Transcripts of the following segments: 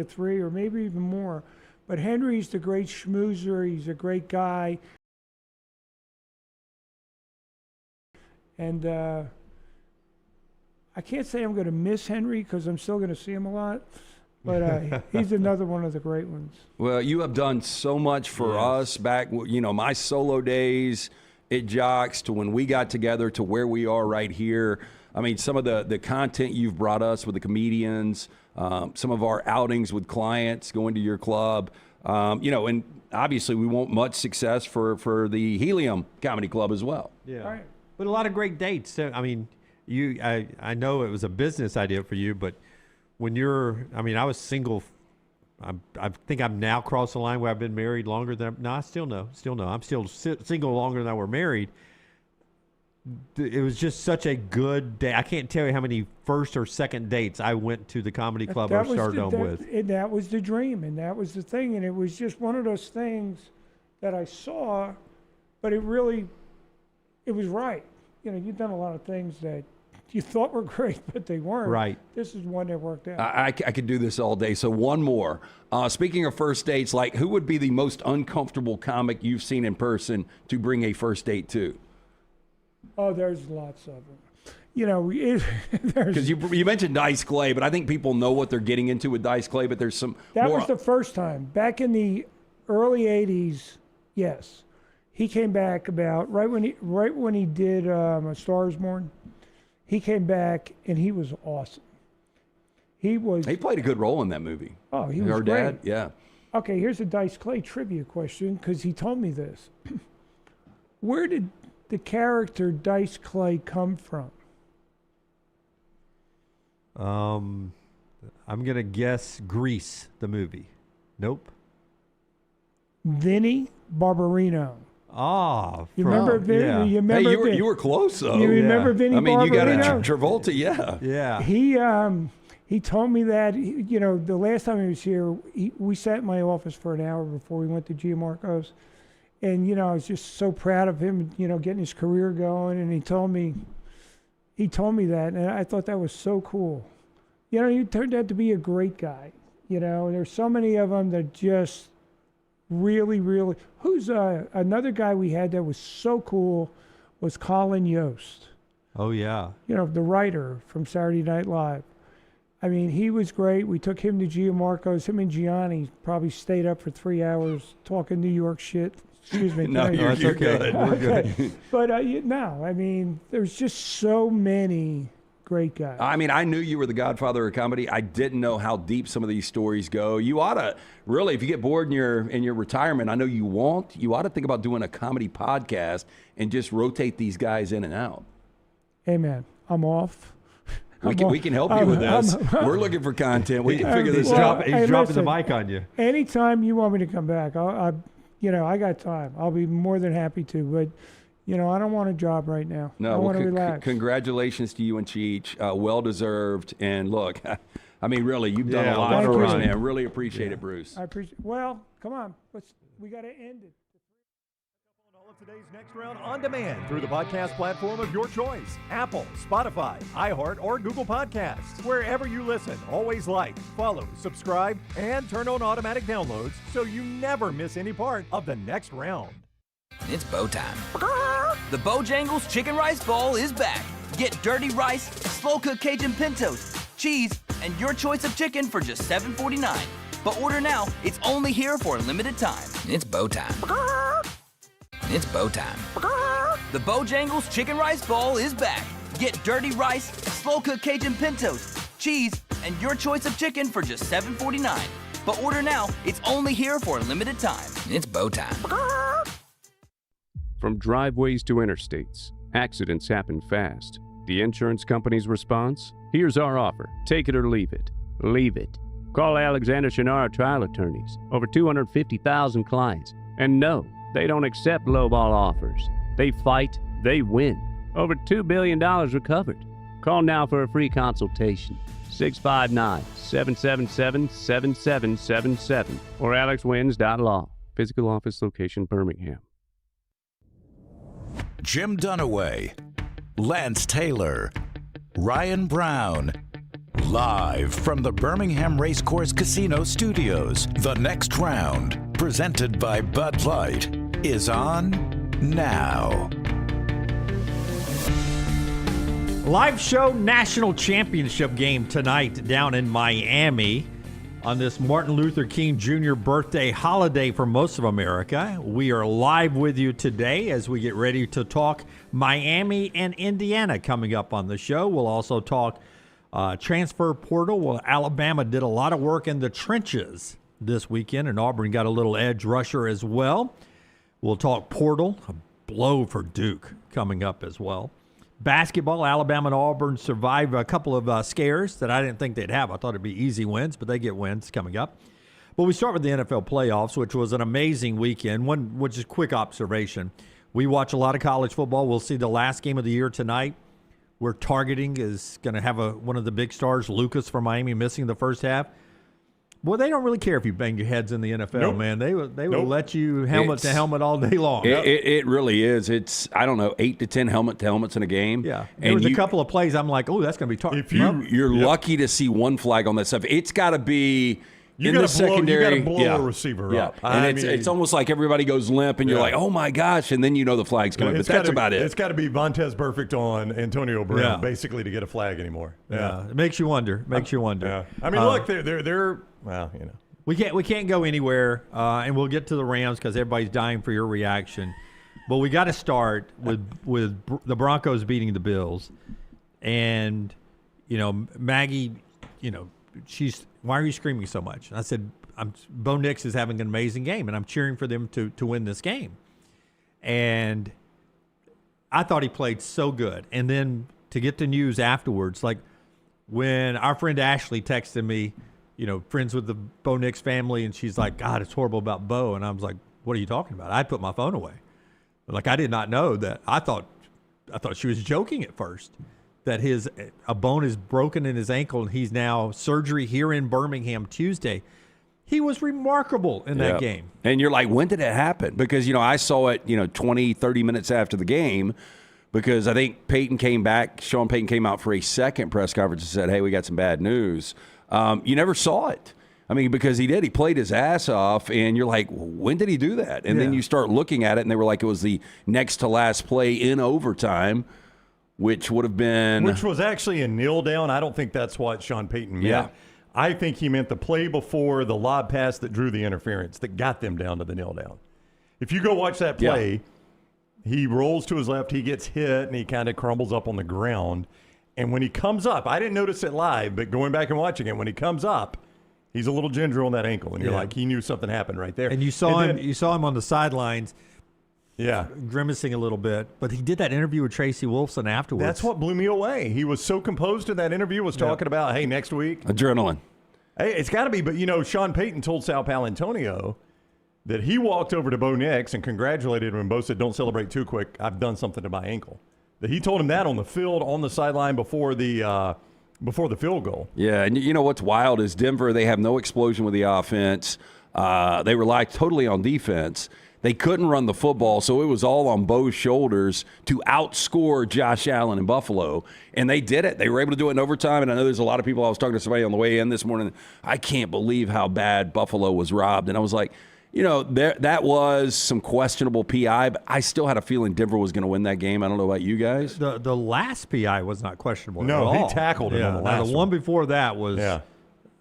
a 3 or maybe even more. But Henry's the great schmoozer. He's a great guy. And I can't say I'm going to miss Henry because I'm still going to see him a lot. But he's another one of the great ones. Well, you have done so much for us back, my solo days at Jocks to when we got together to where we are right here. I mean, some of the content you've brought us with the comedians, some of our outings with clients going to your club, and obviously we want much success for the Helium Comedy Club as well. Yeah. All right. But a lot of great dates. So, I mean, I know it was a business idea for you, but when I was single. I think I'm now crossed the line where I've been married longer than. No, I still know. I'm still single longer than I were married. It was just such a good day. I can't tell you how many first or second dates I went to the comedy club or Stardome with. And that was the dream, and that was the thing, and it was just one of those things that I saw, but it was right. You've done a lot of things that you thought were great, but they weren't. Right. This is one that worked out. I could do this all day. So one more. Speaking of first dates, who would be the most uncomfortable comic you've seen in person to bring a first date to? Oh, there's lots of them. Because you mentioned Dice Clay, but I think people know what they're getting into with Dice Clay, but there's some That was the first time. Back in the early 80s, yes. He came back about right when he did A Star Is Born. He came back, and he was awesome. He played a good role in that movie. Oh, he was Our great. dad, yeah. Okay, here's a Dice Clay trivia question, because he told me this. Where did the character Dice Clay come from? I'm going to guess Grease, the movie. Nope. Vinnie Barbarino. You remember Vinny? Yeah. You remember you were close though. You remember Vinny Barbarino? You got a Travolta, Yeah. He told me that the last time he was here, we sat in my office for an hour before we went to Gianmarco's, and I was just so proud of him, getting his career going, and he told me that, and I thought that was so cool. He turned out to be a great guy. There's so many of them that just really, really. Who's another guy we had that was so cool was Colin Yost. Oh, yeah. The writer from Saturday Night Live. I mean, he was great. We took him to Gianmarco's. Him and Gianni probably stayed up for 3 hours talking New York shit. Excuse me. No, you're okay. good. We're good. But there's just so many great guys. I mean, I knew you were the godfather of comedy. I didn't know how deep some of these stories go. You ought to really, if you get bored in your retirement, I know you won't. You ought to think about doing a comedy podcast and just rotate these guys in and out. Hey, man, I'm off. We can help you with this. We're looking for content. We can figure this out. He's dropping the mic on you. Anytime you want me to come back, I got time. I'll be more than happy to. But I don't want a job right now. No, I want to relax. Congratulations to you and Cheech. Well deserved. And look, I mean, really, you've done a lot thank for us, you. man. Really appreciate it, Bruce. I appreciate. Well, come on. We got to end it. All of today's Next Round on demand through the podcast platform of your choice. Apple, Spotify, iHeart, or Google Podcasts. Wherever you listen, always like, follow, subscribe, and turn on automatic downloads so you never miss any part of the Next Round. It's bow time. The Bojangles Chicken Rice Bowl is back. Get dirty rice, slow-cooked Cajun pintos, cheese, and your choice of chicken for just $7.49. But order now. It's only here for a limited time. It's bow time. It's bow time. The Bojangles Chicken Rice Bowl is back. Get dirty rice, slow-cooked Cajun pintos, cheese, and your choice of chicken for just $7.49. But order now. It's only here for a limited time. It's bow time. From driveways to interstates, accidents happen fast. The insurance company's response? Here's our offer. Take it or leave it. Leave it. Call Alexander Shannara Trial Attorneys. Over 250,000 clients. And no, they don't accept lowball offers. They fight, they win. Over $2 billion recovered. Call now for a free consultation. 659-777-7777 or alexwins.law. Physical office location, Birmingham. Jim Dunaway, Lance Taylor, Ryan Brown, Live from the Birmingham Racecourse Casino Studios, the next round, presented by Bud Light, is on now. Live show national championship game tonight down in Miami on this Martin Luther King Jr. birthday holiday for most of America. We are live with you today as we get ready to talk Miami and Indiana coming up on the show. We'll also talk transfer portal. Well, Alabama did a lot of work in the trenches this weekend, and Auburn got a little edge rusher as well. We'll talk portal, a blow for Duke coming up as well. Basketball, Alabama and Auburn survived a couple of scares that I didn't think they'd have. I thought it'd be easy wins, but they get wins coming up. But we start with the NFL playoffs, which was an amazing weekend. One, which is quick observation. We watch a lot of college football. We'll see the last game of the year tonight. We're targeting is going to have one of the big stars, Lucas from Miami, missing the first half. Boy, they don't really care if you bang your heads in the NFL, Nope. man. They will let you helmet to helmet all day long. It really is. It's, I don't know, 8 to 10 helmet to helmets in a game. Yeah. There was a couple of plays I'm like, oh, that's going to be targeted. You're lucky to see one flag on that stuff. It's got to be in the secondary. You got to blow a receiver up. And it's almost like everybody goes limp, and you're like, oh, my gosh, and then you know the flag's coming. But that's about it. It's got to be Vontez Burfict on Antonio Brown, basically, to get a flag anymore. Yeah. It makes you wonder. Yeah. I mean, look, they're well, you know. We can't go anywhere, and we'll get to the Rams because everybody's dying for your reaction. But we got to start with the Broncos beating the Bills, and Maggie, why are you screaming so much? And I said, Bo Nix is having an amazing game, and I'm cheering for them to win this game. And I thought he played so good, and then to get the news afterwards, like when our friend Ashley texted me. Friends with the Bo Nix family, and she's like, God, it's horrible about Bo. And I was like, what are you talking about? I put my phone away. Like, I did not know that. I thought she was joking at first, that a bone is broken in his ankle, and he's now surgery here in Birmingham Tuesday. He was remarkable in that game. And you're like, when did it happen? Because, I saw it, 20, 30 minutes after the game, because I think Sean Payton came out for a second press conference and said, hey, we got some bad news. You never saw it. I mean, because he did. He played his ass off, and you're like, when did he do that? And then you start looking at it, and they were like, it was the next to last play in overtime, which would have been... Which was actually a kneel down. I don't think that's what Sean Payton meant. Yeah. I think he meant the play before the lob pass that drew the interference that got them down to the kneel down. If you go watch that play, he rolls to his left, he gets hit, and he kind of crumbles up on the ground. And when he comes up, I didn't notice it live, but going back and watching it, when he comes up, he's a little ginger on that ankle, and you're like, he knew something happened right there. And you saw him on the sidelines, grimacing a little bit. But he did that interview with Tracy Wolfson afterwards. That's what blew me away. He was so composed in that interview. Was talking about, hey, next week, adrenaline. Hey, it's got to be. But Sean Payton told Sal Paolantonio that he walked over to Bo Nix and congratulated him. And Bo said, "Don't celebrate too quick. I've done something to my ankle." That he told him that on the field, on the sideline before the field goal. Yeah, and what's wild is Denver, they have no explosion with the offense. They rely totally on defense. They couldn't run the football, so it was all on Bo's shoulders to outscore Josh Allen in Buffalo, and they did it. They were able to do it in overtime, and I know there's a lot of people. I was talking to somebody on the way in this morning. I can't believe how bad Buffalo was robbed, and I was like, that was some questionable PI, but I still had a feeling Denver was going to win that game. I don't know about you guys. The last PI was not questionable at No, all. he tackled him on the last one. The one before that was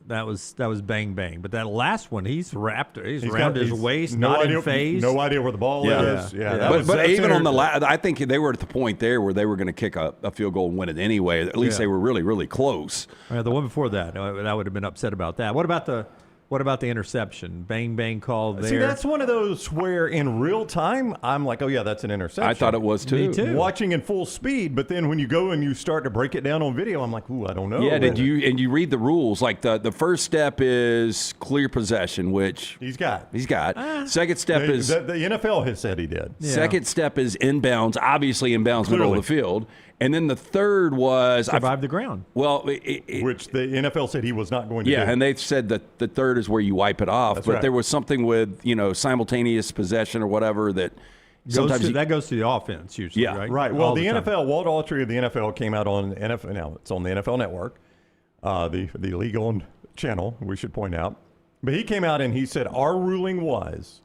that was bang bang. But that last one, he's around his waist, not in phase. No idea where the ball is. But even on the last, I think they were at the point there where they were going to kick a field goal and win it anyway. At least they were really, really close. The one before that, I would have been upset about that. What about the interception? Bang, bang call there. See, that's one of those where in real time, I'm like, oh, yeah, that's an interception. I thought it was too. Me too. Watching in full speed, but then when you go and you start to break it down on video, I'm like, ooh, I don't know. Yeah, you read the rules. Like the first step is clear possession, which he's got. Second step is... The NFL has said he did. Yeah. Second step is inbounds, obviously inbounds, middle of the field. And then the third was... Survive the ground. Well... which the NFL said he was not going to do. Yeah, and they said that the third is where you wipe it off. That's but right. there was something with, simultaneous possession or whatever that sometimes... that goes to the offense usually, right? Right. Well, the NFL, Walt Autry of the NFL came out on NFL... Now, it's on the NFL Network. the league-owned channel, we should point out. But he came out and he said our ruling was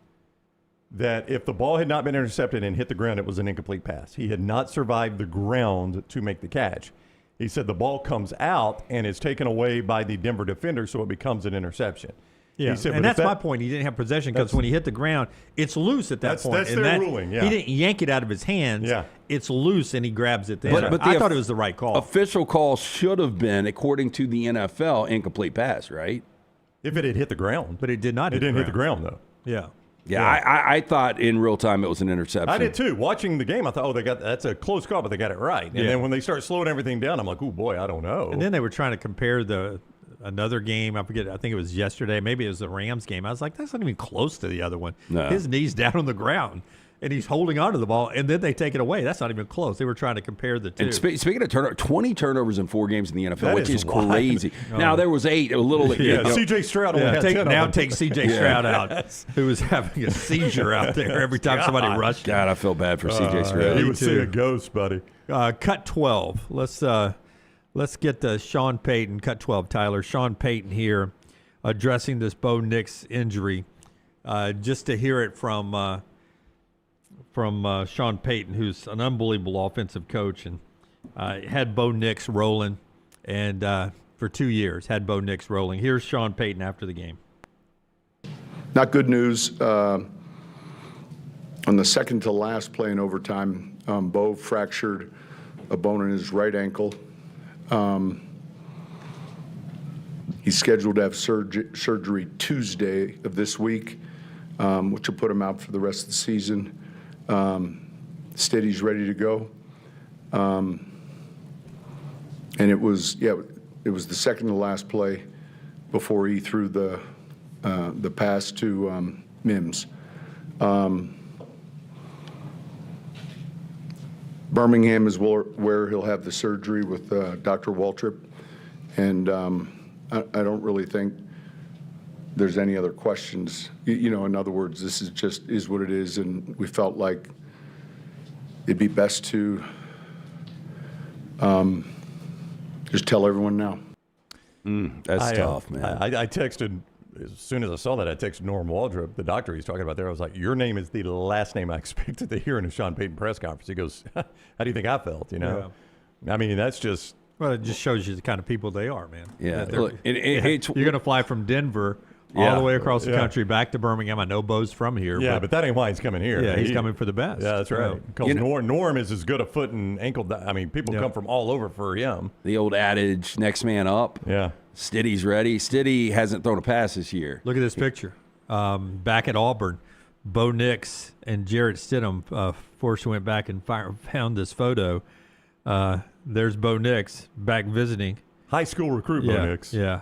that if the ball had not been intercepted and hit the ground, it was an incomplete pass. He had not survived the ground to make the catch. He said the ball comes out and is taken away by the Denver defender, so it becomes an interception. Yeah, he said, and that's my point. He didn't have possession because when he hit the ground, it's loose at that point. That's their ruling, yeah. He didn't yank it out of his hands. Yeah. It's loose, and he grabs it there. But I thought it was the right call. Official call should have been, according to the NFL, incomplete pass, right? If it had hit the ground. But it did not hit the ground. It didn't hit the ground, though. Yeah. Yeah, I thought in real time it was an interception. I did too. Watching the game, I thought, that's a close call, but they got it right. And then when they start slowing everything down, I'm like, oh boy, I don't know. And then they were trying to compare another game. I forget. I think it was yesterday. Maybe it was the Rams game. I was like, that's not even close to the other one. No. His knee's down on the ground, and he's holding onto the ball, and then they take it away. That's not even close. They were trying to compare the two. And speaking of turnover, 20 turnovers in 4 games in the NFL, That which is wild. crazy. Now, there was 8. A little. C.J. Stroud only had 10 now of them. take C.J. Stroud out, who was having a seizure out there every time somebody rushed him. God, I feel bad for C.J. Stroud. He was seeing a ghost, buddy. Cut 12. Let's get to Sean Payton. Cut 12, Tyler. Sean Payton here addressing this Bo Nix injury. Just to hear it from Sean Payton, who's an unbelievable offensive coach and had Bo Nix rolling, and for 2 years had Bo Nix rolling. Here's Sean Payton after the game. Not good news. On the second to last play in overtime, Bo fractured a bone in his right ankle. He's scheduled to have surgery Tuesday of this week, which will put him out for the rest of the season. Steady's ready to go. And it was the second to last play before he threw the pass to Mims. Birmingham is where he'll have the surgery with Dr. Waltrip, and I don't really think there's any other questions. In other words, this is what it is, and we felt like it'd be best to just tell everyone now. That's tough, man. I texted, as soon as I saw that, I texted Norm Waldrop, the doctor he's talking about there. I was like, your name is the last name I expected to hear in a Sean Payton press conference. He goes, how do you think I felt, Yeah. I mean, that's just... Well, it just shows you the kind of people they are, man. Yeah. Look, you're going to fly from Denver all the way across the country back to Birmingham. I know Bo's from here. Yeah, but that ain't why he's coming here. Yeah, he's coming for the best. Yeah, that's right. Because Norm is as good a foot and ankle. I mean, people come from all over for him. The old adage, next man up. Yeah. Steady's ready. Steady hasn't thrown a pass this year. Look at this picture. Back at Auburn, Bo Nix and Jarrett Stidham, Forrest went back and found this photo. There's Bo Nix back visiting. High school recruit Bo Nix. Yeah.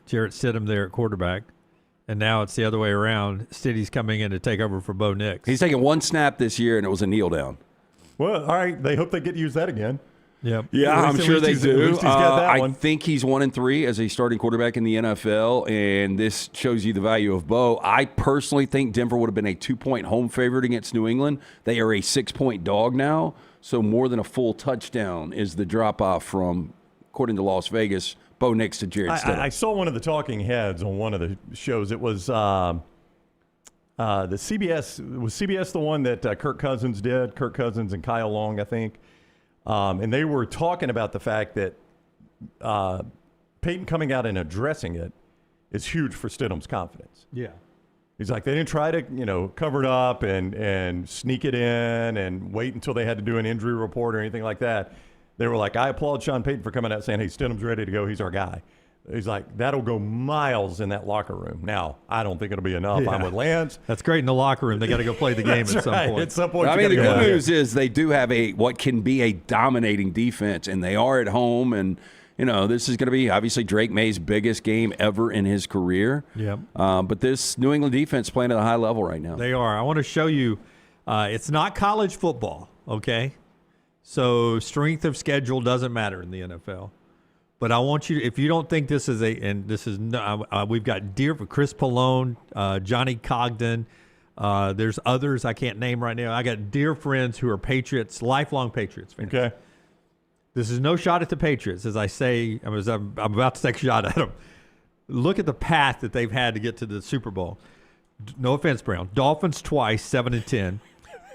Jarrett Stidham there at quarterback. And now it's the other way around. Steady's coming in to take over for Bo Nix. He's taken one snap this year, and it was a kneel down. Well, all right. They hope they get to use that again. Yep. Yeah, I'm sure they do. At least he's got that I one. think he's 1-3 as a starting quarterback in the NFL, and this shows you the value of Bo. I personally think Denver would have been a 2-point home favorite against New England. They are a 6-point dog now, so more than a full touchdown is the drop-off from, according to Las Vegas, Bo Nix to Jarrett Stidham. I saw one of the talking heads on one of the shows. It was the CBS. Was CBS the one that Kirk Cousins did? Kirk Cousins and Kyle Long, I think. And they were talking about the fact that Payton coming out and addressing it is huge for Stidham's confidence. Yeah. He's like, they didn't try to, cover it up and sneak it in and wait until they had to do an injury report or anything like that. They were like, I applaud Sean Payton for coming out saying, hey, Stidham's ready to go. He's our guy. He's like, that'll go miles in that locker room. Now, I don't think it'll be enough. Yeah. I'm with Lance. That's great in the locker room. They got to go play the game at some point. At some point, I mean, the good go. news is they do have what can be a dominating defense, and they are at home. And, this is going to be obviously Drake May's biggest game ever in his career. Yep. But this New England defense playing at a high level right now. They are. I want to show you. It's not college football, okay? So strength of schedule doesn't matter in the NFL. But I want you, if you don't think this is we've got Chris Pallone, Johnny Cogden. There's others I can't name right now. I got dear friends who are Patriots, lifelong Patriots fans. Okay. This is no shot at the Patriots, as I say. I'm about to take a shot at them. Look at the path that they've had to get to the Super Bowl. No offense, Brown. Dolphins twice, 7-10.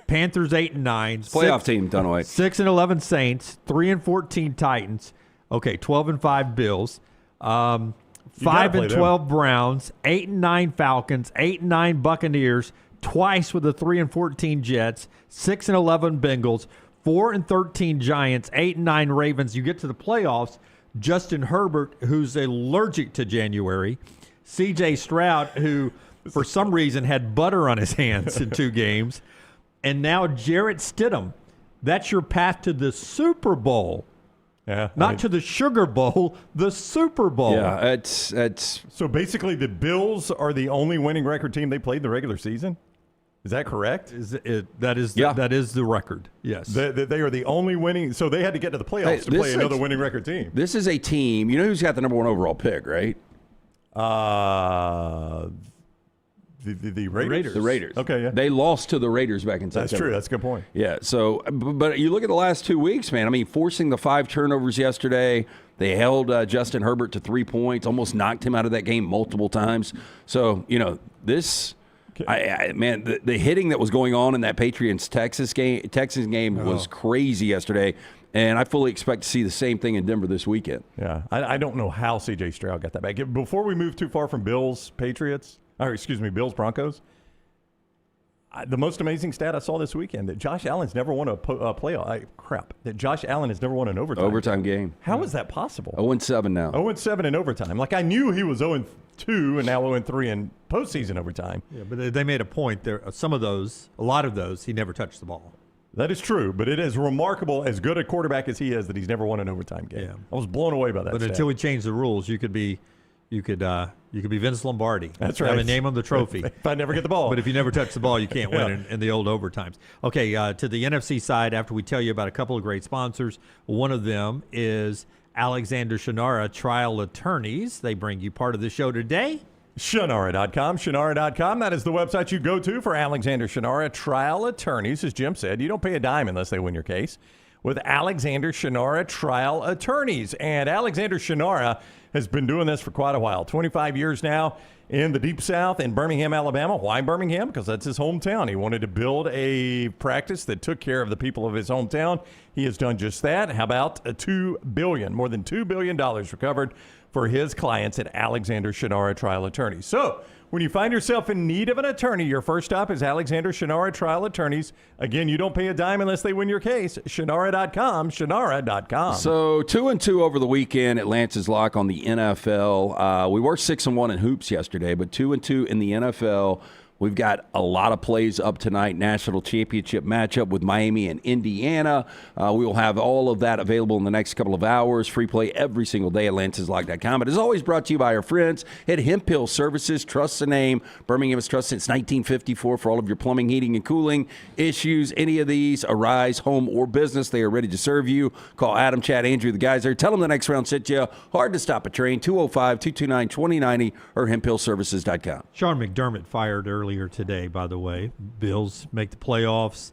Panthers 8-9. Playoff team done away. 6-11 Saints. 3-14 Titans. Okay, 12-5 Bills. 5-12 Browns. 8-9 Falcons. 8-9 Buccaneers. Twice with the 3-14 Jets. 6-11 Bengals. 4-13 Giants. 8-9 Ravens. You get to the playoffs. Justin Herbert, who's allergic to January. C.J. Stroud, who for some reason had butter on his hands in 2 games. And now Jarrett Stidham. That's your path to the Super Bowl. Yeah, Not to the Sugar Bowl, the Super Bowl. Yeah, it's So basically, the Bills are the only winning record team they played in the regular season? Is that correct? That is the record. Yes. They are the only winning. So they had to get to the playoffs to play another winning record team. This is a team. You know who's got the number 1 overall pick, right? The Raiders. The Raiders. Okay, yeah. They lost to the Raiders back in September. That's true. That's a good point. Yeah. So, but you look at the last 2 weeks, man. I mean, forcing the 5 turnovers yesterday. They held Justin Herbert to 3 points, almost knocked him out of that game multiple times. So, this. Man, the hitting that was going on in that Patriots-Texas game was crazy yesterday, and I fully expect to see the same thing in Denver this weekend. Yeah, I don't know how C.J. Stroud got that back. Before we move too far from Bills, Broncos, the most amazing stat I saw this weekend, that Josh Allen's never won a playoff. That Josh Allen has never won an overtime game. How is that possible? 0-7 now. 0-7 in overtime. Like, I knew he was 0-2 and now 0-3 in postseason overtime. Yeah, but they made a point there. A lot of those, he never touched the ball. That is true, but it is remarkable, as good a quarterback as he is, that he's never won an overtime game. Yeah. I was blown away by that. But stat. until we changed the rules, you could be Vince Lombardi. That's right. Have a name on the trophy. If I never get the ball. But if you never touch the ball, you can't win in the old overtimes. Okay, to the NFC side, after we tell you about a couple of great sponsors, one of them is Alexander Shannara Trial Attorneys. They bring you part of the show today. Shannara.com. Shannara.com. That is the website you go to for Alexander Shannara Trial Attorneys. As Jim said, you don't pay a dime unless they win your case with Alexander Shannara Trial Attorneys. And Alexander Shannara has been doing this for quite a while, 25 years now in the Deep South in Birmingham, Alabama. Why Birmingham? Because that's his hometown. He wanted to build a practice that took care of the people of his hometown. He has done just that. How about more than $2 billion recovered for his clients at Alexander Shannara Trial Attorneys. So when you find yourself in need of an attorney, your first stop is Alexander Shannara Trial Attorneys. Again, you don't pay a dime unless they win your case. Shannara.com. Shannara.com. So 2-2 over the weekend at Lance's Lock on the NFL. We were 6-1 in hoops yesterday, but 2-2 in the NFL. We've got a lot of plays up tonight. National championship matchup with Miami and Indiana. We will have all of that available in the next couple of hours. Free play every single day at lanceslock.com. It is always brought to you by our friends at Hemp Hill Services. Trust the name. Birmingham has trusted since 1954 for all of your plumbing, heating, and cooling issues. Any of these arise, home or business, they are ready to serve you. Call Adam, Chad, Andrew, the guys there. Tell them the next round sent you. Hard to stop a train. 205-229-2090 or hemphillservices.com. Sean McDermott fired earlier today, by the way. Bills make the playoffs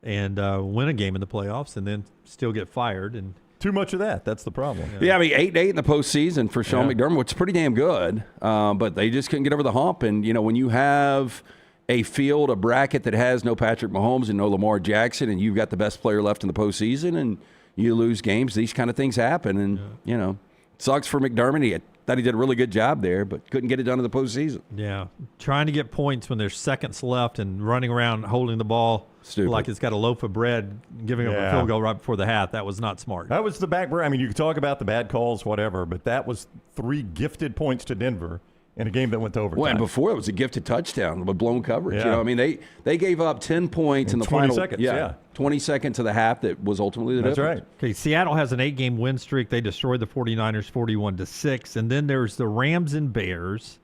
and win a game in the playoffs and then still get fired. And too much of that. That's the problem. Yeah, I mean, 8-8 in the postseason for Sean McDermott, which is pretty damn good. But they just couldn't get over the hump. And, when you have a bracket that has no Patrick Mahomes and no Lamar Jackson, and you've got the best player left in the postseason, and you lose games, these kind of things happen. And, it sucks for McDermott. He thought he did a really good job there, but couldn't get it done in the postseason. Yeah, trying to get points when there's seconds left and running around holding the ball like it's got a loaf of bread, giving up a field goal right before the half. That was not smart. That was the back. I mean, you could talk about the bad calls, whatever, but that was 3 gifted points to Denver in a game that went to overtime. Well, and before it was a gifted touchdown with blown coverage. I mean, they gave up 10 points in the 20 final seconds. 20 seconds to the half. That was ultimately the difference. That's right. Okay, Seattle has an 8-game win streak. They destroyed the 49ers 41-6. And then there's the Rams and Bears.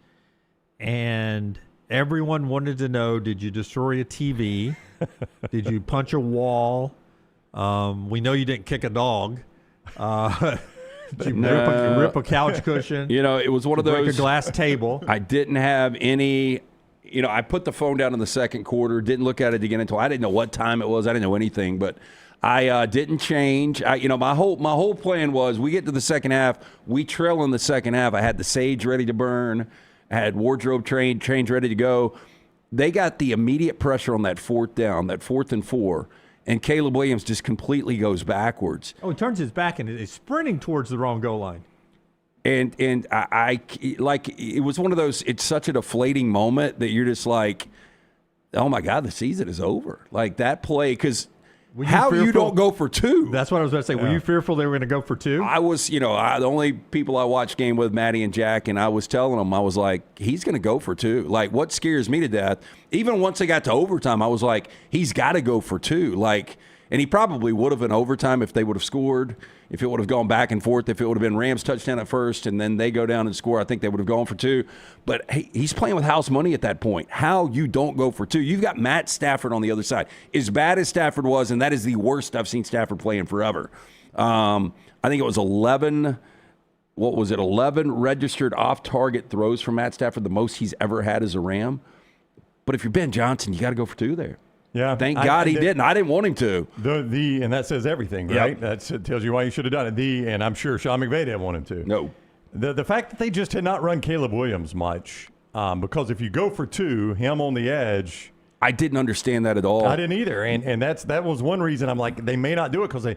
And everyone wanted to know, did you destroy a TV? Did you punch a wall? We know you didn't kick a dog. Did you rip a couch cushion? It was one of those. Break a glass table. I didn't have any. I put the phone down in the second quarter, didn't look at it again until I didn't know what time it was. I didn't know anything, but I didn't change. My whole plan was we get to the second half, we trail in the second half. I had the sage ready to burn. I had wardrobe trains ready to go. They got the immediate pressure on that fourth down, that 4th and 4, and Caleb Williams just completely goes backwards. Oh, he turns his back and is sprinting towards the wrong goal line. And I like, it was one of those, it's such a deflating moment that you're just like, oh my God, the season is over. Like that play, because how you don't go for 2? That's what I was about to say. Yeah. Were you fearful they were going to go for 2? I was, the only people I watched game with, Maddie and Jack, and I was telling them, I was like, he's going to go for 2. Like, what scares me to death, even once they got to overtime, I was like, he's got to go for 2. Like, and he probably would have in overtime if they would have scored, if it would have gone back and forth, if it would have been Rams touchdown at first and then they go down and score, I think they would have gone for 2. But hey, he's playing with house money at that point. How you don't go for 2? You've got Matt Stafford on the other side. As bad as Stafford was, and that is the worst I've seen Stafford play in forever. I think it was 11 registered off-target throws from Matt Stafford, the most he's ever had as a Ram. But if you're Ben Johnson, you got to go for 2 there. Yeah, thank God he didn't. I didn't want him to. And that says everything, right? Yep. That tells you why you should have done it. And I'm sure Sean McVay didn't want him to. No. The fact that they just did not run Caleb Williams much, because if you go for 2, him on the edge. I didn't understand that at all. I didn't either. And that was one reason I'm like, they may not do it because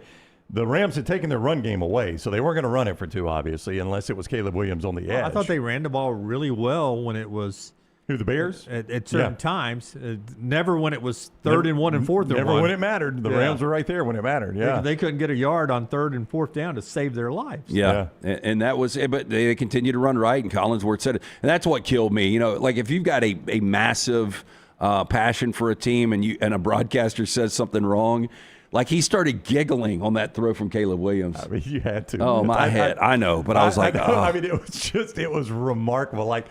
the Rams had taken their run game away. So they weren't going to run it for 2, obviously, unless it was Caleb Williams on the edge. I thought they ran the ball really well when it was. Who, the Bears? At certain times. Never when it was 3rd and 1 and 4th and 1. Never when it mattered. The Rams were right there when it mattered. Yeah. They couldn't get a yard on 3rd and 4th down to save their lives. Yeah. And that was it. But they continued to run right, and Collinsworth said it. And that's what killed me. Like if you've got a massive passion for a team and a broadcaster says something wrong, like he started giggling on that throw from Caleb Williams. I mean, you had to. Oh, my head. I know. But I was like, oh. I mean, it was remarkable. Like,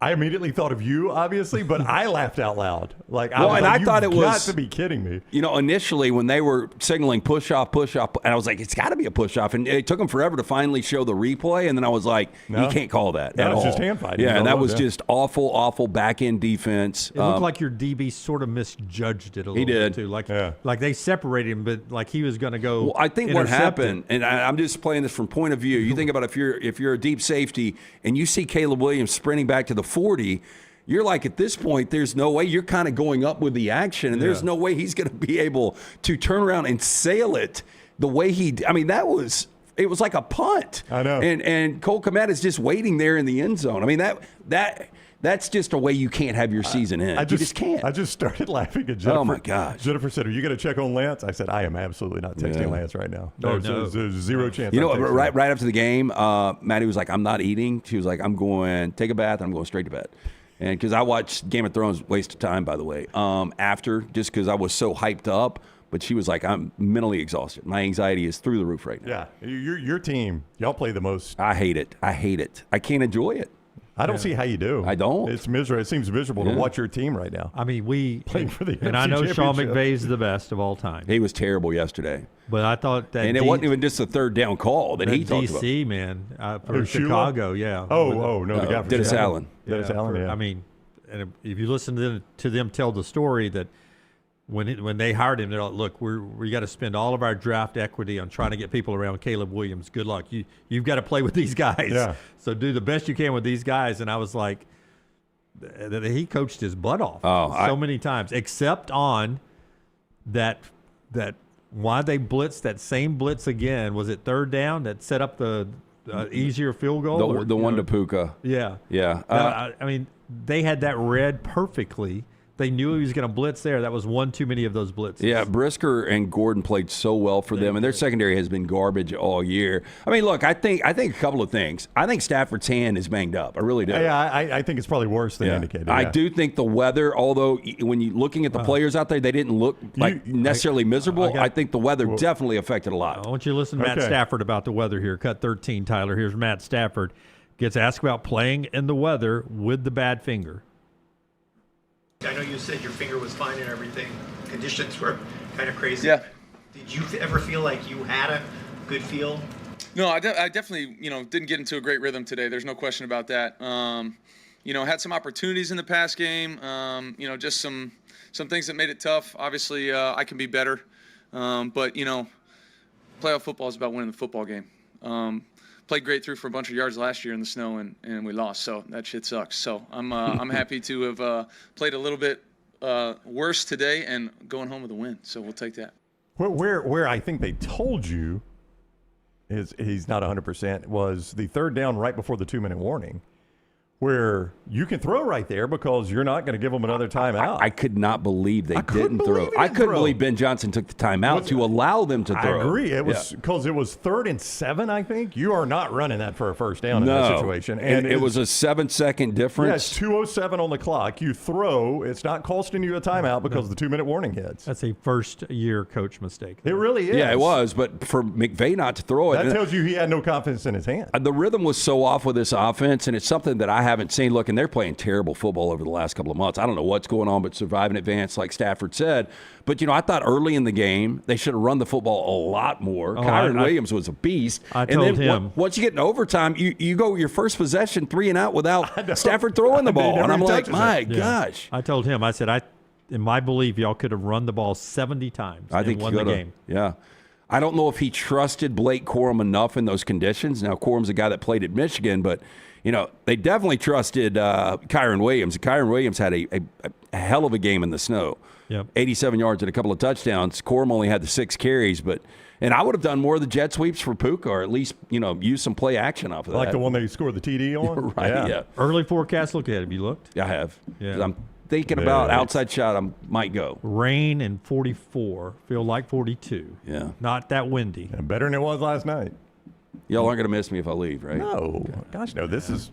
I immediately thought of you, obviously, but I laughed out loud. Like, I thought it was. Got to be kidding me. Initially when they were signaling push off, and I was like, it's got to be a push off, and it took them forever to finally show the replay, and then I was like, you can't call that at all. That was just hand fighting. Yeah, and that was just awful back end defense. It looked like your DB sort of misjudged it a little bit too. Like they separated him, but like he was going to go. Well, I think what happened, and I'm just playing this from point of view. You think about if you're a deep safety and you see Caleb Williams sprinting back to the 40, you're like, at this point, there's no way. You're kind of going up with the action, and there's no way he's going to be able to turn around and sail it the way he – I mean, it was like a punt. I know. And Cole Kmet is just waiting there in the end zone. I mean, that's just a way you can't have your season end. You just can't. I just started laughing at Jennifer. Oh, my gosh. Jennifer said, are you going to check on Lance? I said, I am absolutely not texting Lance right now. There's zero chance. Right after the game, Maddie was like, I'm not eating. She was like, I'm going take a bath, and I'm going straight to bed. And because I watched Game of Thrones, waste of time, by the way, after, just because I was so hyped up. But she was like, I'm mentally exhausted. My anxiety is through the roof right now. Yeah. Your team, y'all play the most. I hate it. I can't enjoy it. I don't see how you do. I don't. It's miserable. It seems miserable to watch your team right now. I mean, playing for the and AFC I know Sean Championship. McVay's the best of all time. He was terrible yesterday. But I thought that, and it wasn't even just a third down call that he talked about. DC man for Chicago, the guy for Dennis Chicago. Allen. Dennis Allen. Yeah. I mean, and if you listen to them tell the story that when they hired him, they're like, look, we got to spend all of our draft equity on trying to get people around Caleb Williams. Good luck. You've got to play with these guys. Yeah. So do the best you can with these guys. And I was like, he coached his butt off so many times, except on that why they blitzed that same blitz again. Was it 3rd down that set up the easier field goal? The one to Puka. Yeah. Yeah. I mean, they had that read perfectly. They knew he was going to blitz there. That was one too many of those blitzes. Yeah, Brisker and Gordon played so well for them, and their secondary has been garbage all year. I mean, look, I think a couple of things. I think Stafford's hand is banged up. I really do. Yeah, I think it's probably worse than indicated. Yeah. I do think the weather, although when you're looking at the players out there, they didn't look necessarily miserable. I think the weather definitely affected a lot. I want you to listen to Matt Stafford about the weather here. Cut 13, Tyler. Here's Matt Stafford. Gets asked about playing in the weather with the bad finger. I know you said your finger was fine and everything. Conditions were kind of crazy. Yeah. Did you ever feel like you had a good feel? No, I definitely, didn't get into a great rhythm today. There's no question about that. Had some opportunities in the pass game. Just some things that made it tough. Obviously, I can be better. But, playoff football is about winning the football game. Played great through for a bunch of yards last year in the snow, and we lost. So that shit sucks. So I'm happy to have played a little bit worse today and going home with a win. So we'll take that. Where I think they told you he's not 100% was the third down right before the 2-minute warning, where you can throw right there because you're not going to give them another timeout. I could not believe they didn't throw. I couldn't believe Ben Johnson took the timeout to allow them to throw. I agree. It was because it was 3rd and 7, I think. You are not running that for a first down in that situation. And it was a 7-second difference. Yes, 2:07 on the clock. You throw. It's not costing you a timeout because the 2-minute warning hits. That's a first-year coach mistake. It really is. Yeah, it was. But for McVay not to throw it. That tells you he had no confidence in his hand. The rhythm was so off with this offense, and it's something that I haven't seen. Look, and they're playing terrible football over the last couple of months. I don't know what's going on, but survive and advance, like Stafford said. But, I thought early in the game they should have run the football a lot more. Kyron Williams was a beast. I told him. Once you get in overtime, you go your first possession 3 and out without Stafford throwing the ball. And I'm like, my gosh. I told him, I said, in my belief, y'all could have run the ball 70 times and won the game. Yeah. I don't know if he trusted Blake Corum enough in those conditions. Now, Corum's a guy that played at Michigan, but they definitely trusted Kyron Williams. Kyron Williams had a hell of a game in the snow. Yep. 87 yards and a couple of touchdowns. Corum only had the 6 carries, and I would have done more of the jet sweeps for Puka, or at least use some play action off of that. Like the one they scored the TD on? Right, yeah. Early forecast look ahead. Have you looked? I have. Yeah. I'm thinking about outside shot. I might go. Rain and 44. Feel like 42. Yeah. Not that windy. And better than it was last night. Y'all aren't going to miss me if I leave, right? No. Gosh, no. This is...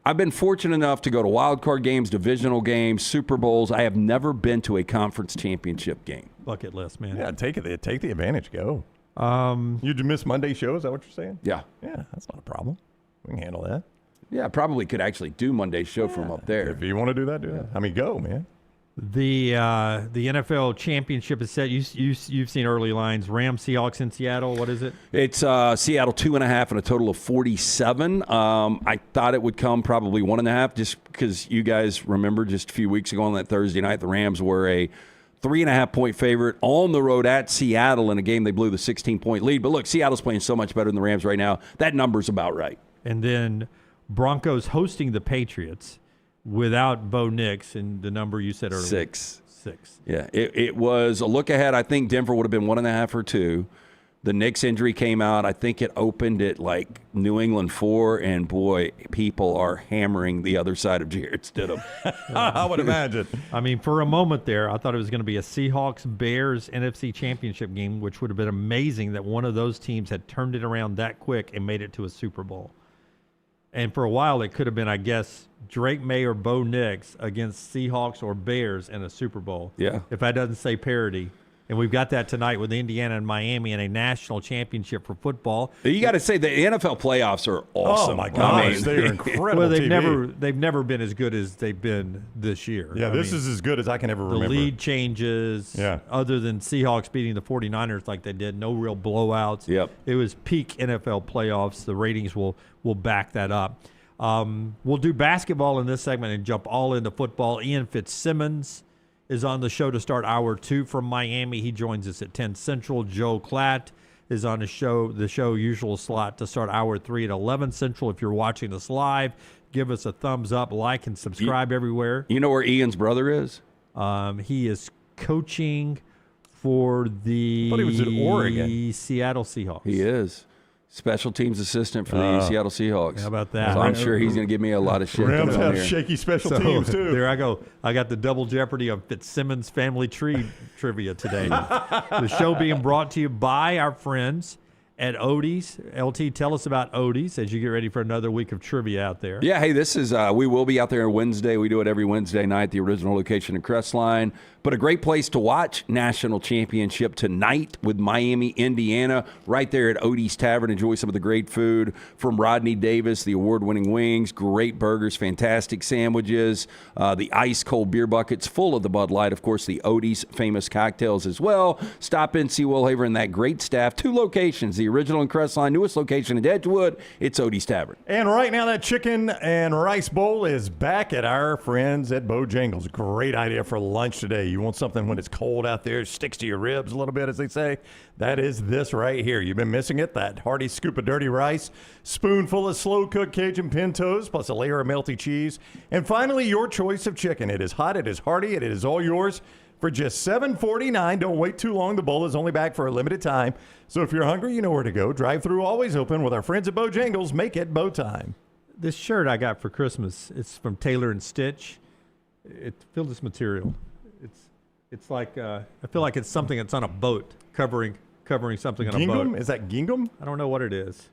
I've been fortunate enough to go to wild card games, divisional games, Super Bowls. I have never been to a conference championship game. Bucket list, man. Yeah, take the advantage. Go. You miss Monday show? Is that what you're saying? Yeah. Yeah, that's not a problem. We can handle that. Yeah, I probably could actually do Monday's show from up there. If you want to do that, do that. I mean, go, man. The NFL championship is set. You've seen early lines. Rams, Seahawks in Seattle. What is it? It's Seattle 2.5 and a total of 47. I thought it would come probably 1.5, just because you guys remember just a few weeks ago on that Thursday night, the Rams were a 3.5-point favorite on the road at Seattle in a game they blew the 16-point lead. But look, Seattle's playing so much better than the Rams right now. That number's about right. And then Broncos hosting the Patriots without Bo Nix, and the number you said earlier. 6. Yeah, it was a look ahead. I think Denver would have been 1.5 or 2. The Nix injury came out. I think it opened at like New England 4, and boy, people are hammering the other side of Jarrett Stidham. I would imagine. I mean, for a moment there, I thought it was going to be a Seahawks-Bears NFC Championship game, which would have been amazing that one of those teams had turned it around that quick and made it to a Super Bowl. And for a while, it could have been, I guess, Drake May or Bo Nix against Seahawks or Bears in a Super Bowl. Yeah. If that doesn't say parity. And we've got that tonight with Indiana and Miami in a national championship for football. You got to say the NFL playoffs are awesome. Oh my gosh, they're incredible. Well, TV. they've never been as good as they've been this year. Yeah, this is as good as I can ever remember. The lead changes. Yeah. Other than Seahawks beating the 49ers like they did, no real blowouts. Yep. It was peak NFL playoffs. The ratings will back that up. We'll do basketball in this segment and jump all into football. Ian Fitzsimmons is on the show to start hour 2 from Miami. He joins us at 10 Central. Joel Klatt is on the show usual slot to start hour 3 at 11 Central. If you're watching us live, give us a thumbs up, like, and subscribe everywhere. You know where Ian's brother is? He is coaching for the he was at Oregon. Seattle Seahawks. He is. Special teams assistant for the Seattle Seahawks. How about that? So I'm sure he's going to give me a lot of shit. Rams have here. shaky special teams, too. There I go. I got the double jeopardy of Fitzsimmons family tree trivia today. The show being brought to you by our friends at Odie's. LT, tell us about Odie's as you get ready for another week of trivia out there. Yeah, hey, this is, we will be out there on Wednesday. We do it every Wednesday night, the original location in Crestline. But a great place to watch National Championship tonight with Miami, Indiana, right there at Odie's Tavern. Enjoy some of the great food from Rodney Davis, the award-winning wings, great burgers, fantastic sandwiches, the ice-cold beer buckets full of the Bud Light, of course, the Odie's famous cocktails as well. Stop in, see Will Haver and that great staff. 2 locations, the the original in Crestline, newest location in Edgewood. It's Odie's Tavern. And right now, that chicken and rice bowl is back at our friends at Bojangles. Great idea for lunch today. You want something when it's cold out there, sticks to your ribs a little bit, as they say. That is this right here. You've been missing it, that hearty scoop of dirty rice, spoonful of slow-cooked Cajun pintos, plus a layer of melty cheese. And finally, your choice of chicken. It is hot, it is hearty, it is all yours for just $7.49. Don't wait too long. The bowl is only back for a limited time. So if you're hungry, you know where to go. Drive-thru always open with our friends at Bojangles. Make it bow time. This shirt I got for Christmas, it's from Taylor and Stitch. It's filled this material. It's like I feel like it's something that's on a boat, covering something on Gingham? a boat. Is that gingham? I don't know what it is.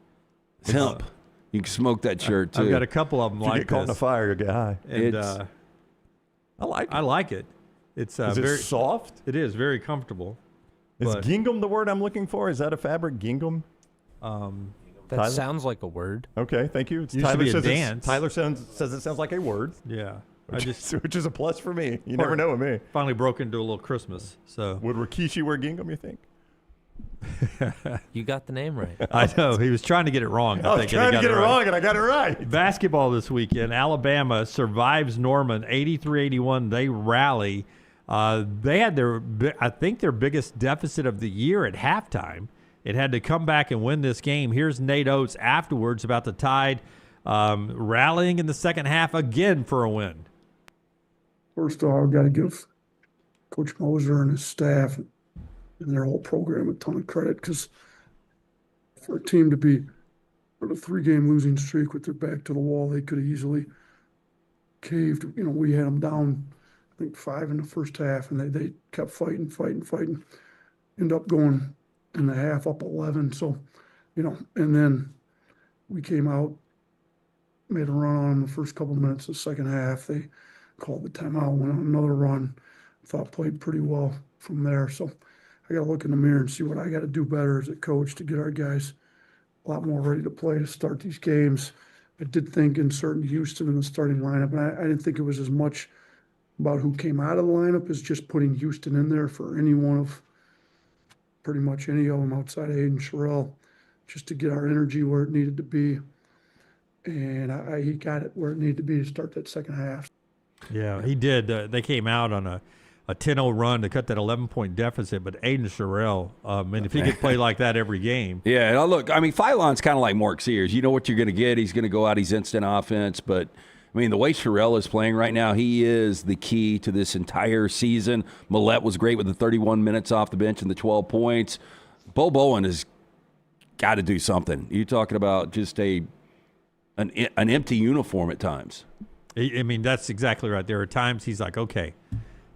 Hemp. You can smoke that shirt, too. I've got a couple of them If you like get caught in a this. fire, you'll get high. And I like it. It's Is very it soft? It is very comfortable. Is but- gingham the word I'm looking for? Is that a fabric, gingham? That Tyler? sounds like a word. Okay, thank you. Used to be a dance. Tyler says it sounds like a word, Yeah. which is a plus for me. You never know with me. Finally broke into a little Christmas. So Would Rikishi wear gingham, you think? You got the name right. I know he was trying to get it wrong. I was think, trying and to he get got it right. wrong, and I got it right. Basketball this weekend. Alabama survives Norman 83-81. They rally. They had I think their biggest deficit of the year at halftime. It had to come back and win this game. Here's Nate Oates afterwards about the Tide rallying in the second half again for a win. First of all, I've got to give Coach Moser and his staff and their whole program a ton of credit, because for a team to be on a 3-game losing streak with their back to the wall, they could have easily caved. You know, we had them down, I think, 5 in the first half, and they kept fighting. End up going in the half up 11. So, you know, and then we came out, made a run on them the first couple minutes of the second half. They called the timeout, went on another run. Thought played pretty well from there. So I got to look in the mirror and see what I got to do better as a coach to get our guys a lot more ready to play to start these games. I did think inserting Houston in the starting lineup, and I didn't think it was as much about who came out of the lineup as just putting Houston in there for any one of pretty much any of them outside of Aiden Sherrill, just to get our energy where it needed to be. And he got it where it needed to be to start that second half. Yeah, he did. They came out on a 10-0 run to cut that 11-point deficit, but Aiden Sherrill, if he could play like that every game. Yeah, and look, I mean, Philon's kind of like Mark Sears. You know what you're going to get. He's going to go out. He's instant offense. But, I mean, the way Sherrill is playing right now, he is the key to this entire season. Millette was great with the 31 minutes off the bench and the 12 points. Bo Bowen has got to do something. You're talking about just an empty uniform at times. I mean, that's exactly right. There are times he's like, okay,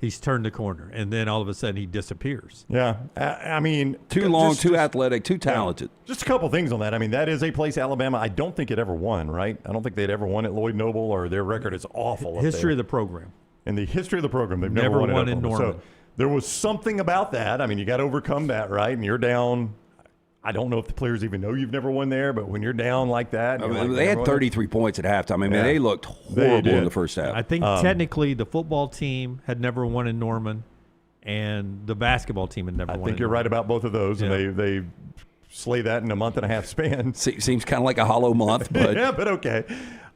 he's turned the corner, and then all of a sudden he disappears. Yeah, I mean, too long, too athletic, too talented. Yeah. Just a couple things on that. I mean, that is a place Alabama, I don't think it ever won, right? I don't think they'd ever won at Lloyd Noble, or their record is awful. History of the program. In the history of the program, they've never won in Norman. So there was something about that. I mean, you got to overcome that, right? And you're down. I don't know if the players even know you've never won there, but when you're down like that. They had 33 points at halftime. I mean, they looked horrible in the first half. I think technically the football team had never won in Norman, and the basketball team had never won. I think you're right about both of those, and they slay that in a month and a half span. Seems kind of like a hollow month, but yeah, but okay.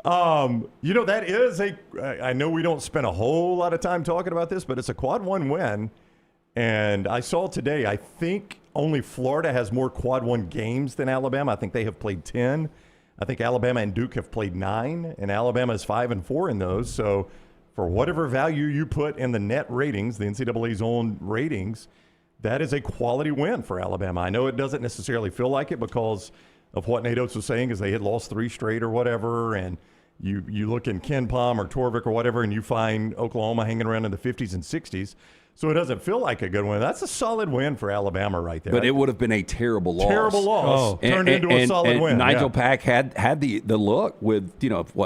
That is I know we don't spend a whole lot of time talking about this, but it's a quad one win. And I saw today, I think only Florida has more quad one games than Alabama. I think they have played 10. I think Alabama and Duke have played 9, and Alabama is 5-4 in those. So for whatever value you put in the net ratings, the NCAA's own ratings, that is a quality win for Alabama. I know it doesn't necessarily feel like it because of what Nate Oates was saying, is they had lost 3 straight or whatever, and you look in Ken Palm or Torvik or whatever, and you find Oklahoma hanging around in the 50s and 60s. So it doesn't feel like a good win. That's a solid win for Alabama right there. But it would have been a terrible loss. Terrible loss. Turned into a solid win. Nigel Pack had the look with,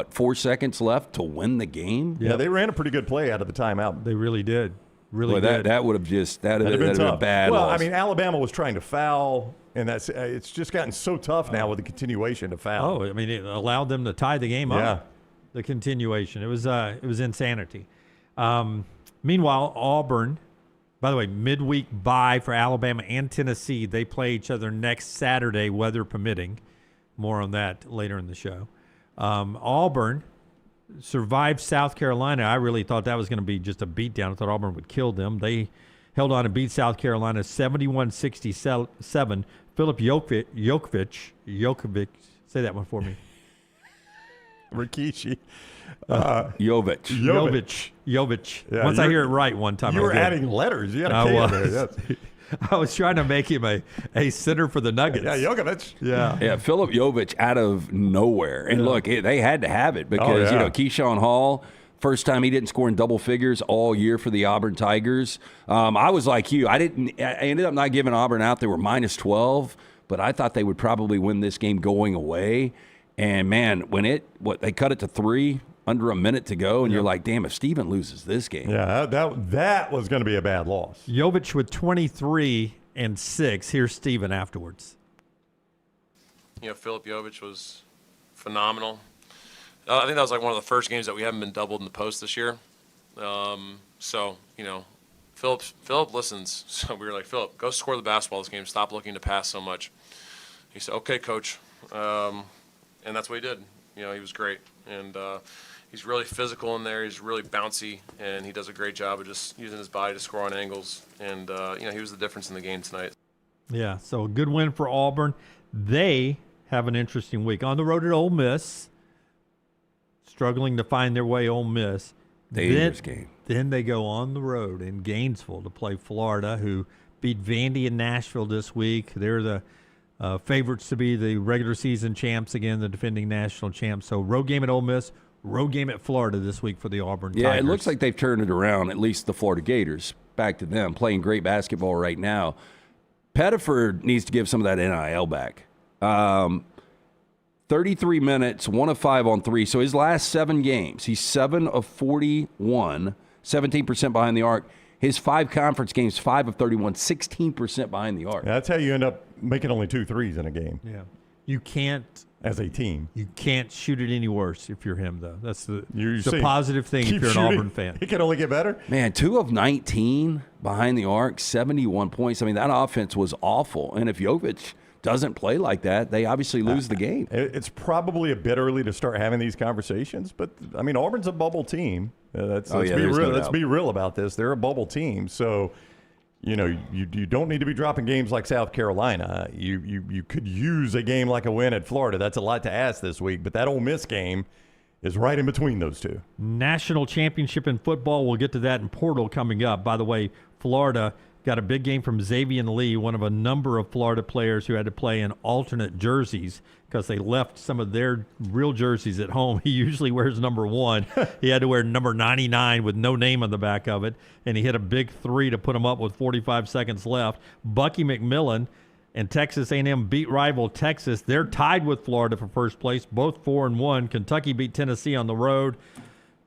4 seconds left to win the game. Yeah, they ran a pretty good play out of the timeout. They really did. Really Boy, did. that would have just been tough. a bad well, loss. I mean, Alabama was trying to foul, and it's just gotten so tough now with the continuation to foul. Oh, I mean, it allowed them to tie the game up. Yeah. The continuation. It was insanity. Meanwhile, Auburn By the way, midweek bye for Alabama and Tennessee. They play each other next Saturday, weather permitting. More on that later in the show. Auburn survived South Carolina. I really thought that was going to be just a beatdown. I thought Auburn would kill them. They held on and beat South Carolina 71-67. Philip Jokovic, say that one for me. Rikishi. Jovic. Yeah, once I hear it right one time. You were adding letters. You had a K in there. Yes. I was trying to make him a center for the Nuggets. Yeah, Jokovic. Yeah, Philip Jovic out of nowhere. And look, they had to have it because, Keyshawn Hall, first time he didn't score in double figures all year for the Auburn Tigers. I was like you. I ended up not giving Auburn out. They were minus 12, but I thought they would probably win this game going away. And, man, when they cut it to 3, under a minute to go, and you're like, damn, if Steven loses this game. Yeah, that was going to be a bad loss. Jovic with 23 and 6. Here's Steven afterwards. Philip Jovic was phenomenal. I think that was like one of the first games that we haven't been doubled in the post this year. Philip listens. So we were like, Philip, go score the basketball this game. Stop looking to pass so much. He said, okay, coach. And that's what he did. He was great. And he's really physical in there. He's really bouncy, and he does a great job of just using his body to score on angles. And, he was the difference in the game tonight. Yeah, so a good win for Auburn. They have an interesting week. On the road at Ole Miss, struggling to find their way, Ole Miss. Dangerous game. Then they go on the road in Gainesville to play Florida, who beat Vandy in Nashville this week. They're the favorites to be the regular season champs again, the defending national champs. So road game at Ole Miss, road game at Florida this week for the Auburn Tigers. Yeah, it looks like they've turned it around, at least the Florida Gators. Back to them, playing great basketball right now. Pettiford needs to give some of that NIL back. 33 minutes, 1 of 5 on 3. So his last 7 games, he's 7 of 41, 17% behind the arc. His 5 conference games, 5 of 31, 16% behind the arc. Yeah, that's how you end up making only 2 threes in a game. Yeah. You can't, as a team, you can't shoot it any worse if you're him, though. That's the a positive thing if you're an Auburn fan. It can only get better. Man, 2 of 19 behind the arc, 71 points. I mean, that offense was awful. And if Jovic doesn't play like that, they obviously lose the game. It's probably a bit early to start having these conversations, but, I mean, Auburn's a bubble team. Let's be real about this. They're a bubble team, so you don't need to be dropping games like South Carolina. You could use a game like a win at Florida. That's a lot to ask this week, but that Ole Miss game is right in between those two. National championship in football. We'll get to that in Portal coming up. By the way, Florida got a big game from Xavier Lee, one of a number of Florida players who had to play in alternate jerseys because they left some of their real jerseys at home. He usually wears number 1. He had to wear number 99 with no name on the back of it, and he hit a big 3 to put him up with 45 seconds left. Bucky McMillan and Texas A&M beat rival Texas. They're tied with Florida for first place, both 4-1. Kentucky beat Tennessee on the road.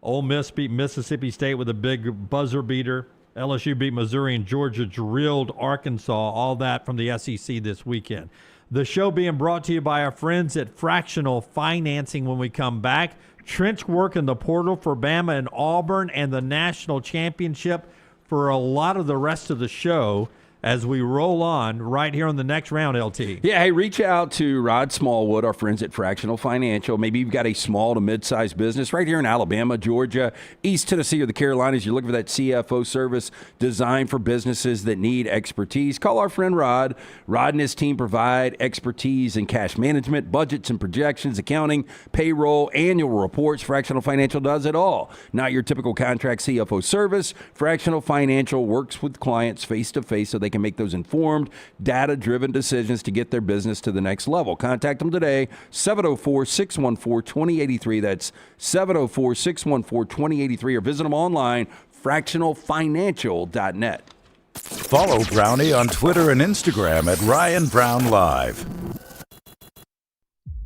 Ole Miss beat Mississippi State with a big buzzer beater. LSU beat Missouri, and Georgia drilled Arkansas. All that from the SEC this weekend. The show being brought to you by our friends at Fractional Financing. When we come back, trench work in the portal for Bama and Auburn, and the national championship for a lot of the rest of the show as we roll on right here on the next round, LT. Yeah, hey, reach out to Rod Smallwood, our friends at Fractional Financial. Maybe you've got a small to mid-sized business right here in Alabama, Georgia, East Tennessee, or the Carolinas. You're looking for that CFO service designed for businesses that need expertise. Call our friend Rod. Rod and his team provide expertise in cash management, budgets and projections, accounting, payroll, annual reports. Fractional Financial does it all. Not your typical contract CFO service. Fractional Financial works with clients face-to-face so they can make those informed, data-driven decisions to get their business to the next level. Contact them today, 704-614-2083. That's 704-614-2083, or visit them online, fractionalfinancial.net. Follow Brownie on Twitter and Instagram at Ryan Brown Live.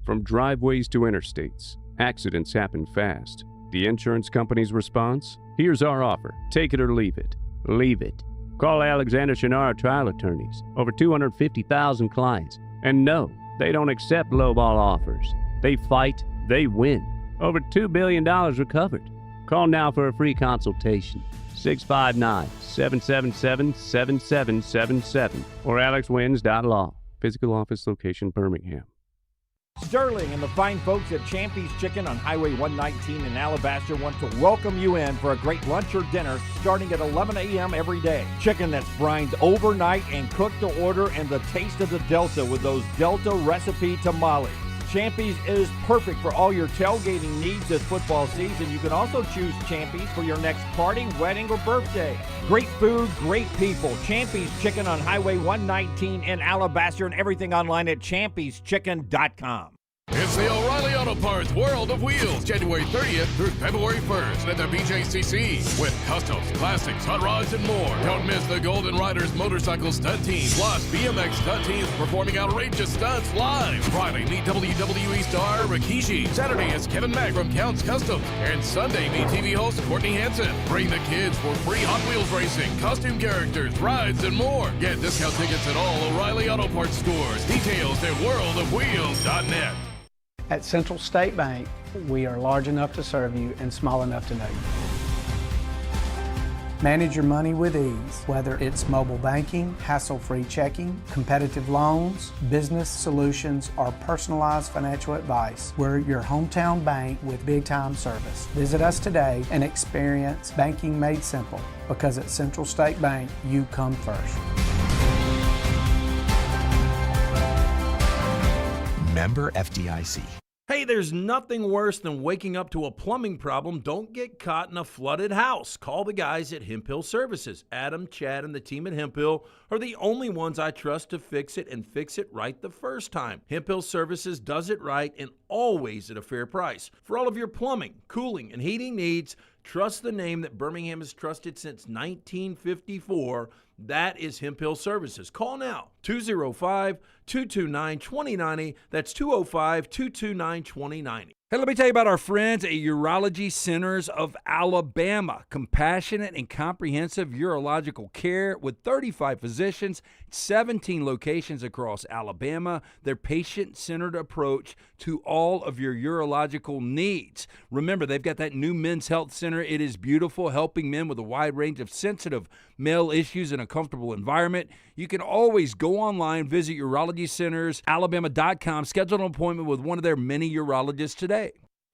From driveways to interstates, accidents happen fast. The insurance company's response? Here's our offer. Take it or leave it. Leave it. Call Alexander Shinara Trial Attorneys. Over 250,000 clients. And no, they don't accept lowball offers. They fight, they win. Over $2 billion recovered. Call now for a free consultation. 659-777-7777 or alexwins.law. Physical office location, Birmingham. Sterling and the fine folks at Champy's Chicken on Highway 119 in Alabaster want to welcome you in for a great lunch or dinner starting at 11 a.m. every day. Chicken that's brined overnight and cooked to order, and the taste of the Delta with those Delta recipe tamales. Champy's is perfect for all your tailgating needs this football season. You can also choose Champy's for your next party, wedding, or birthday. Great food, great people. Champy's Chicken on Highway 119 in Alabaster, and everything online at champyschicken.com. It's the O'Reilly Auto Parts World of Wheels, January 30th through February 1st at the BJCC. With customs, classics, hot rods, and more. Don't miss the Golden Riders motorcycle stunt team, plus BMX stunt teams performing outrageous stunts live. Friday, meet WWE star Rikishi. Saturday is Kevin Mack from Counts Customs. And Sunday, meet TV host Courtney Hansen. Bring the kids for free Hot Wheels racing, costume characters, rides, and more. Get discount tickets at all O'Reilly Auto Parts stores. Details at worldofwheels.net. At Central State Bank, we are large enough to serve you and small enough to know you. Manage your money with ease, whether it's mobile banking, hassle-free checking, competitive loans, business solutions, or personalized financial advice. We're your hometown bank with big-time service. Visit us today and experience banking made simple, because at Central State Bank, you come first. Member FDIC. Hey, there's nothing worse than waking up to a plumbing problem. Don't get caught in a flooded house. Call the guys at Hemp Hill Services. Adam, Chad, and the team at Hemp Hill are the only ones I trust to fix it and fix it right the first time. Hemp Hill Services does it right and always at a fair price. For all of your plumbing, cooling, and heating needs, trust the name that Birmingham has trusted since 1954. That is Hemp Hill Services. Call now, 205-229-2090. That's 205-229-2090. Hey, let me tell you about our friends at Urology Centers of Alabama. Compassionate and comprehensive urological care with 35 physicians, 17 locations across Alabama. Their patient-centered approach to all of your urological needs. Remember, they've got that new men's health center. It is beautiful, helping men with a wide range of sensitive male issues in a comfortable environment. You can always go online, visit urologycentersalabama.com, schedule an appointment with one of their many urologists today.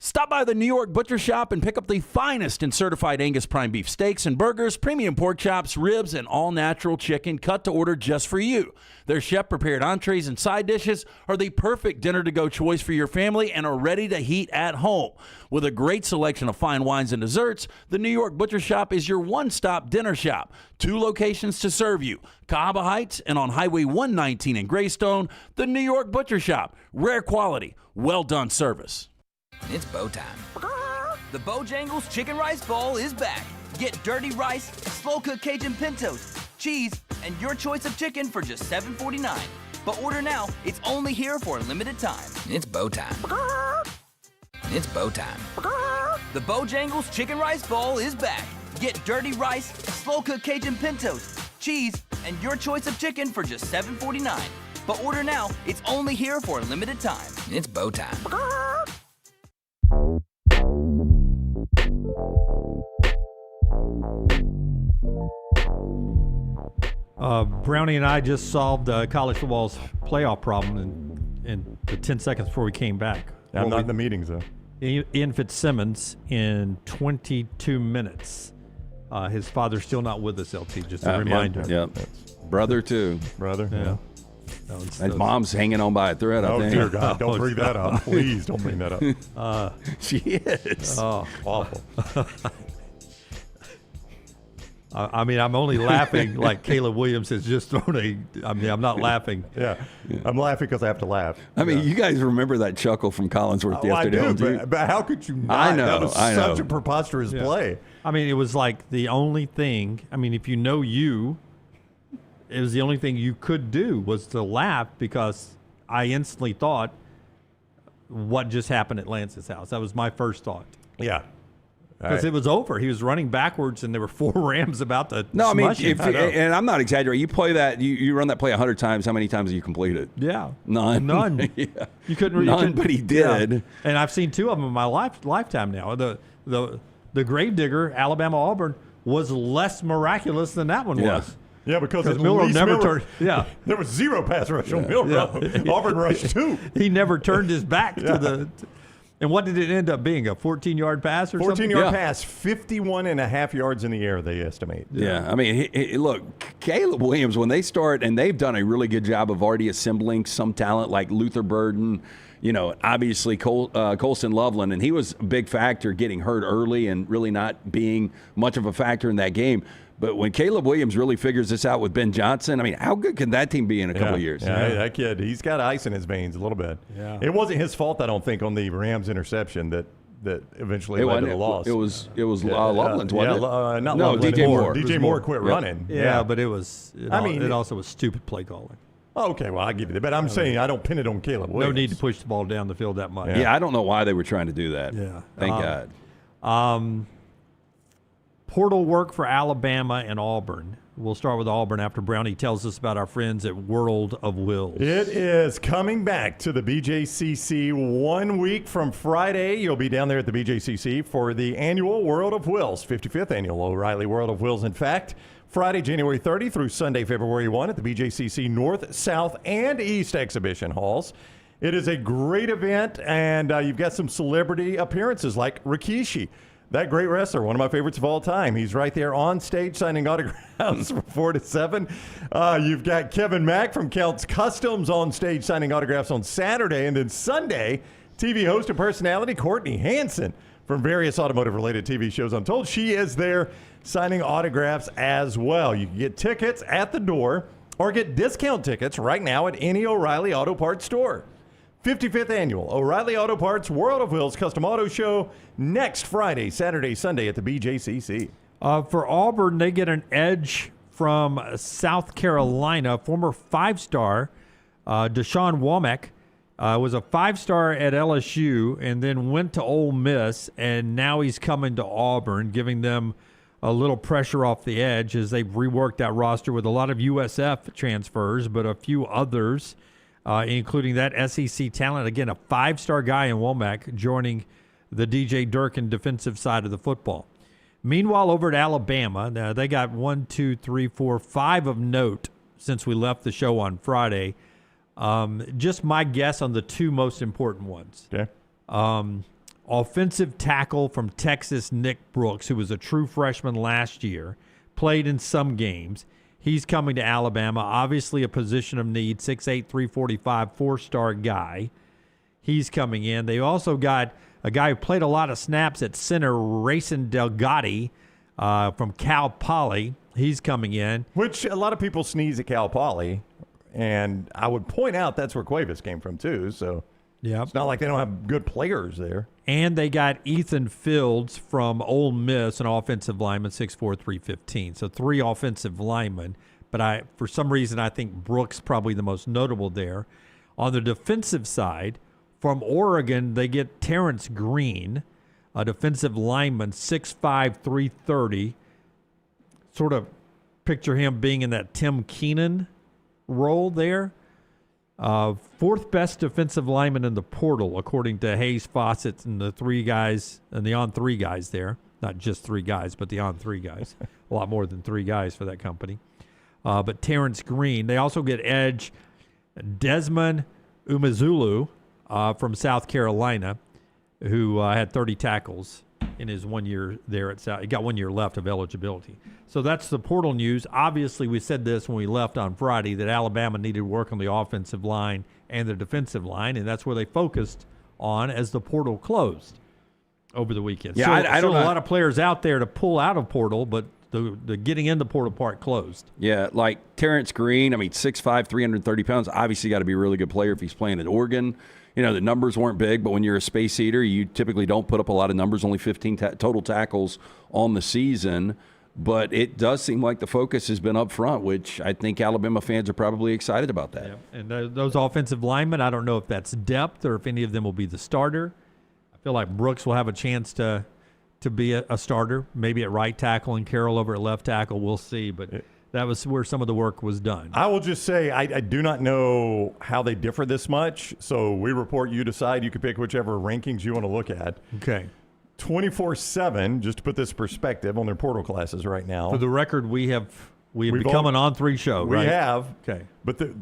Stop by the New York Butcher Shop and pick up the finest in certified Angus prime beef steaks and burgers, premium pork chops, ribs, and all-natural chicken cut to order just for you. Their chef-prepared entrees and side dishes are the perfect dinner-to-go choice for your family and are ready to heat at home. With a great selection of fine wines and desserts, the New York Butcher Shop is your one-stop dinner shop. 2 locations to serve you, Cahaba Heights and on Highway 119 in Greystone. The New York Butcher Shop, rare quality, well-done service. It's bow time. The Bojangles Chicken Rice Bowl is back. Get dirty rice, slow-cooked Cajun pintos, cheese, and your choice of chicken for just $7.49. But order now. It's only here for a limited time. It's bow time. It's bow time. The Bojangles Chicken Rice Bowl is back. Get dirty rice, slow-cooked Cajun pintos, cheese, and your choice of chicken for just $7.49. But order now. It's only here for a limited time. It's bow time. Brownie and I just solved college football's playoff problem in the 10 seconds before we came back. I'm not in the meetings, though. Ian Fitzsimmons in 22 minutes. His father's still not with us, LT, just a reminder. Yep. Brother, too. Brother. Yeah. His mom's hanging on by a thread, I think. Oh, dear God. Don't bring that up. Please don't bring that up. She is. Oh, awful. I mean, I'm only laughing like Caleb Williams has just thrown I'm not laughing. Yeah. I'm laughing because I have to laugh. I mean, you guys remember that chuckle from Collinsworth yesterday. I do, but how could you not? I know. That was such a preposterous play. I mean, it was like the only thing. I mean, if you know it was the only thing you could do was to laugh, because I instantly thought, what just happened at Lance's house? That was my first thought. Yeah. Because it was over. He was running backwards, and there were 4 Rams about to smush him. And I'm not exaggerating. You play that, you run that play 100 times. How many times do you complete it? Yeah. None. Yeah. You couldn't. But he did. Yeah. And I've seen 2 of them in my lifetime now. The Gravedigger, Alabama Auburn, was less miraculous than that one was. Yeah, because at Milroe least never Milroe- turned. Yeah, there was 0 pass rush on Milroe. Auburn rushed 2. He never turned his back to the. And what did it end up being? A 14-yard pass or 14 something? 14-yard pass, 51.5 yards in the air, they estimate. Yeah, I mean, look, Caleb Williams, when they start, and they've done a really good job of already assembling some talent like Luther Burden, obviously Colston Loveland, and he was a big factor getting hurt early and really not being much of a factor in that game. But when Caleb Williams really figures this out with Ben Johnson, I mean, how good can that team be in a couple of years? Yeah, that kid, he's got ice in his veins a little bit. Yeah. It wasn't his fault, I don't think, on the Rams interception that eventually led to the loss. It was Loveland's, wasn't it? Not no, Loveland. DJ Moore. DJ Moore quit running. Yeah, but it was. It also was stupid play calling. Okay, well, I'll give you that. But I'm saying I don't pin it on Caleb Williams. No need to push the ball down the field that much. Yeah, I don't know why they were trying to do that. Yeah. Thank God. Portal work for Alabama and Auburn. We'll start with Auburn after Brownie tells us about our friends at World of Wills. It is coming back to the BJCC 1 week from Friday. You'll be down there at the BJCC for the annual World of Wills, 55th annual O'Reilly World of Wills, in fact. Friday, January 30 through Sunday, February 1 at the BJCC North, South, and East exhibition halls. It is a great event, and you've got some celebrity appearances like Rikishi. That great wrestler, one of my favorites of all time. He's right there on stage signing autographs from 4 to 7. You've got Kevin Mack from Counts Customs on stage signing autographs on Saturday. And then Sunday, TV host and personality Courtney Hansen from various automotive-related TV shows. I'm told she is there signing autographs as well. You can get tickets at the door or get discount tickets right now at any O'Reilly Auto Parts store. 55th Annual O'Reilly Auto Parts World of Wills Custom Auto Show next Friday, Saturday, Sunday at the BJCC. For Auburn, they get an edge from South Carolina. Former 5-star Deshaun Womack was a 5-star at LSU and then went to Ole Miss, and now he's coming to Auburn, giving them a little pressure off the edge as they've reworked that roster with a lot of USF transfers, but a few others. Including that SEC talent. Again, a 5-star guy in Womack joining the DJ Durkin defensive side of the football. Meanwhile, over at Alabama, they got 5 of note since we left the show on Friday. Just my guess on the 2 most important ones. Okay. Offensive tackle from Texas, Nick Brooks, who was a true freshman last year, played in some games. He's coming to Alabama, obviously a position of need, 6'8", 345, 4-star guy. He's coming in. They also got a guy who played a lot of snaps at center, Racing Delgatti from Cal Poly. He's coming in. Which a lot of people sneeze at Cal Poly, and I would point out that's where Cuevas came from too, so it's not like they don't have good players there. And they got Ethan Fields from Ole Miss, an offensive lineman, 6'4", 315. So 3 offensive linemen. But for some reason, I think Brooks probably the most notable there. On the defensive side, from Oregon, they get Terrence Green, a defensive lineman, 6'5", 330. Sort of picture him being in that Tim Keenan role there. 4th best defensive lineman in the portal, according to Hayes Fawcett and the 3 guys and the on-3 guys there. Not just 3 guys, but the on-3 guys. A lot more than 3 guys for that company. But Terrence Green. They also get edge Desmond Umezulu from South Carolina, who had 30 tackles in his 1 year there at South. He got 1 year left of eligibility. So that's the portal news. Obviously, we said this when we left on Friday, that Alabama needed work on the offensive line and the defensive line, and that's where they focused on as the portal closed over the weekend. Yeah, so, I don't know. A lot of players out there to pull out of portal, but the getting in the portal part closed. Yeah, like Terrence Green, 6'5", 330 pounds, obviously got to be a really good player if he's playing at Oregon. The numbers weren't big, but when you're a space eater, you typically don't put up a lot of numbers, only 15 total tackles on the season. But it does seem like the focus has been up front, which I think Alabama fans are probably excited about that. Yeah. And those offensive linemen, I don't know if that's depth or if any of them will be the starter. I feel like Brooks will have a chance to be a starter, maybe at right tackle and Carroll over at left tackle. We'll see, but that was where some of the work was done. I will just say I do not know how they differ this much, so we report, you decide. You can pick whichever rankings you want to look at. Okay. 24/7, just to put this in perspective on their portal classes right now. For the record, we have We've become all- an on-3 show, We right? have. Okay. But the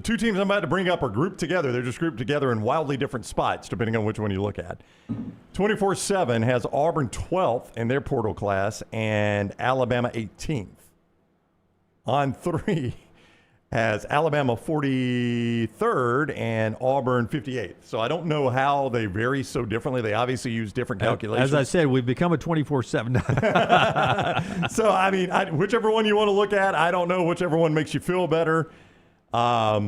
two teams I'm about to bring up are grouped together. They're just grouped together in wildly different spots, depending on which one you look at. 24/7 has Auburn 12th in their portal class and Alabama 18th. On 3 has Alabama 43rd and Auburn 58th. So I don't know how they vary so differently. They obviously use different calculations. As I said, we've become a 24/7. So, I mean, whichever one you want to look at, I don't know. Whichever one makes you feel better. I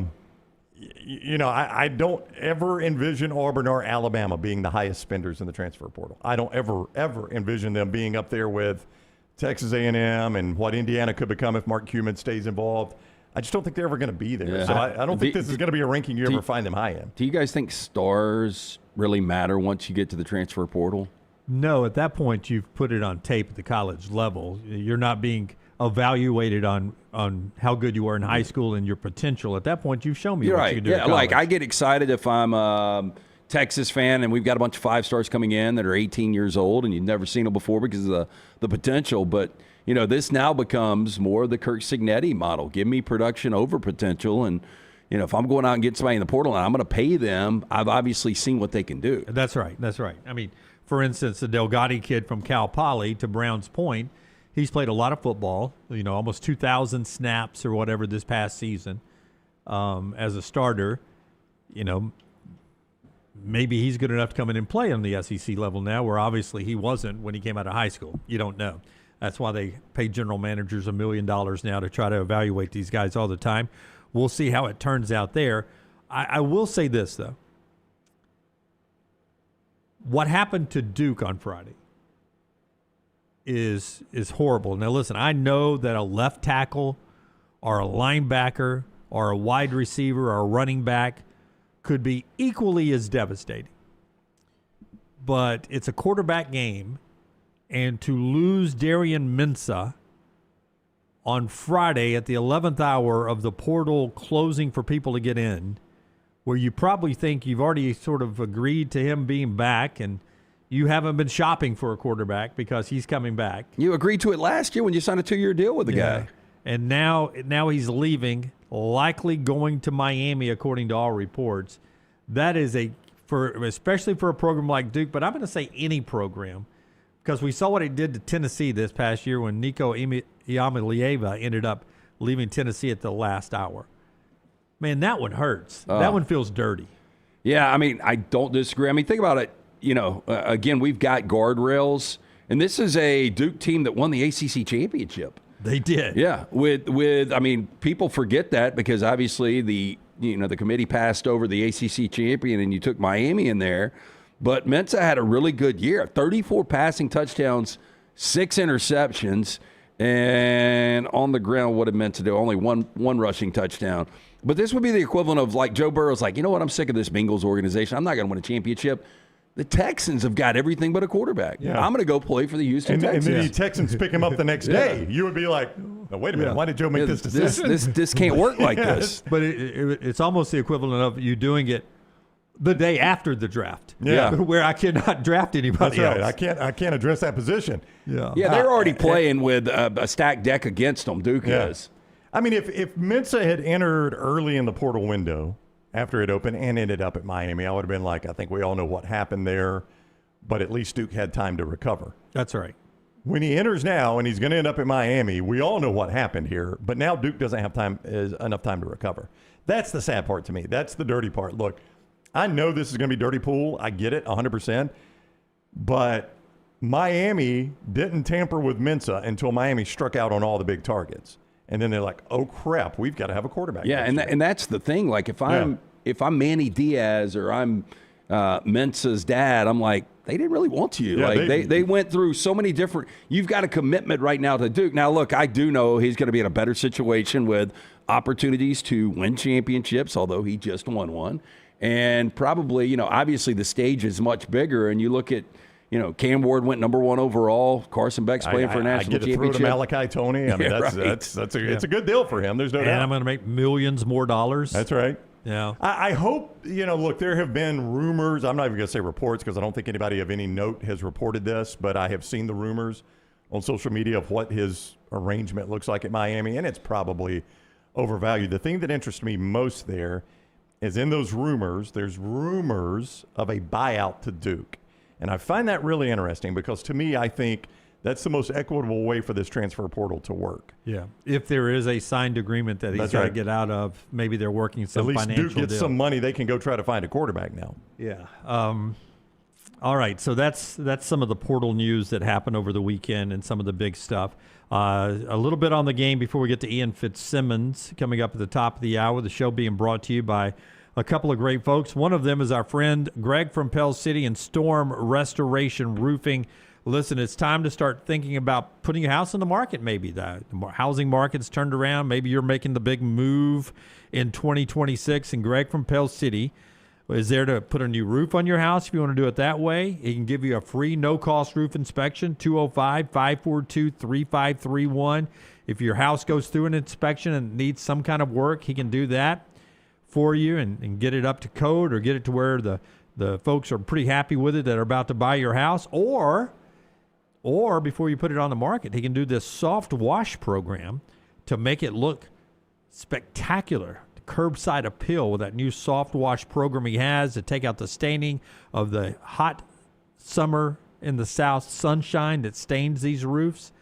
don't ever envision Auburn or Alabama being the highest spenders in the transfer portal. I don't ever envision them being up there with Texas A&M and what Indiana could become if Mark Cuban stays involved. I just don't think they're ever going to be there. Yeah. So I don't think this is going to be a ranking you ever find them high in. Do you guys think stars really matter once you get to the transfer portal? No, at that point, you've put it on tape at the college level. You're not being evaluated on how good you are in high school and your potential. At that point, you've shown me You're what right. you can do. Yeah, like I get excited if I'm a Texas fan and we've got a bunch of 5-stars coming in that are 18 years old and you've never seen them before because of the potential. But this now becomes more the Curt Cignetti model. Give me production over potential. And, if I'm going out and getting somebody in the portal and I'm going to pay them, I've obviously seen what they can do. That's right. I mean, for instance, the Delgatti kid from Cal Poly, to Brown's point, he's played a lot of football, almost 2,000 snaps or whatever this past season as a starter. Maybe he's good enough to come in and play on the SEC level now, where obviously he wasn't when he came out of high school. You don't know. That's why they pay general managers $1 million now to try to evaluate these guys all the time. We'll see how it turns out there. I will say this, though. What happened to Duke on Friday is horrible. Now, listen, I know that a left tackle or a linebacker or a wide receiver or a running back could be equally as devastating. But it's a quarterback game, and to lose Darian Mensah on Friday at the 11th hour of the portal closing for people to get in, where you probably think you've already sort of agreed to him being back and you haven't been shopping for a quarterback because he's coming back. You agreed to it last year when you signed a 2-year deal with the guy. And now he's leaving, likely going to Miami, according to all reports. That is especially for a program like Duke, but I'm going to say any program, because we saw what it did to Tennessee this past year when Nico Iamaleava ended up leaving Tennessee at the last hour. Man, that one hurts. That one feels dirty. Yeah, I mean, I don't disagree. I mean, think about it. Again, we've got guardrails, and this is a Duke team that won the ACC championship. They did. Yeah, I mean, people forget that because obviously the committee passed over the ACC champion and you took Miami in there. But Mensah had a really good year. 34 passing touchdowns, 6 interceptions, and on the ground, what did Mensah do? Only one rushing touchdown. But this would be the equivalent of like Joe Burrow's like, you know what, I'm sick of this Bengals organization. I'm not going to win a championship. The Texans have got everything but a quarterback. Yeah. I'm going to go play for the Houston Texans. And then the Texans pick him up the next day. You would be like, no, wait a minute. Why did Joe make this decision? This can't work like this. But it's almost the equivalent of you doing it the day after the draft. Yeah. Where I cannot draft anybody That's else. right. I can't address that position. Yeah, they're already playing with a stacked deck against them. Duke is. I mean, if Mensah had entered early in the portal window after it opened and ended up at Miami, I would have been like, I think we all know what happened there, but at least Duke had time to recover. That's right. When he enters now and he's going to end up at Miami, we all know what happened here, but now Duke doesn't have enough time to recover. That's the sad part to me. That's the dirty part. Look, I know this is going to be dirty pool. I get it 100%, but Miami didn't tamper with Mensah until Miami struck out on all the big targets. And then they're like, "Oh crap, we've got to have a quarterback." Yeah, and that's the thing. Like if I'm Manny Diaz or I'm Mensah's dad, I'm like, they didn't really want you. Yeah, like they went through so many different. You've got a commitment right now to Duke. Now look, I do know he's going to be in a better situation with opportunities to win championships, although he just won one, and probably obviously the stage is much bigger. And you look at. Cam Ward went #1 overall. Carson Beck's playing for a national championship. I get to throw to Malachi Tony. I mean, it's a good deal for him. There's no doubt. And I'm going to make millions more dollars. That's right. Yeah. I hope, look, there have been rumors. I'm not even going to say reports because I don't think anybody of any note has reported this, but I have seen the rumors on social media of what his arrangement looks like at Miami, and it's probably overvalued. The thing that interests me most there is in those rumors, there's rumors of a buyout to Duke. And I find that really interesting because to me, I think that's the most equitable way for this transfer portal to work. Yeah. If there is a signed agreement that he's got to get out of, maybe they're working some financial deal. At least Duke gets some money. They can go try to find a quarterback now. Yeah. All right. So that's some of the portal news that happened over the weekend and some of the big stuff. A little bit on the game before we get to Ian Fitzsimmons coming up at the top of the hour. The show being brought to you by a couple of great folks. One of them is our friend Greg from Pell City and Storm Restoration Roofing. Listen, it's time to start thinking about putting your house on the market maybe. The housing market's turned around. Maybe you're making the big move in 2026, and Greg from Pell City is there to put a new roof on your house if you want to do it that way. He can give you a free no-cost roof inspection, 205-542-3531. If your house goes through an inspection and needs some kind of work, he can do that for you and get it up to code or get it to where the folks are pretty happy with it that are about to buy your house. Or before you put it on the market, he can do this soft wash program to make it look spectacular. The curbside appeal with that new soft wash program he has to take out the staining of the hot summer in the South sunshine that stains these roofs.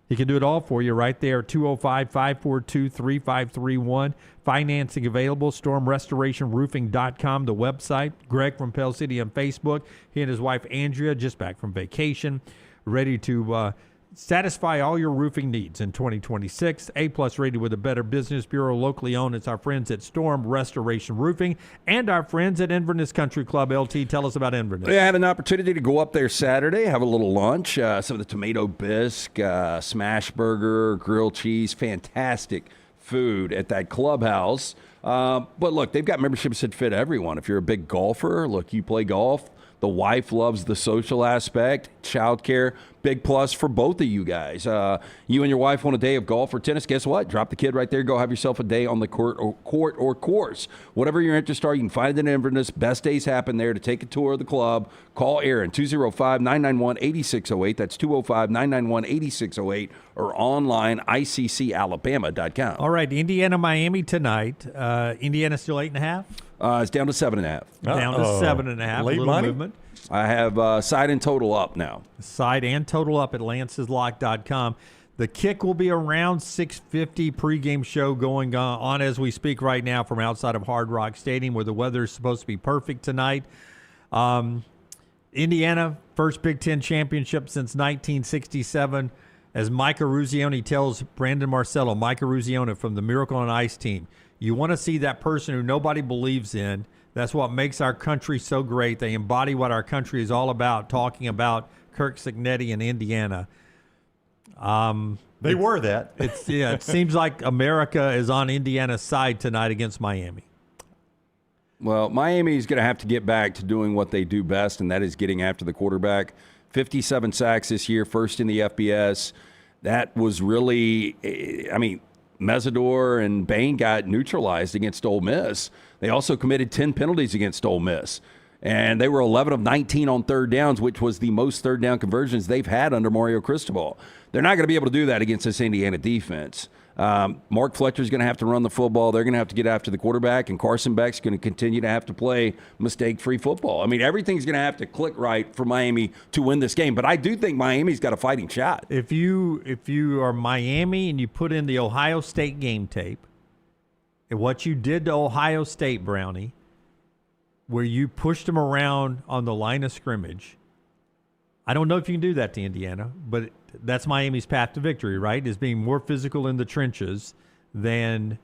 He can do it all for you right there, 205-542-3531. Financing available, stormrestorationroofing.com, the website. Greg from Pell City on Facebook. He and his wife, Andrea, just back from vacation, ready to satisfy all your roofing needs in 2026. A-plus rated with a Better Business Bureau, locally owned. It's our friends at Storm Restoration Roofing and our friends at Inverness Country Club. LT, tell us about Inverness. I had an opportunity to go up there Saturday, have a little lunch, some of the tomato bisque, smash burger, grilled cheese, fantastic food at that clubhouse. But look, they've got memberships that fit everyone. If you're a big golfer, look, you play golf. The wife loves the social aspect, childcare, big plus for both of you guys. You and your wife want a day of golf or tennis, guess what? Drop the kid right there. Go have yourself a day on the court or course. Whatever your interests are, you can find it in Inverness. Best days happen there. To take a tour of the club, call Aaron, 205-991-8608. That's 205-991-8608 or online, iccalabama.com. All right, Indiana-Miami tonight. Indiana still 8.5? It's down to 7.5. Down to 7.5. Late little money? movement. I have side and total up now. Side and total up at lanceslock.com. The kick will be around 6:50. Pregame show going on as we speak right now from outside of Hard Rock Stadium, where the weather is supposed to be perfect tonight. Indiana, first Big Ten championship since 1967. As Micah Ruzioni tells Brandon Marcello, Micah Ruzioni from the Miracle on Ice team, you want to see that person who nobody believes in. That's what makes our country so great. They embody what our country is all about, talking about Curt Cignetti in Indiana. They were that. It seems like America is on Indiana's side tonight against Miami. Well, Miami's going to have to get back to doing what they do best, and that is getting after the quarterback. 57 sacks this year, first in the FBS. That was really, Mesidor and Bain got neutralized against Ole Miss. They also committed 10 penalties against Ole Miss. And they were 11 of 19 on third downs, which was the most third down conversions they've had under Mario Cristobal. They're not going to be able to do that against this Indiana defense. Mark Fletcher's going to have to run the football. They're going to have to get after the quarterback, and Carson Beck's going to continue to have to play mistake-free football. Everything's going to have to click right for Miami to win this game. But I do think Miami's got a fighting shot. If you are Miami and you put in the Ohio State game tape, and what you did to Ohio State, Brownie, where you pushed them around on the line of scrimmage, I don't know if you can do that to Indiana, but that's Miami's path to victory, right? Is being more physical in the trenches than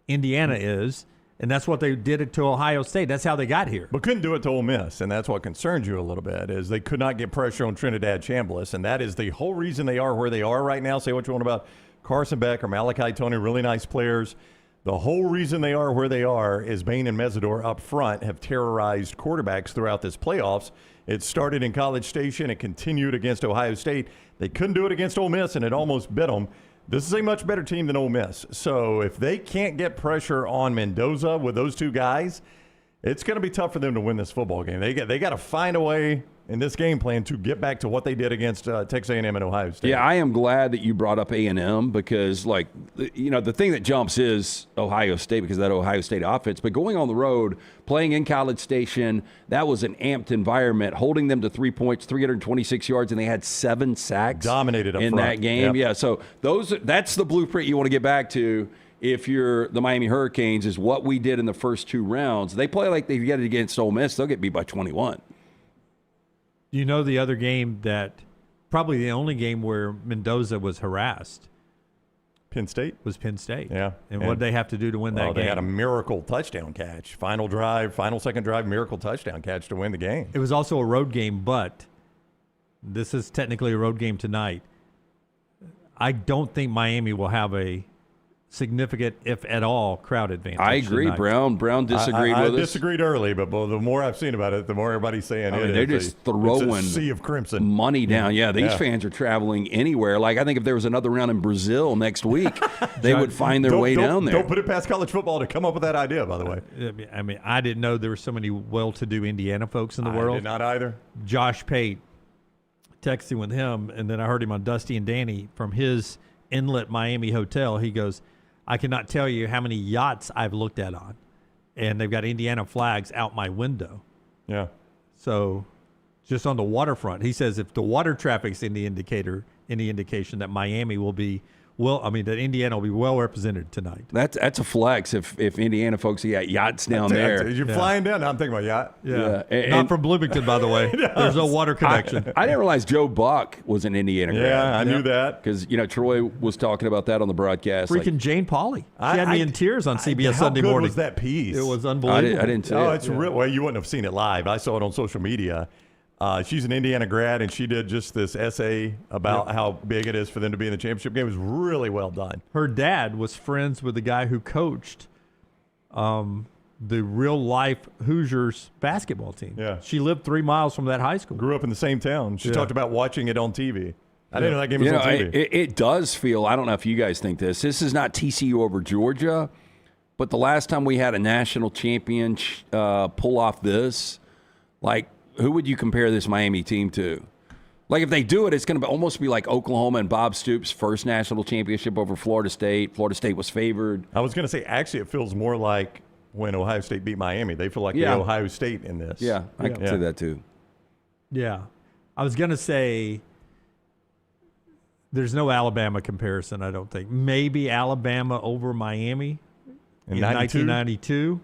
Indiana is. And that's what they did it to Ohio State. That's how they got here. But couldn't do it to Ole Miss, and that's what concerns you a little bit, is they could not get pressure on Trinidad Chambliss, and that is the whole reason they are where they are right now. Say what you want about Carson Beck or Malachi Tony, really nice players. The whole reason they are where they are is Bain and Mesidor up front have terrorized quarterbacks throughout this playoffs. It started in College Station. It continued against Ohio State. They couldn't do it against Ole Miss, and it almost bit them. This is a much better team than Ole Miss. So if they can't get pressure on Mendoza with those two guys, it's going to be tough for them to win this football game. They got to find a way in this game plan to get back to what they did against Texas A&M and Ohio State. Yeah, I am glad that you brought up A&M because, like, the thing that jumps is Ohio State because of that Ohio State offense. But going on the road, playing in College Station, that was an amped environment, holding them to 3 points, 326 yards, and they had 7 sacks. Dominated up in front. that game. Yep. Yeah, so that's the blueprint you want to get back to. If you're the Miami Hurricanes, is what we did in the first 2 rounds. They play like they get it against Ole Miss, they'll get beat by 21. You know the other game that probably the only game where Mendoza was harassed Penn State? Was Penn State. Yeah. And what did they have to do to win that game? They had a miracle touchdown catch. Final second drive, miracle touchdown catch to win the game. It was also a road game, but this is technically a road game tonight. I don't think Miami will have a significant, if at all, crowd advantage. I agree. Tonight. Brown disagreed with us. I disagreed early, but the more I've seen about it, the more everybody's saying they're just throwing it's a sea of crimson money down. Yeah, these fans are traveling anywer. Like, I think if there was another round in Brazil next week, they would find their way down there. Don't put it past college football to come up with that idea, by the way. I mean, I didn't know there were so many well-to-do Indiana folks in the world. I did not either. Josh Pate, texting with him, and then I heard him on Dusty and Danny from his Inlet Miami hotel. He goes, I cannot tell you how many yachts I've looked at on, and they've got Indiana flags out my window. Yeah. So just on the waterfront, he says if the water traffic's any indication that Miami will be that Indiana will be well represented tonight. That's a flex if Indiana folks got yachts down there. You're flying down. I'm thinking about yacht. Yeah. Not from Bloomington, by the way. There's no water connection. I didn't realize Joe Buck was an Indiana grad. Yeah, I knew that. Because, Troy was talking about that on the broadcast. Freaking Jane Pauley. She had me in tears on CBS Sunday morning. How good was that piece? It was unbelievable. I didn't see it. Oh, it's real. Well, you wouldn't have seen it live. I saw it on social media. She's an Indiana grad, and she did just this essay about how big it is for them to be in the championship game. It was really well done. Her dad was friends with the guy who coached the real-life Hoosiers basketball team. Yeah. She lived 3 miles from that high school. Grew up in the same town. She talked about watching it on TV. I didn't know that game was on TV. It does feel, I don't know if you guys think this is not TCU over Georgia, but the last time we had a national champion pull off this, like, who would you compare this Miami team to? Like, if they do it, it's going to almost be like Oklahoma and Bob Stoops' first national championship over Florida State. Florida State was favored. I was going to say, actually, it feels more like when Ohio State beat Miami. They feel like the Ohio State in this. Yeah, I can say that too. Yeah. I was going to say there's no Alabama comparison, I don't think. Maybe Alabama over Miami in 1992,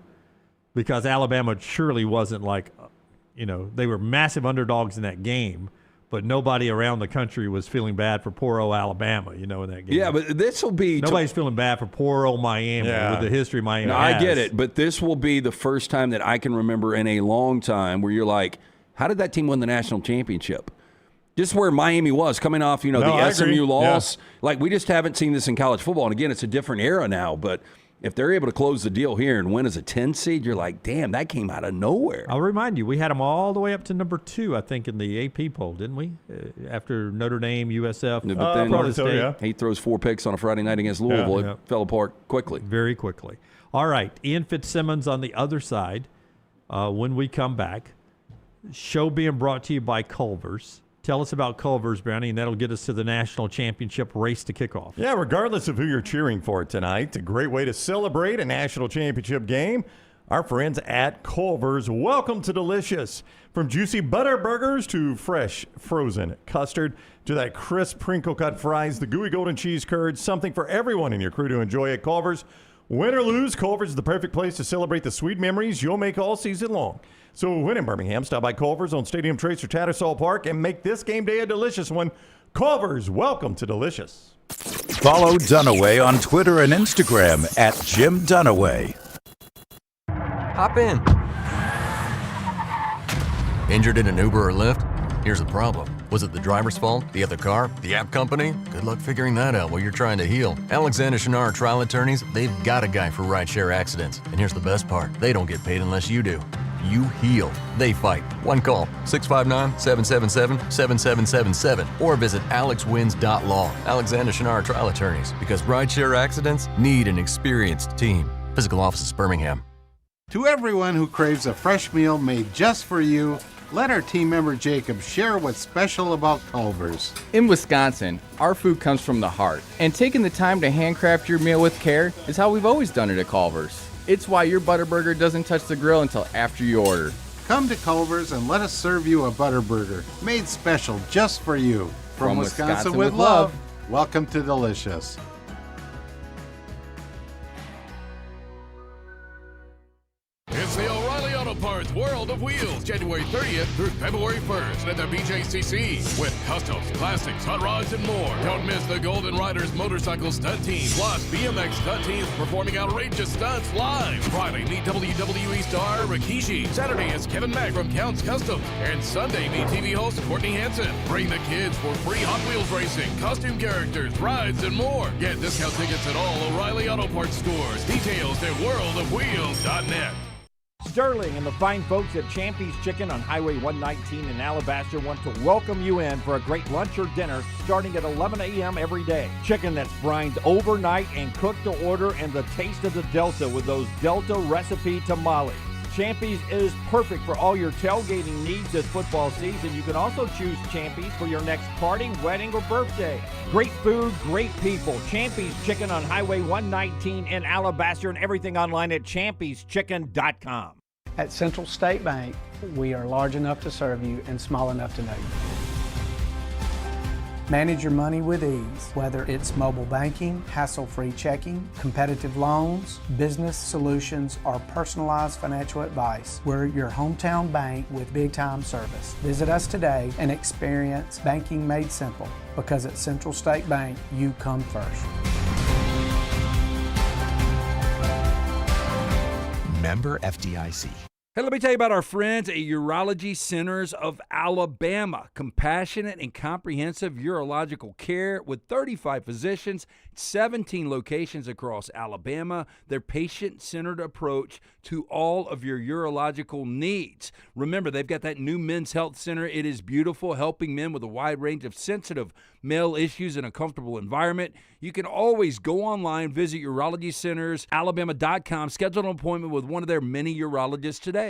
because Alabama surely wasn't like – they were massive underdogs in that game, but nobody around the country was feeling bad for poor old Alabama, in that game. Yeah, but this will be... Nobody's feeling bad for poor old Miami with the history Miami has. I get it, but this will be the first time that I can remember in a long time where you're like, how did that team win the national championship? Just where Miami was, coming off, the SMU loss. Yeah. Like, we just haven't seen this in college football. And again, it's a different era now, but... if they're able to close the deal here and win as a 10 seed, you're like, damn, that came out of nowhere. I'll remind you, we had them all the way up to number 2, I think, in the AP poll, didn't we? After Notre Dame, USF, but then Florida State. He throws 4 picks on a Friday night against Louisville. It fell apart quickly. Very quickly. All right, Ian Fitzsimmons on the other side when we come back. Show being brought to you by Culver's. Tell us about Culver's, Brownie, and that'll get us to the national championship race to kickoff. Yeah, regardless of who you're cheering for tonight, a great way to celebrate a national championship game. Our friends at Culver's, welcome to Delicious. From juicy butter burgers to fresh frozen custard to that crisp crinkle-cut fries, the gooey golden cheese curds, something for everyone in your crew to enjoy at Culver's. Win or lose, Culver's is the perfect place to celebrate the sweet memories you'll make all season long. So when in Birmingham, stop by Culver's on Stadium Trace or Tattersall Park and make this game day a delicious one. Culver's, welcome to Delicious. Follow Dunaway on Twitter and Instagram at Jim Dunaway. Hop in. Injured in an Uber or Lyft? Here's the problem. Was it the driver's fault? The other car? The app company? Good luck figuring that out while you're trying to heal. Alexander Shinar Trial Attorneys, they've got a guy for rideshare accidents. And here's the best part. They don't get paid unless you do. you heal. They fight. One call, 659-777-7777, or visit alexwins.law. Alexander Shinar Trial Attorneys, because rideshare accidents need an experienced team. Physical office is Birmingham. To everyone who craves a fresh meal made just for you, let our team member Jacob share what's special about Culver's. In Wisconsin, our food comes from the heart, and taking the time to handcraft your meal with care is how we've always done it at Culver's. It's why your Butterburger doesn't touch the grill until after you order. Come to Culver's and let us serve you a Butterburger, made special just for you. From Wisconsin with love, welcome to Delicious. It's the O'Reilly Auto Parts World of Wheels, January 30th through February 1st at the BJCC. With customs, classics, hot rods, and more. Don't miss the Golden Riders motorcycle stunt team, plus BMX stunt teams performing outrageous stunts live. Friday, meet WWE star Rikishi. Saturday is Kevin Mack from Counts Customs. And Sunday, meet TV host Courtney Hansen. Bring the kids for free Hot Wheels racing, costume characters, rides, and more. Get discount tickets at all O'Reilly Auto Parts stores. Details at worldofwheels.net. Sterling and the fine folks at Champy's Chicken on Highway 119 in Alabaster want to welcome you in for a great lunch or dinner starting at 11 a.m. every day. Chicken that's brined overnight and cooked to order, and the taste of the Delta with those Delta recipe tamales. Champy's is perfect for all your tailgating needs this football season. You can also choose Champy's for your next party, wedding, or birthday. Great food, great people. Champy's Chicken on Highway 119 in Alabaster, and everything online at champyschicken.com. At Central State Bank, we are large enough to serve you and small enough to know you. Manage your money with ease, whether it's mobile banking, hassle-free checking, competitive loans, business solutions, or personalized financial advice. We're your hometown bank with big-time service. Visit us today and experience banking made simple, because at Central State Bank, you come first. Member FDIC. Hey, let me tell you about our friends at Urology Centers of Alabama. Compassionate and comprehensive urological care with 35 physicians, 17 locations across Alabama. Their patient-centered approach to all of your urological needs. Remember, they've got that new men's health center. It is beautiful, helping men with a wide range of sensitive male issues in a comfortable environment. You can always go online, visit urologycentersalabama.com, schedule an appointment with one of their many urologists today.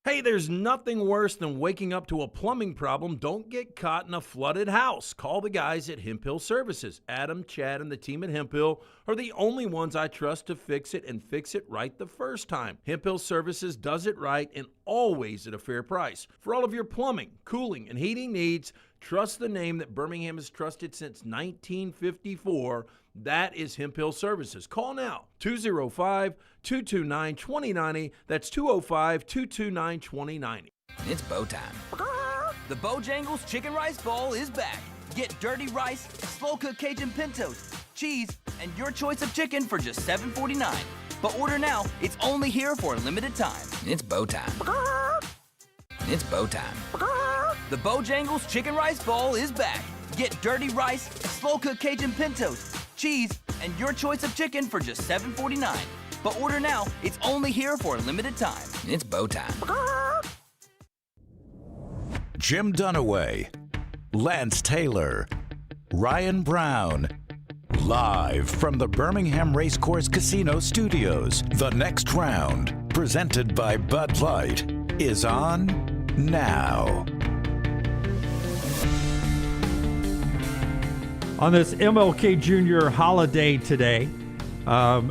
Hey, there's nothing worse than waking up to a plumbing problem. Don't get caught in a flooded house. Call the guys at Hemphill Services. Adam, Chad, and the team at Hemphill are the only ones I trust to fix it and fix it right the first time. Hemphill Services does it right and always at a fair price. For all of your plumbing, cooling, and heating needs, trust the name that Birmingham has trusted since 1954. That is Hemphill Services. Call now, 205-229-2090. That's 205-229-2090. It's bow time. The Bojangles Chicken Rice Bowl is back. Get dirty rice, slow-cooked Cajun pintos, cheese, and your choice of chicken for just $7.49. But order now. It's only here for a limited time. It's bow time. It's bow time. The Bojangles Chicken Rice Bowl is back. Get dirty rice, slow-cooked Cajun pintos, cheese, and your choice of chicken for just $7.49. But order now. It's only here for a limited time. It's bow time. Jim Dunaway, Lance Taylor, Ryan Brown. Live from the Birmingham Racecourse Casino Studios, the next round, presented by Bud Light, is on now. On this MLK Jr. holiday today,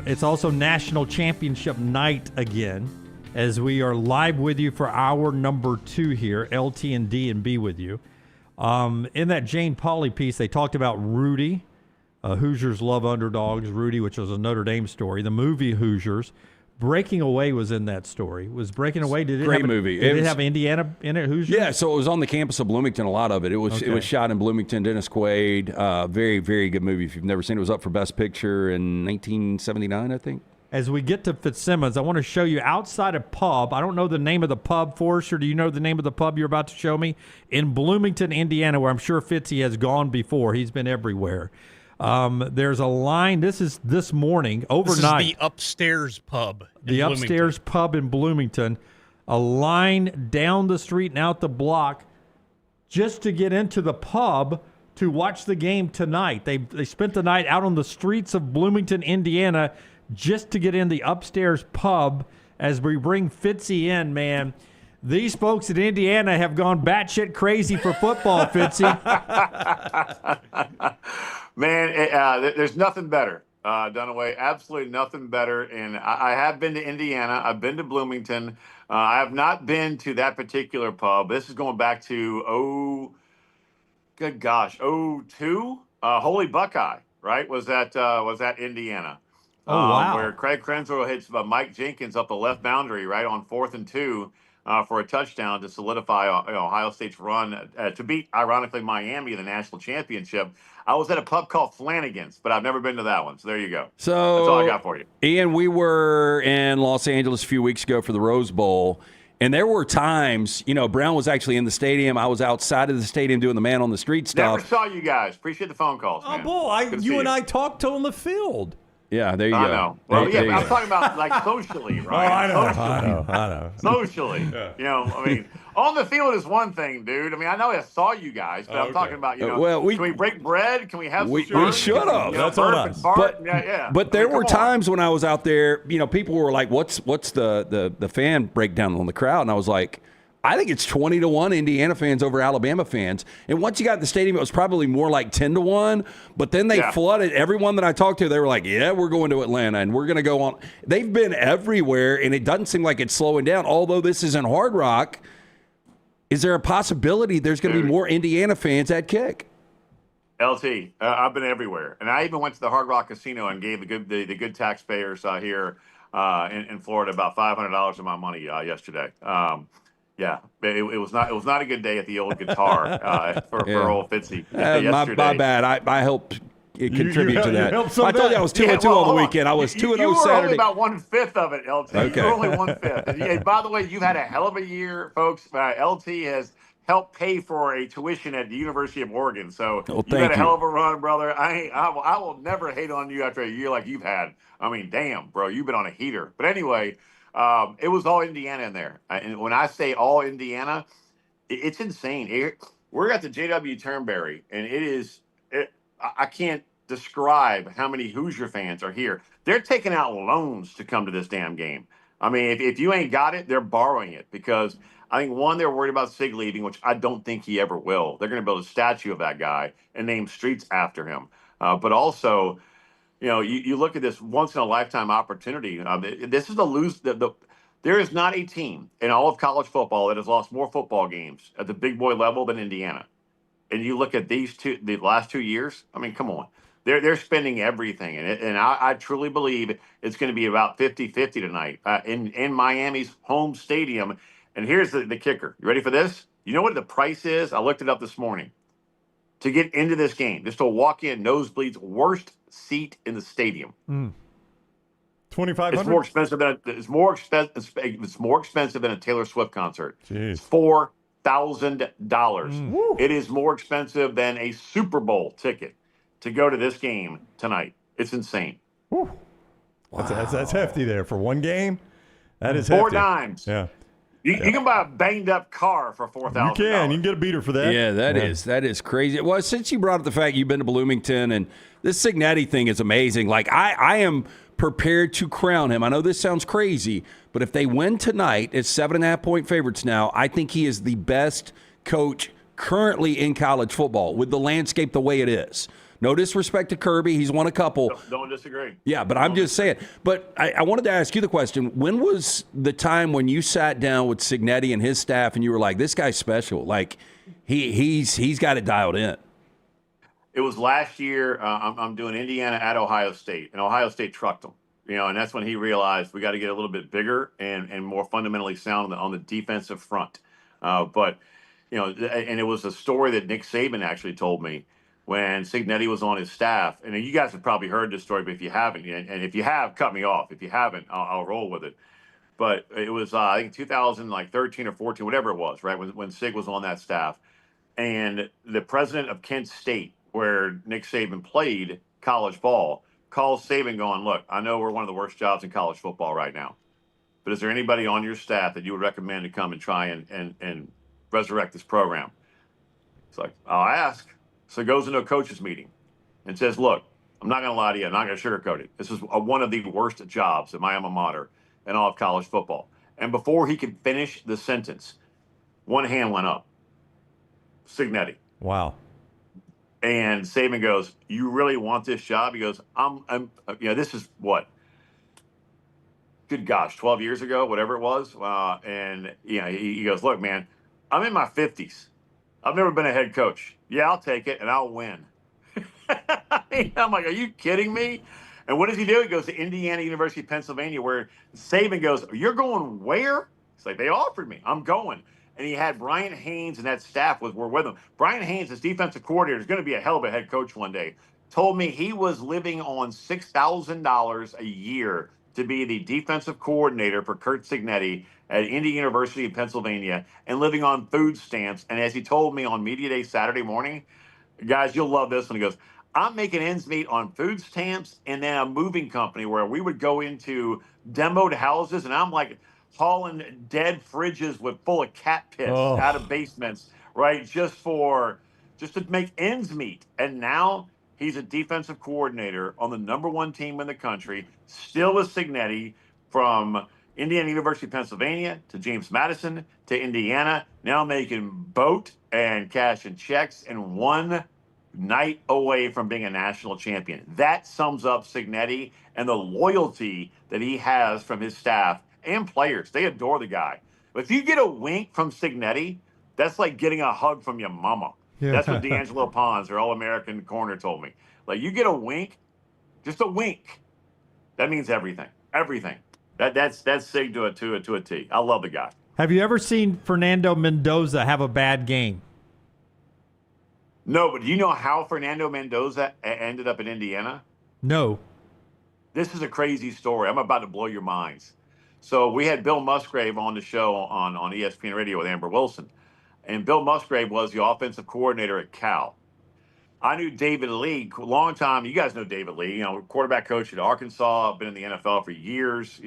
it's also National Championship night again, as we are live with you for hour number 2 here, LT and D and B with you. In that Jane Pauley piece, they talked about Rudy. Hoosiers love underdogs. Rudy, which was a Notre Dame story. The movie Hoosiers. Breaking Away was in that story. Was Breaking Away? Did it Great have movie. Did it have Indiana in it? Hoosiers? Yeah, so it was on the campus of Bloomington. A lot of it. It was shot in Bloomington. Dennis Quaid. Very, very good movie. If you've never seen it, it was up for Best Picture in 1979, I think. As we get to Fitzsimmons, I want to show you outside a pub. I don't know the name of the pub, Forrester. Do you know the name of the pub you're about to show me? In Bloomington, Indiana, where I'm sure Fitzy has gone before. He's been everywhere. There's a line. This is this morning, overnight. This is the upstairs pub. The upstairs pub in Bloomington. a line down the street and out the block just to get into the pub to watch the game tonight. They spent the night out on the streets of Bloomington, Indiana, just to get in the upstairs pub as we bring Fitzy in, man. These folks in Indiana have gone batshit crazy for football, Fitzy. Man, there's nothing better, Dunaway. Absolutely nothing better. And I have been to Indiana. I've been to Bloomington. I have not been to that particular pub. This is going back to, good gosh, 02? Holy Buckeye, right? Was that Indiana? Oh, wow. Where Craig Krenzel hits Mike Jenkins up the left boundary, right, on 4th and 2 for a touchdown to solidify Ohio State's run to beat, ironically, Miami in the national championship. I was at a pub called Flanagan's, but I've never been to that one. So there you go. So that's all I got for you. Ian, we were in Los Angeles a few weeks ago for the Rose Bowl. And there were times, Brown was actually in the stadium. I was outside of the stadium doing the man on the street stuff. Never saw you guys. Appreciate the phone calls, man. Oh, boy, you and I talked on the field. Yeah, there you go. I know. Well, yeah, I'm talking about like socially, right? I know. Socially. Yeah. I mean, on the field is one thing, dude. I mean, I know I saw you guys, but I'm talking about, can we break bread? Can we have some we should have. That's on us. But there were times when I was out there, people were like, what's the fan breakdown on the crowd? And I was like, I think it's 20-1 Indiana fans over Alabama fans. And once you got in the stadium, it was probably more like 10-1. But then they flooded. Everyone that I talked to, they were like, yeah, we're going to Atlanta, and we're going to go on. They've been everywhere, and it doesn't seem like it's slowing down. Although this is in Hard Rock, is there a possibility there's going to be more Indiana fans at kick? LT, I've been everywhere. And I even went to the Hard Rock Casino and gave the good taxpayers here in Florida about $500 of my money yesterday. Yeah, it was not a good day at the old guitar for old Fitzy yesterday. My bad. I helped contribute to that. I told you I was 2-2 on the weekend. I was 2-0 Saturday. You were only about 1/5 of it, LT. Okay. You were only 1/5. And by the way, you've had a hell of a year, folks. LT has helped pay for a tuition at the University of Oregon. So you had a hell of a run, brother. I will never hate on you after a year like you've had. I mean, damn, bro, you've been on a heater. But anyway. It was all Indiana in there. And when I say all Indiana, it's insane. We're at the J.W. Turnberry, and I can't describe how many Hoosier fans are here. They're taking out loans to come to this damn game. I mean, if you ain't got it, they're borrowing it because I think, one, they're worried about Sig leaving, which I don't think he ever will. They're going to build a statue of that guy and name streets after him. But also, you look at this once-in-a-lifetime opportunity. This is there is not a team in all of college football that has lost more football games at the big boy level than Indiana. And you look at the last 2 years, I mean, come on. They're spending everything. And I truly believe it's going to be about 50-50 tonight in Miami's home stadium. And here's the kicker. You ready for this? You know what the price is? I looked it up this morning. To get into this game, just to walk in, nosebleeds, worst seat in the stadium. $2,500. It's more expensive than it's more expensive than a Taylor Swift concert. Jeez. $4,000. It is more expensive than a Super Bowl ticket to go to this game tonight. It's insane. Wow. That's hefty there for one game. That is 4 hefty. dimes. Yeah. You can buy a banged up car for $4,000. You can get a beater for that. Yeah, that is crazy. Well, since you brought up the fact you've been to Bloomington and this Cignetti thing is amazing. Like I am prepared to crown him. I know this sounds crazy, but if they win tonight, it's 7.5-point favorites now. I think he is the best coach currently in college football with the landscape the way it is. No disrespect to Kirby. He's won a couple. Don't disagree. Yeah, but I'm just saying. But I wanted to ask you the question. When was the time when you sat down with Cignetti and his staff and you were like, this guy's special? Like, he's got it dialed in. It was last year. I'm doing Indiana at Ohio State, and Ohio State trucked them. And that's when he realized we got to get a little bit bigger and more fundamentally sound on the defensive front. And it was a story that Nick Saban actually told me when Cignetti was on his staff. And you guys have probably heard this story, but if you haven't, and if you have, cut me off. If you haven't, I'll roll with it. But it was, I think, 2013 or 14, whatever it was, right, when Sig was on that staff. And the president of Kent State, where Nick Saban played college ball, calls Saban going, look, I know we're one of the worst jobs in college football right now. but is there anybody on your staff that you would recommend to come and try and resurrect this program? It's like, I'll ask. So he goes into a coaches meeting and says, look, I'm not going to lie to you. I'm not going to sugarcoat it. This is one of the worst jobs at my alma mater in all of college football. And before he could finish the sentence, one hand went up. Cignetti. Wow. And Saban goes, you really want this job? He goes, this is what? Good gosh, 12 years ago, whatever it was. And he goes, look, man, I'm in my 50s. I've never been a head coach. Yeah, I'll take it, and I'll win. I'm like, are you kidding me? And what does he do? He goes to Indiana University of Pennsylvania, where Saban goes, you're going where? It's like, they offered me. I'm going. And he had Brian Haynes and that staff were with him. Brian Haynes, his defensive coordinator, is going to be a hell of a head coach one day. Told me he was living on $6,000 a year to be the defensive coordinator for Curt Cignetti at Indiana University of Pennsylvania and living on food stamps. And as he told me on Media Day Saturday morning, guys, you'll love this one. He goes, I'm making ends meet on food stamps and then a moving company where we would go into demoed houses, and I'm like hauling dead fridges full of cat piss out of basements, right? Just to make ends meet. And now he's a defensive coordinator on the #1 team in the country, still with Cignetti, from Indiana University of Pennsylvania to James Madison to Indiana, now making boat and cash and checks, and one night away from being a national champion. That sums up Cignetti and the loyalty that he has from his staff and players. They adore the guy. But if you get a wink from Cignetti, that's like getting a hug from your mama. Yeah. That's what D'Angelo Pons, their All-American corner, told me. Like, you get a wink, just a wink, that means everything. Everything. That's Sig to a T. I love the guy. Have you ever seen Fernando Mendoza have a bad game? No, but do you know how Fernando Mendoza ended up in Indiana? No. This is a crazy story. I'm about to blow your minds. So we had Bill Musgrave on the show on ESPN Radio with Amber Wilson. And Bill Musgrave was the offensive coordinator at Cal. I knew David Lee a long time. You guys know David Lee, quarterback coach at Arkansas, been in the NFL for years.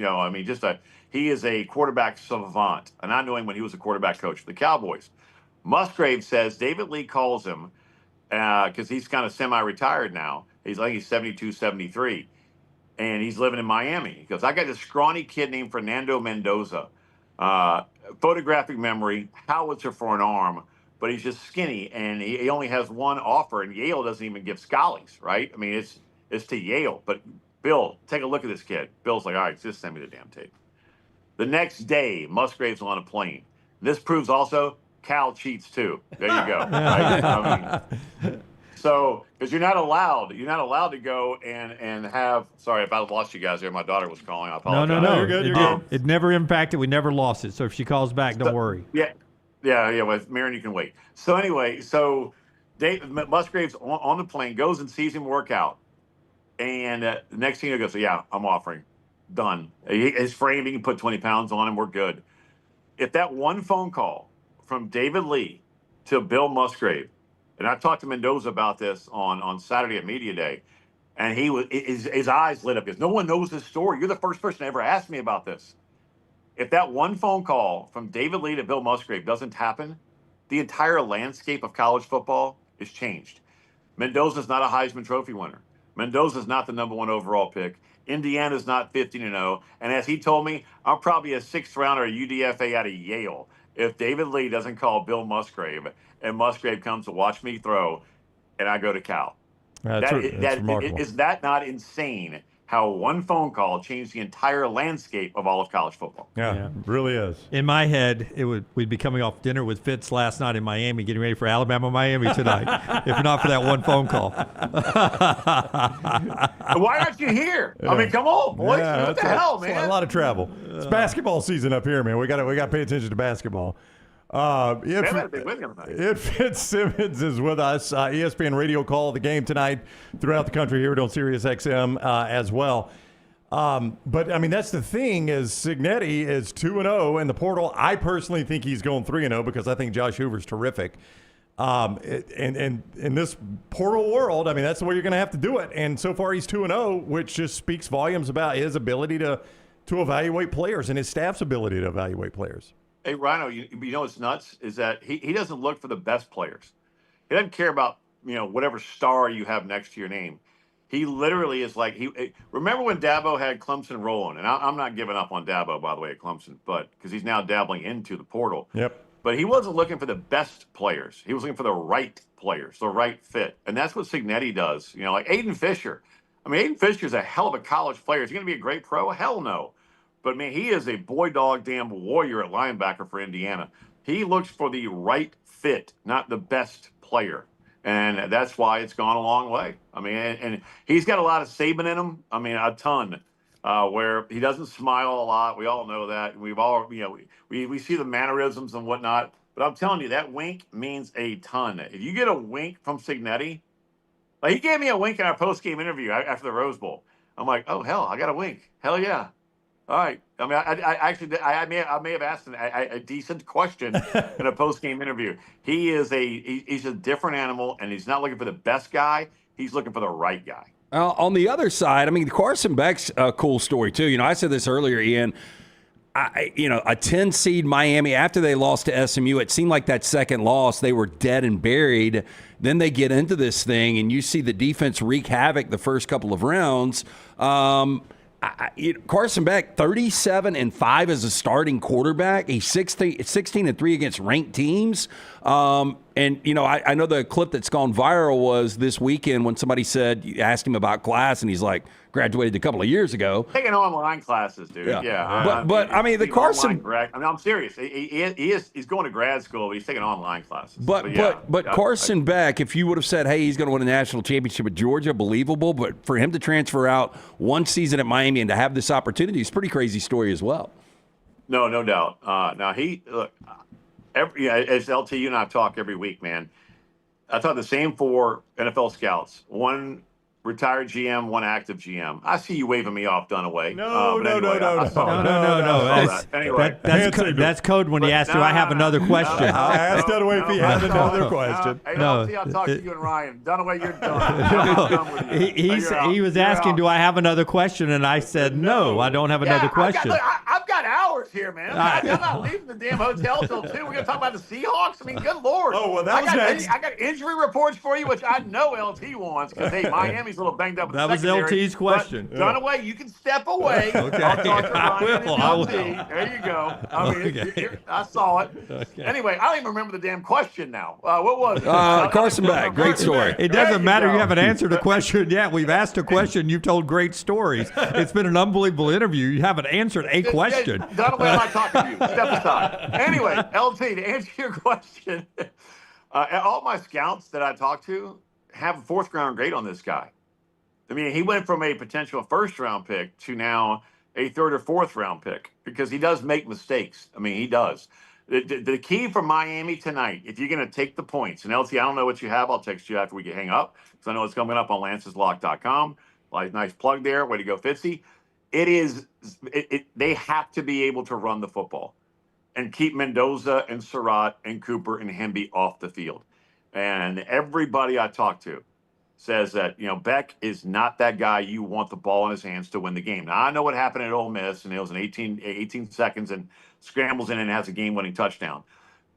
He is a quarterback savant. And I knew him when he was a quarterback coach for the Cowboys. Musgrave says David Lee calls him because he's kind of semi-retired now. He's 72, 73. And he's living in Miami. He goes, I got this scrawny kid named Fernando Mendoza. Photographic memory, howitzer for an arm, but he's just skinny, and he only has one offer, and Yale doesn't even give schollies, right? I mean, it's to Yale. But, Bill, take a look at this kid. Bill's like, all right, just send me the damn tape. The next day, Musgrave's on a plane. This proves also Cal cheats, too. There you go. Right? So, because you're not allowed to go and have. Sorry if I lost you guys there. My daughter was calling. I apologize. No. You're good. It never impacted. We never lost it. So if she calls back, don't worry. Yeah. With Marion, you can wait. So anyway, Musgrave's on the plane, goes and sees him work out, and the next thing he goes, yeah, I'm offering, done. His frame, he can put 20 pounds on him. We're good. If that one phone call from David Lee to Bill Musgrave. And I talked to Mendoza about this on Saturday at Media Day, and his eyes lit up because no one knows this story. You're the first person to ever ask me about this. If that one phone call from David Lee to Bill Musgrave doesn't happen, the entire landscape of college football is changed. Mendoza's not a Heisman Trophy winner. Mendoza's not the #1 overall pick. Indiana's not 15-0. And as he told me, I'm probably a 6th rounder at UDFA out of Yale if David Lee doesn't call Bill Musgrave and Musgrave comes to watch me throw and I go to Cal. That's remarkable. Is that not insane how one phone call changed the entire landscape of all of college football? Yeah. It really is. In my head, we'd be coming off dinner with Fitz last night in Miami, getting ready for Alabama-Miami tonight, if not for that one phone call. Why aren't you here? Yeah. I mean, come on, boys. Yeah, what the hell, man? A lot of travel. It's basketball season up here, man. We got to pay attention to basketball. Fitzsimmons is with us. ESPN radio call of the game tonight throughout the country here on Sirius XM as well. But, I mean, that's the thing is Cignetti is 2-0 in the portal. I personally think he's going 3-0 because I think Josh Hoover's terrific. And in this portal world, I mean, that's the way you're going to have to do it. And so far he's 2-0, which just speaks volumes about his ability to to evaluate players and his staff's ability to evaluate players. Hey, Rhino, you know what's nuts is that he doesn't look for the best players. He doesn't care about, whatever star you have next to your name. He literally is like, remember when Dabo had Clemson rolling? And I'm not giving up on Dabo, by the way, at Clemson, but because he's now dabbling into the portal. Yep. But he wasn't looking for the best players. He was looking for the right players, the right fit. And that's what Cignetti does. Like Aiden Fisher. I mean, Aiden Fisher's a hell of a college player. Is he going to be a great pro? Hell no. But, man, he is a boy dog damn warrior at linebacker for Indiana. He looks for the right fit, not the best player. And that's why it's gone a long way. I mean, and he's got a lot of Saban in him. I mean, a ton, where he doesn't smile a lot. We all know that. We've all, we see the mannerisms and whatnot. But I'm telling you, that wink means a ton. If you get a wink from Cignetti, like he gave me a wink in our post-game interview after the Rose Bowl. I'm like, oh, hell, I got a wink. Hell yeah. All right. I mean, I may have asked a decent question in a post-game interview. He's a different animal, and he's not looking for the best guy. He's looking for the right guy. On the other side, I mean, Carson Beck's a cool story too. I said this earlier, Ian. A 10 seed Miami, after they lost to SMU, it seemed like that second loss, they were dead and buried. Then they get into this thing, and you see the defense wreak havoc the first couple of rounds. Carson Beck, 37-5 as a starting quarterback. He's 16-3 against ranked teams. I know the clip that's gone viral was this weekend when somebody asked him about class, and he's like, graduated a couple of years ago. Taking online classes, dude. Yeah. But the Carson. I'm serious. He's going to grad school, but he's taking online classes. But Carson Beck, if you would have said, hey, he's going to win a national championship at Georgia, believable. But for him to transfer out one season at Miami and to have this opportunity is a pretty crazy story as well. No doubt. Now as LT, you and I talk every week, man. I thought the same for NFL scouts. One retired GM, one active GM. I see you waving me off, Dunaway. No. That's code when he asked, do I have another question? I asked Dunaway if he had another question. Hey, I'll talk to you and Ryan. Dunaway, you're done. He was asking, do I have another question? And I said, no, I don't have another question. I've got hours here, man. I'm not leaving the damn hotel till 2. We're going to talk about the Seahawks? I mean, good Lord. Oh, well, that was next. I got injury reports for you, which I know LT wants because, hey, Miami's a little banged up. That was LT's question. Dunaway, you can step away. Okay. I'll talk to Ryan I will. There you go. I mean, I saw it. Okay. Anyway, I don't even remember the damn question now. What was it? Carson Beck, great story. It doesn't matter. You haven't answered a question yet. We've asked a question. You've told great stories. It's been an unbelievable interview. You haven't answered a question. Dunaway, I'm not talking to you. Step aside. Anyway, LT, to answer your question, all my scouts that I talk to have a fourth-round grade on this guy. I mean, he went from a potential first-round pick to now a third or fourth-round pick because he does make mistakes. I mean, he does. The key for Miami tonight, if you're going to take the points, and LT, I don't know what you have. I'll text you after we hang up because I know it's coming up on lanceslock.com. Nice plug there. Way to go, Fitzy. They have to be able to run the football and keep Mendoza and Surratt and Cooper and Hemby off the field. And everybody I talk to says that, Beck is not that guy you want the ball in his hands to win the game. Now, I know what happened at Ole Miss, and it was an 18 seconds and scrambles in and has a game-winning touchdown.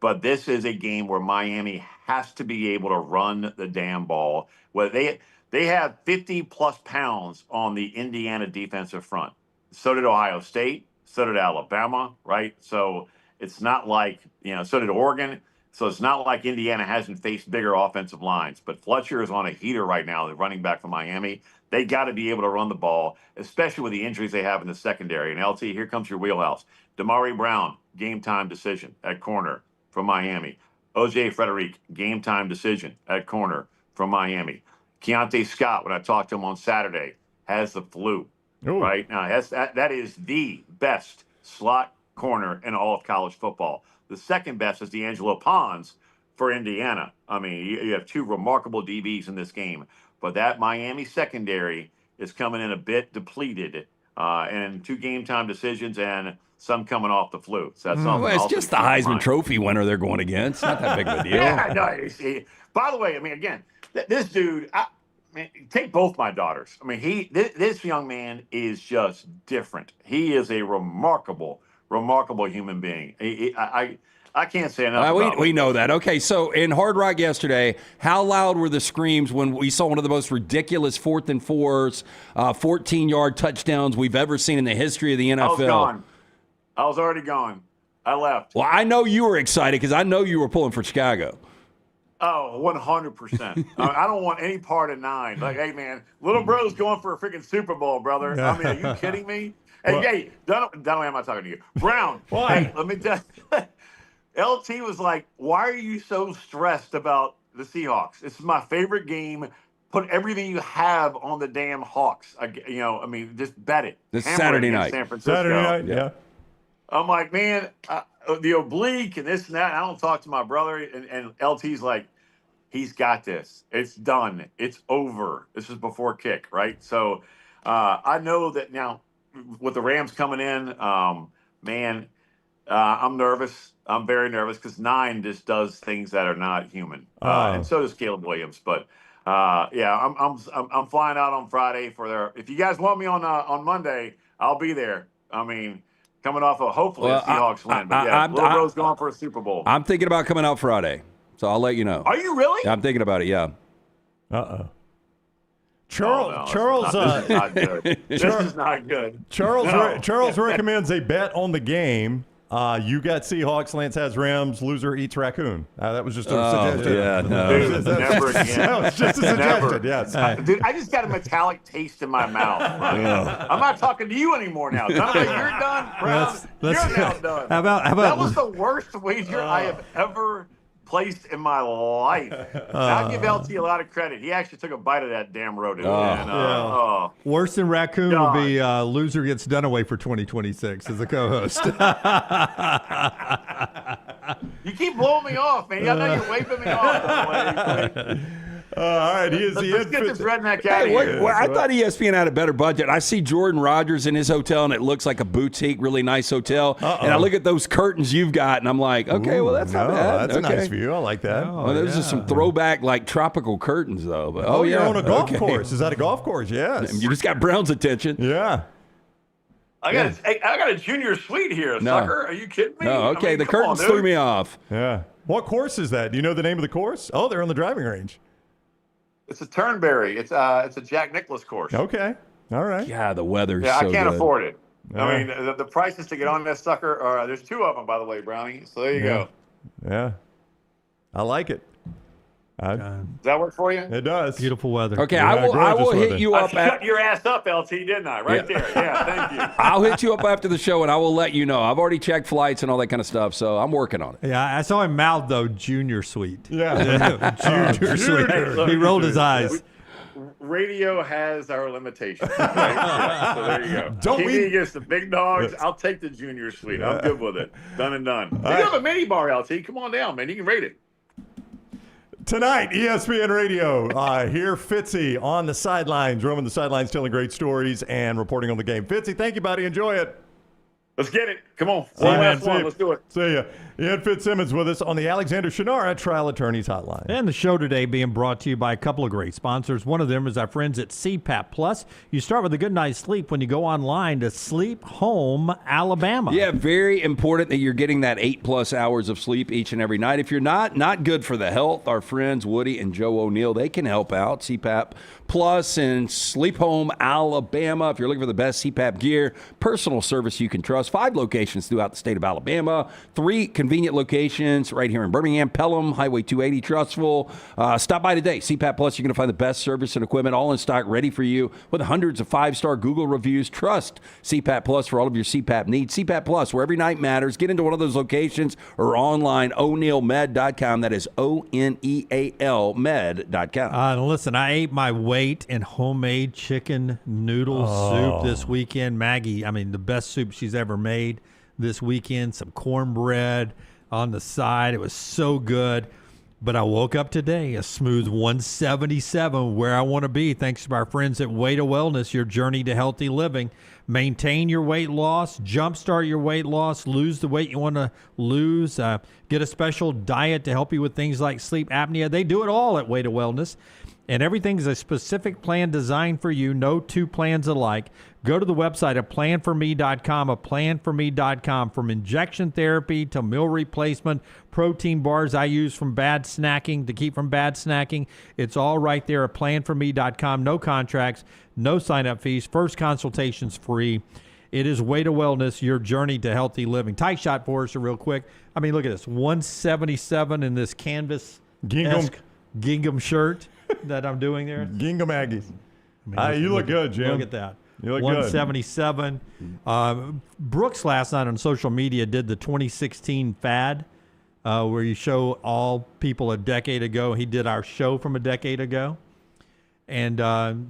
But this is a game where Miami has to be able to run the damn ball. Well, they have 50-plus pounds on the Indiana defensive front. So did Ohio State. So did Alabama, right? So it's not like, so did Oregon. So it's not like Indiana hasn't faced bigger offensive lines. But Fletcher is on a heater right now, the running back for Miami. They got to be able to run the ball, especially with the injuries they have in the secondary. And LT, here comes your wheelhouse. Damari Brown, game-time decision at corner from Miami. O.J. Frederick, game-time decision at corner from Miami. Keontae Scott, when I talked to him on Saturday, has the flu. Ooh. Right now, that is the best slot corner in all of college football. The second best is D'Angelo Pons for Indiana. I mean, you have two remarkable DBs in this game, but that Miami secondary is coming in a bit depleted, and 2 game-time decisions and some coming off the flu. So that's something. Well, it's just the Heisman Trophy winner they're going against. Not that big of a deal. Yeah, no. By the way, I mean, again, this dude, take both my daughters. I mean, this young man is just different. He is a remarkable human being. I can't say enough about we him. know that. Okay, so in Hard Rock yesterday, how loud were the screams when we saw one of the most ridiculous 4th and 4s, 14-yard touchdowns we've ever seen in the history of the NFL? I was gone. I was already gone. I left. Well, I know you were excited because I know you were pulling for Chicago. Oh, 100%. I don't want any part of 9. Like, hey, man, little bro's going for a freaking Super Bowl, brother. I mean, are you kidding me? Hey, Dunaway, I'm not talking to you. Brown, hey, let me tell you. LT was like, why are you so stressed about the Seahawks? This is my favorite game. Put everything you have on the damn Hawks. Just bet it. This Hammer Saturday it night. San Francisco. Saturday night, yeah. I'm like, man, the oblique and this and that. I don't talk to my brother. And LT's like, he's got this. It's done. It's over. This is before kick, right? So I know that now with the Rams coming in, I'm nervous. I'm very nervous because 9 just does things that are not human, and so does Caleb Williams. But I'm flying out on Friday for their. If you guys want me on Monday, I'll be there. I mean, coming off of hopefully the Seahawks win. But Little Bro's going for a Super Bowl. I'm thinking about coming out Friday, so I'll let you know. Are you really? I'm thinking about it. Yeah. Charles, this is not good. This is not good. Charles recommends a bet on the game. You got Seahawks, Lance has Rams, loser eats raccoon. That was just a suggestion. Yeah, no. Dude, never again. That was just a suggestion, yes. Dude, I just got a metallic taste in my mouth. Right? Yeah. I'm not talking to you anymore now. You're done, Brown. You're now done. How about that was the worst wager I have ever placed in my life. I'll give LT a lot of credit. He actually took a bite of that damn rodeo. Worse than raccoon would be loser gets Dunaway for 2026 as a co-host. You keep blowing me off, man. I know you're waving me off. All right, let's get this redneck out of here. I thought ESPN had a better budget. I see Jordan Rodgers in his hotel, and it looks like a boutique, really nice hotel. And I look at those curtains you've got, and I'm like, okay, well, that's not bad. That's a nice view. I like that. Those are some throwback, like, tropical curtains, though. But, you're on a golf course. Is that a golf course? Yes. You just got Brown's attention. Yeah. I got a junior suite here, sucker. Are you kidding me? No, okay, the curtains threw me off. Yeah. What course is that? Do you know the name of the course? Oh, they're on the driving range. It's a Turnberry. It's a Jack Nicklaus course. Okay. All right. Yeah, the weather's so so I can't good. afford it. I mean, the prices to get on this sucker are, there's 2 of them, by the way, Brownie. So there you go. Yeah. I like it. Does that work for you? It does. Beautiful weather. Okay, I will hit you up. I shut your ass up, LT, didn't I? Right there. Yeah, thank you. I'll hit you up after the show, and I will let you know. I've already checked flights and all that kind of stuff, so I'm working on it. Yeah, I saw him mouth, though, junior suite. Yeah. Junior suite. He rolled his eyes. Radio has our limitations. Right? So there you go. TV against the big dogs. I'll take the junior suite. I'm good with it. Done and done. You have a mini bar, LT. Come on down, man. You can rate it. Tonight, ESPN Radio. Here, Fitzy on the sidelines, roaming the sidelines, telling great stories and reporting on the game. Fitzy, thank you, buddy. Enjoy it. Let's get it. Come on. Last one. Let's do it. See ya. Ian Fitzsimmons with us on the Alexander Shinara Trial Attorneys Hotline. And the show today being brought to you by a couple of great sponsors. One of them is our friends at CPAP Plus. You start with a good night's sleep when you go online to Sleep Home Alabama. Yeah, very important that you're getting that 8+ hours of sleep each and every night. If you're not good for the health, our friends Woody and Joe O'Neill, they can help out. CPAP Plus in Sleep Home Alabama. If you're looking for the best CPAP gear, personal service you can trust. 5 locations throughout the state of Alabama. 3 convenient locations right here in Birmingham, Pelham, Highway 280, Trussville. Stop by today. CPAP Plus, you're going to find the best service and equipment all in stock, ready for you with hundreds of 5-star Google reviews. Trust CPAP Plus for all of your CPAP needs. CPAP Plus, where every night matters. Get into one of those locations or online, o'neillmed.com. That is ONEAL med.com. And listen, I ate my weight in homemade chicken noodle soup this weekend. Maggie, the best soup she's ever made this weekend. Some cornbread on the side. It was so good. But I woke up today a smooth 177, where I want to be, thanks to our friends at Way to Wellness, your journey to healthy living. Maintain your weight loss, jumpstart your weight loss, lose the weight you want to lose, get a special diet to help you with things like sleep apnea. They do it all at Way to Wellness. And everything's a specific plan designed for you. No two plans alike. Go to the website at planforme.com, planforme.com. From injection therapy to meal replacement, protein bars I use from bad snacking to keep from bad snacking. It's all right there at planforme.com. No contracts, no sign-up fees. First consultation's free. It is Way to Wellness, your journey to healthy living. Tight shot for us real quick. I mean, look at this. 177 in this canvas gingham shirt that I'm doing there. Gingham Aggies. You look good, Jim. Look at that. You look 177. Brooks last night on social media did the 2016 fad where you show all people a decade ago. He did our show from a decade ago. And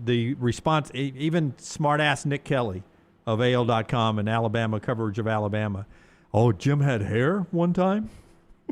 the response, even smart-ass Nick Kelly of AL.com and Alabama coverage of Alabama. Oh, Jim had hair one time?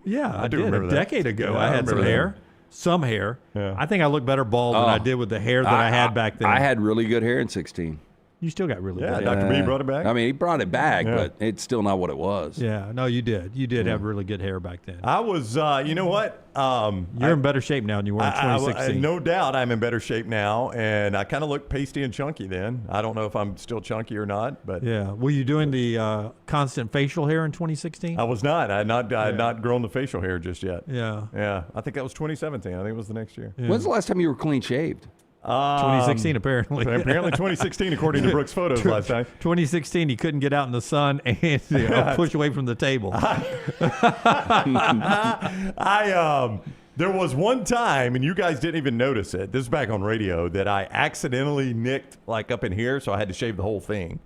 Yeah, I did. A decade ago, I had some hair. Some hair. Yeah. I think I look better bald than I did with the hair that I had back then. I had really good hair in 16. You still got really good hair. Dr. B brought it back? I mean, he brought it back, but it's still not what it was. Yeah, no, you did. You did have really good hair back then. I was, you know what? You're in better shape now than you were in 2016. No doubt I'm in better shape now, and I kind of look pasty and chunky then. I don't know if I'm still chunky or not, but yeah. Were you doing the constant facial hair in 2016? I was not. I had not grown the facial hair just yet. Yeah. Yeah. I think that was 2017. I think it was the next year. Yeah. When's the last time you were clean shaved? 2016, apparently. Apparently 2016, according to Brooks' photos last time. 2016, he couldn't get out in the sun and push away from the table. There was one time, and you guys didn't even notice it. This is back on radio, that I accidentally nicked like up in here, so I had to shave the whole thing.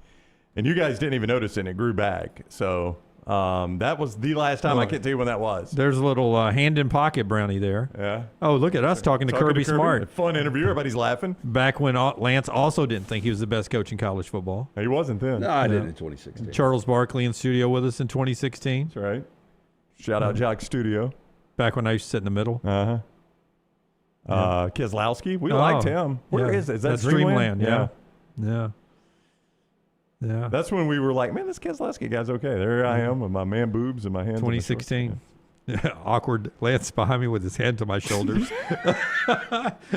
And you guys didn't even notice it, and it grew back. So that was the last time. I can't tell you when that was. There's a little hand in pocket brownie there. Yeah. Oh, look at us talking to Kirby Smart. Fun interview. Everybody's laughing. Back when Lance also didn't think he was the best coach in college football. He wasn't then. No, I did in 2016. Charles Barkley in studio with us in 2016. That's right. Shout out Jock Studio. Back when I used to sit in the middle. Keselowski. We liked him. Where is it? Is that Dreamland? Yeah. Yeah. That's when we were like, man, this Keselowski guy's okay. There I am with my man boobs and my hands. 2016. Awkward Lance behind me with his hand to my shoulders.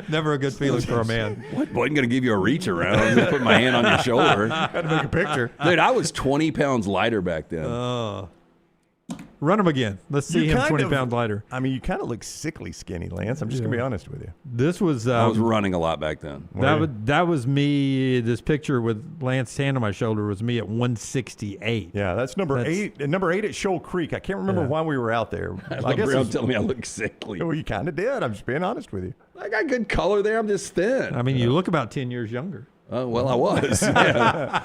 Never a good feeling for a man. What? Wasn't going to give you a reach around. I'm going to put my hand on your shoulder. Had to make a picture. Dude, I was 20 pounds lighter back then. Run him again. Let's see him 20 pounds lighter. I mean, you kind of look sickly skinny, Lance. I'm just going to be honest with you. This was... I was running a lot back then. That was me. This picture with Lance's hand on my shoulder was me at 168. Yeah, that's number 8. Number 8 at Shoal Creek. I can't remember why we were out there. I guess you're telling me I look sickly. Well, you kind of did. I'm just being honest with you. I got good color there. I'm just thin. I mean, you look about 10 years younger. Well, I was. Yeah.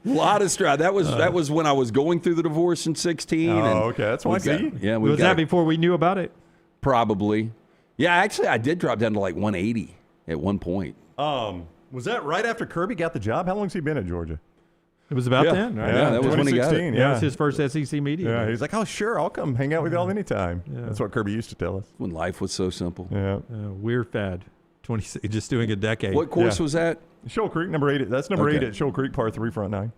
A lot of stride. That was when I was going through the divorce in 16. Okay. That's why I see. Yeah. Was that before we knew about it? Probably. Yeah, actually, I did drop down to like 180 at one point. Was that right after Kirby got the job? How long's he been at Georgia? It was about then, right? Yeah, that was when he got it. That was his first SEC media. Yeah, he's like, oh, sure, I'll come hang out with y'all anytime. Yeah. That's what Kirby used to tell us. When life was so simple. Yeah. Weird fad. Just doing a decade. What course was that? Shoal Creek, number 8. That's number 8 at Shoal Creek, par 3, front 9.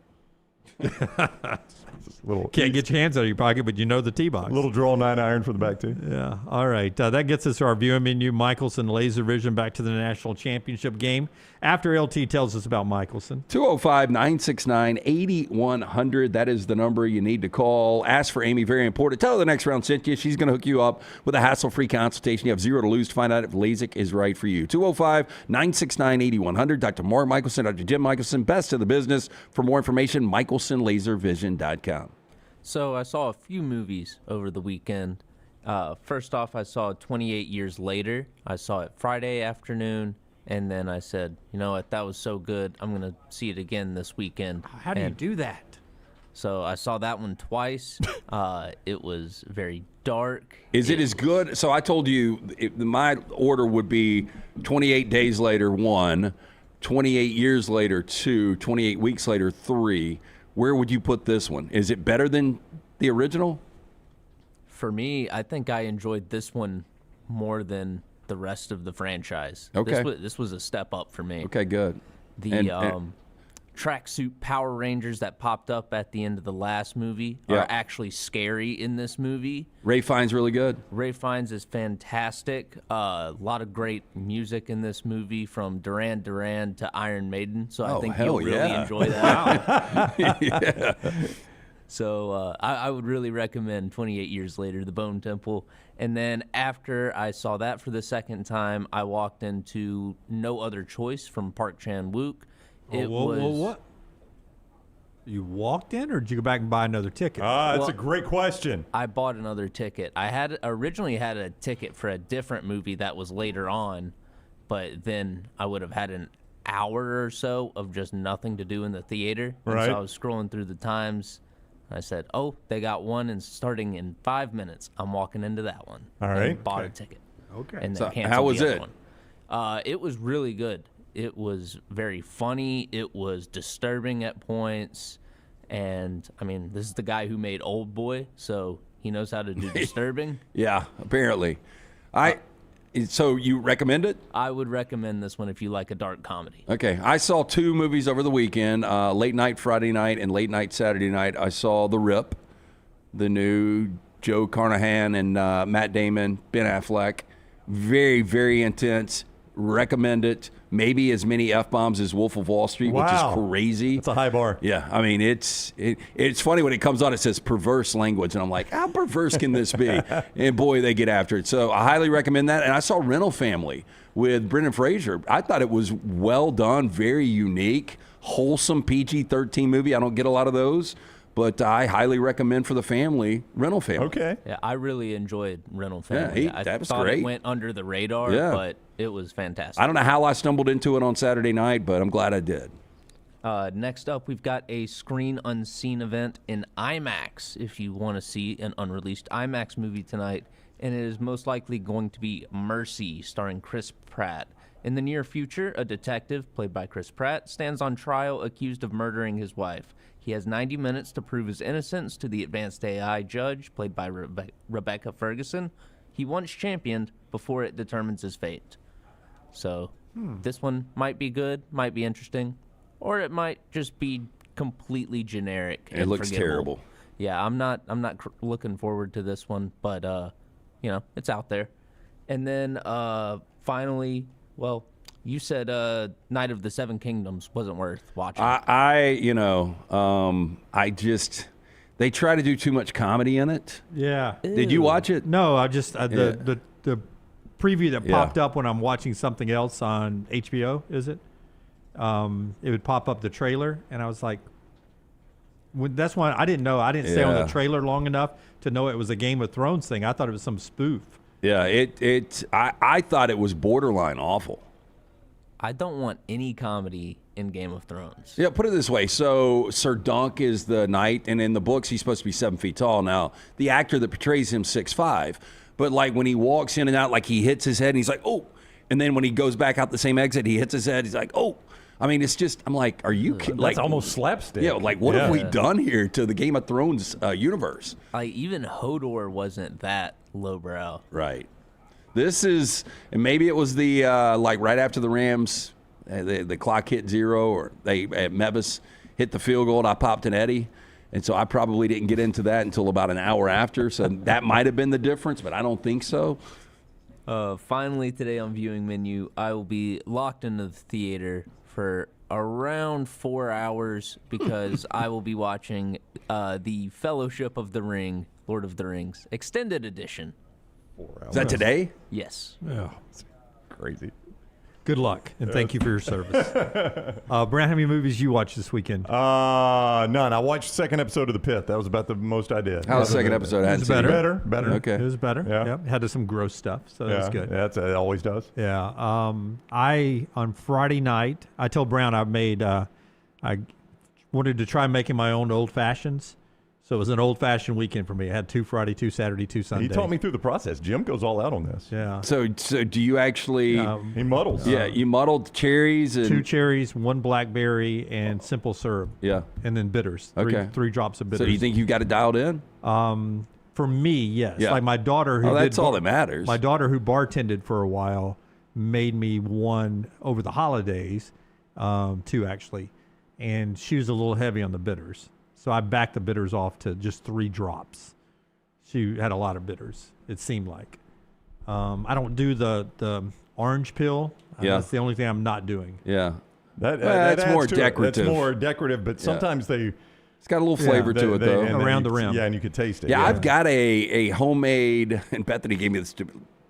Can't get your hands out of your pocket, but you know the tee box. Little draw 9-iron for the back tee. Yeah. All right. That gets us to our viewing menu. Michelson Laser Vision back to the national championship game after LT tells us about Michelson. 205-969-8100. That is the number you need to call. Ask for Amy. Very important. Tell her the next round sent you. She's going to hook you up with a hassle-free consultation. You have 0 to lose to find out if LASIK is right for you. 205-969-8100. Dr. Mark Michelson, Dr. Jim Michelson, best in the business. For more information, michelsonlaservision.com. So I saw a few movies over the weekend. First off, I saw 28 Years Later. I saw it Friday afternoon, and then I said, you know what, that was so good, I'm going to see it again this weekend. How do you do that? So I saw that one twice. It was very dark. Is it as good? So I told you my order would be 28 Days Later, 1, 28 Years Later, 2, 28 Weeks Later, 3. Where would you put this one? Is it better than the original? For me, I think I enjoyed this one more than the rest of the franchise. Okay. This was a step up for me. Okay, good. tracksuit Power Rangers that popped up at the end of the last movie are actually scary in this movie. Ray Fiennes really good. Ray Fiennes is fantastic. A lot of great music in this movie, from Duran Duran to Iron Maiden. So I think you'll really enjoy that. So I would really recommend 28 Years Later, The Bone Temple. And then after I saw that for the second time, I walked into No Other Choice from Park Chan-wook. What? You walked in, or did you go back and buy another ticket? That's a great question. I bought another ticket. I originally had a ticket for a different movie that was later on, but then I would have had an hour or so of just nothing to do in the theater. And Right. so I was scrolling through the times. I said, "Oh, they got one, and starting in 5 minutes, I'm walking into that one." All and right. bought a ticket. Okay. And then So canceled how was the other it? one. It was really good. It was very funny. It was disturbing at points. And, I mean, this is the guy who made Old Boy, so he knows how to do disturbing. Yeah, apparently. So you recommend it? I would recommend this one if you like a dark comedy. Okay. I saw 2 movies over the weekend, late night Friday night and late night Saturday night. I saw The Rip, the new Joe Carnahan and Matt Damon, Ben Affleck. Very, very intense. Recommend it. Maybe as many F-bombs as Wolf of Wall Street, which is crazy. That's a high bar. Yeah, I mean, it's funny when it comes on, it says perverse language, and I'm like, how perverse can this be? And boy, they get after it. So I highly recommend that. And I saw Rental Family with Brendan Fraser. I thought it was well done, very unique, wholesome PG-13 movie. I don't get a lot of those, but I highly recommend for the family, Rental Family. Okay. Yeah, I really enjoyed Rental Family. Yeah, that was thought great. It went under the radar, but it was fantastic. I don't know how I stumbled into it on Saturday night, but I'm glad I did. Next up, we've got a Screen Unseen event in IMAX if you want to see an unreleased IMAX movie tonight, and it is most likely going to be Mercy, starring Chris Pratt. In the near future, a detective, played by Chris Pratt, stands on trial accused of murdering his wife. He has 90 minutes to prove his innocence to the advanced AI judge, played by Rebecca Ferguson, he once championed before it determines his fate. So this one might be good, might be interesting, or it might just be completely generic. It looks terrible. Yeah, I'm not looking forward to this one, but it's out there. And then finally, well, you said Night of the Seven Kingdoms wasn't worth watching. They try to do too much comedy in it. Yeah. Did you watch it? No, I just the preview that popped up when I'm watching something else on HBO. Is it? It would pop up the trailer, and I was like, that's why I didn't know. I didn't stay on the trailer long enough to know it was a Game of Thrones thing. I thought it was some spoof. Yeah, I thought it was borderline awful. I don't want any comedy in Game of Thrones. Yeah, put it this way. So Sir Dunk is the knight, and in the books, he's supposed to be 7 feet tall. Now, the actor that portrays him 6'5", but like when he walks in and out, like he hits his head, and he's like, oh. And then when he goes back out the same exit, he hits his head, he's like, oh. I mean, it's just, I'm like, are you kidding? That's almost slapstick. Yeah, like what have we done here to the Game of Thrones universe? Like even Hodor wasn't that lowbrow. Right. This is, and maybe it was the like right after the Rams, the clock hit 0, or Mevis hit the field goal, and I popped an Eddie, and so I probably didn't get into that until about an hour after. So that might have been the difference, but I don't think so. Finally, today on Viewing Menu, I will be locked into the theater for around 4 hours because I will be watching the Fellowship of the Ring, Lord of the Rings, Extended Edition. 4 hours. Is that today? Yes. Oh, it's crazy. Good luck, and thank you for your service. Brent, how many movies you watched this weekend? None. I watched the second episode of The Pit. That was about the most I did. How was the second episode? It was better. Better. Okay. It was better. Yeah. Had some gross stuff, so that was good. Yeah, it always does. Yeah. On Friday night, I told Brown I wanted to try making my own old fashions. So it was an old-fashioned weekend for me. I had 2 Friday, 2 Saturday, 2 Sunday. He taught me through the process. Jim goes all out on this. Yeah. So do you actually? He muddles. Yeah, you muddled cherries and 2 cherries, 1 blackberry, and simple syrup. Yeah. And then bitters. Okay. 3 drops of bitters. So you think you've got it dialed in? For me, yes. Yeah. Like my daughter who that's all that matters. My daughter who bartended for a while made me one over the holidays, 2 actually. and she was a little heavy on the bitters. So I backed the bitters off to just 3 drops. She had a lot of bitters, it seemed like. I don't do the orange pill. That's the only thing I'm not doing. Yeah. That's more decorative. That's more decorative, but sometimes it's got a little flavor to it, though. Around the rim. Yeah, and you could taste it. Yeah, I've got a homemade, and Bethany gave me this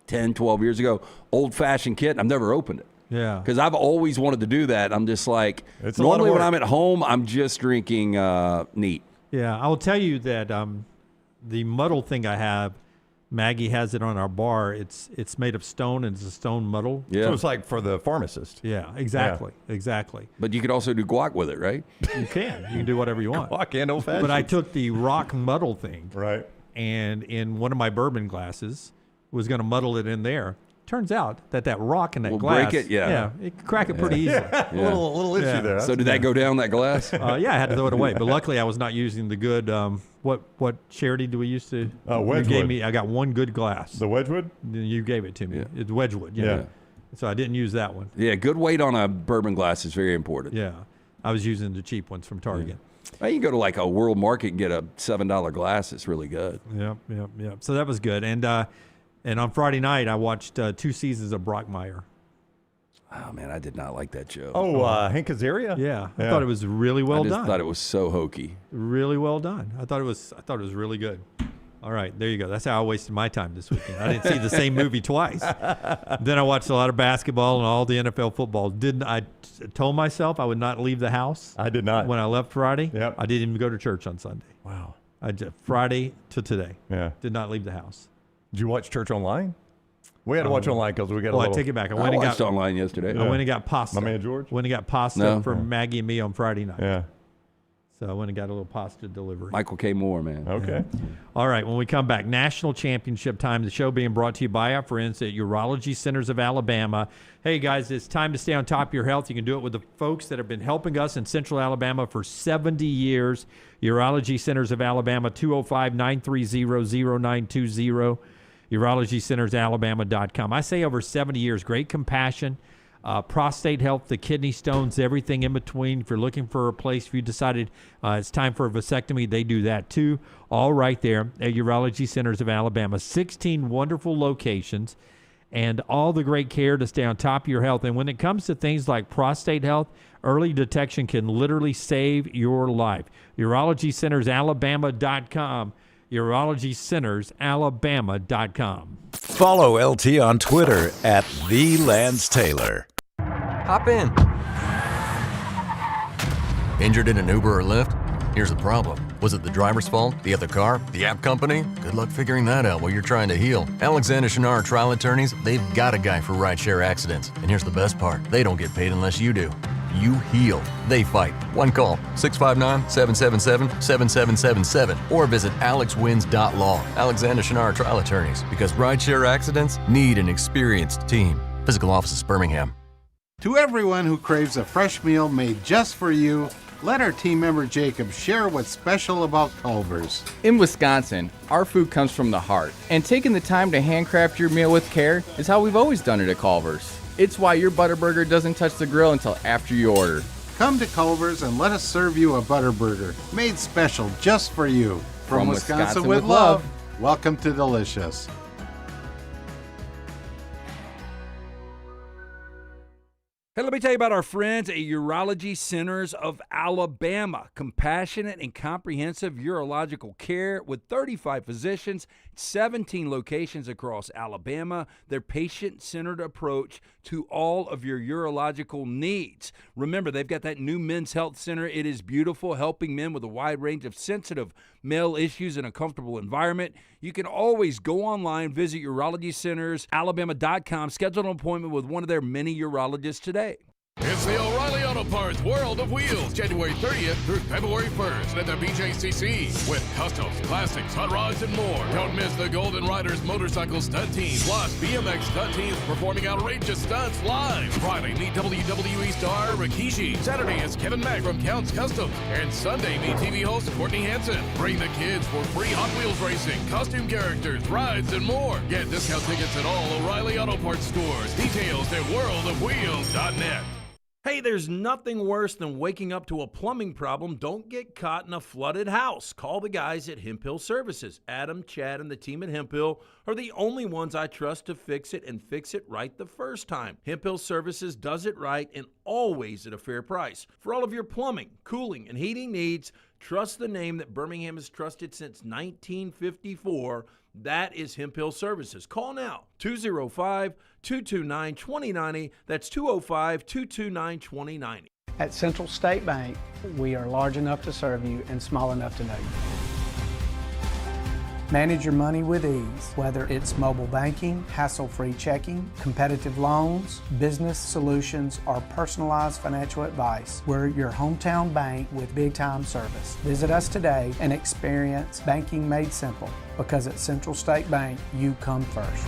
10, 12 years ago, old-fashioned kit. I've never opened it. Yeah. Because I've always wanted to do that. I'm just like, it's normally when I'm at home, I'm just drinking neat. Yeah, I will tell you that the muddle thing I have, Maggie has it on our bar. It's made of stone, and it's a stone muddle. Yeah. So it's like for the pharmacist. Yeah, exactly. Exactly. But you could also do guac with it, right? You can. You can do whatever you want. Guac and old-fashioned. But I took the rock muddle thing. Right. And in one of my bourbon glasses, was going to muddle it in there. Turns out that rock in that Will glass. break it? Yeah. It could crack it pretty easily. A little itchy there. So did that go down that glass? Yeah, I had to throw it away. But luckily, I was not using the good. What charity do we used to? Wedgwood. You gave me. I got one good glass. The Wedgwood. You gave it to me. Yeah. It's Wedgwood. Yeah. So I didn't use that one. Yeah, good weight on a bourbon glass is very important. Yeah, I was using the cheap ones from Target. Well, you can go to like a World Market and get a $7 glass. It's really good. Yep. So that was good. And on Friday night, I watched 2 seasons of Brockmire. Oh, man, I did not like that show. Hank Azaria? Yeah, I thought it was really well done. I just thought it was so hokey. Really well done. I thought it was really good. All right, there you go. That's how I wasted my time this weekend. I didn't see the same movie twice. Then I watched a lot of basketball and all the NFL football. I told myself I would not leave the house. I did not. When I left Friday, Yep. I didn't even go to church on Sunday. Wow. Friday to today. Yeah. Did not leave the house. Did you watch church online? We had to watch online because we got a little. I take it back. I watched online yesterday. I went and got pasta. My man George? Went and got pasta for Maggie and me on Friday night. Yeah. So I went and got a little pasta delivery. Michael K. Moore, man. Okay. All right, when we come back, national championship time. The show being brought to you by our friends at Urology Centers of Alabama. Hey, guys, it's time to stay on top of your health. You can do it with the folks that have been helping us in Central Alabama for 70 years. Urology Centers of Alabama, 205-930-0920. UrologyCentersAlabama.com. I say over 70 years, great compassion. Prostate health, the kidney stones, everything in between. If you're looking for a place, if you decided it's time for a vasectomy, they do that too. All right there at Urology Centers of Alabama. 16 wonderful locations and all the great care to stay on top of your health. And when it comes to things like prostate health, early detection can literally save your life. UrologyCentersAlabama.com. UrologyCentersAlabama.com. Follow LT on Twitter at @TheLanceTaylor. Hop in. Injured in an Uber or Lyft? Here's the problem. Was it the driver's fault? The other car? The app company? Good luck figuring that out while you're trying to heal. Alexander Shinar Trial Attorneys, they've got a guy for rideshare accidents. And here's the best part. They don't get paid unless you do. You heal. They fight. One call, 659-777-7777, or visit alexwins.law. Alexander Shinar Trial Attorneys, because rideshare accidents need an experienced team. Physical office is Birmingham. To everyone who craves a fresh meal made just for you, let our team member Jacob share what's special about Culver's. In Wisconsin, our food comes from the heart, and taking the time to handcraft your meal with care is how we've always done it at Culver's. It's why your Butterburger doesn't touch the grill until after you order. Come to Culver's and let us serve you a Butterburger made special just for you. From Wisconsin with love, welcome to Delicious. Hey, let me tell you about our friends at Urology Centers of Alabama. Compassionate and comprehensive urological care with 35 physicians, 17 locations across Alabama. Their patient-centered approach to all of your urological needs. Remember, they've got that new men's health center. It is beautiful, helping men with a wide range of sensitive male issues in a comfortable environment. You can always go online, visit UrologyCentersAlabama.com, schedule an appointment with one of their many urologists today. It's the O'Reilly Auto Parts World of Wheels, January 30th through February 1st at the BJCC. With customs, classics, hot rods, and more. Don't miss the Golden Riders motorcycle stunt team, plus BMX stunt teams performing outrageous stunts live. Friday, meet WWE star Rikishi. Saturday is Kevin Mack from Counts Customs. And Sunday, meet TV host Courtney Hansen. Bring the kids for free Hot Wheels racing, costume characters, rides, and more. Get discount tickets at all O'Reilly Auto Parts stores. Details at worldofwheels.net. Hey, there's nothing worse than waking up to a plumbing problem. Don't get caught in a flooded house. Call the guys at Hemp Hill Services. Adam, Chad, and the team at Hemp Hill are the only ones I trust to fix it and fix it right the first time. Hemp Hill Services does it right and always at a fair price. For all of your plumbing, cooling, and heating needs, trust the name that Birmingham has trusted since 1954. That is Hemp Hill Services. Call now, 205-229-2090. That's 205-229-2090. At Central State Bank, we are large enough to serve you and small enough to know you. Manage your money with ease, whether it's mobile banking, hassle-free checking, competitive loans, business solutions, or personalized financial advice. We're your hometown bank with big-time service. Visit us today and experience banking made simple, because at Central State Bank, you come first.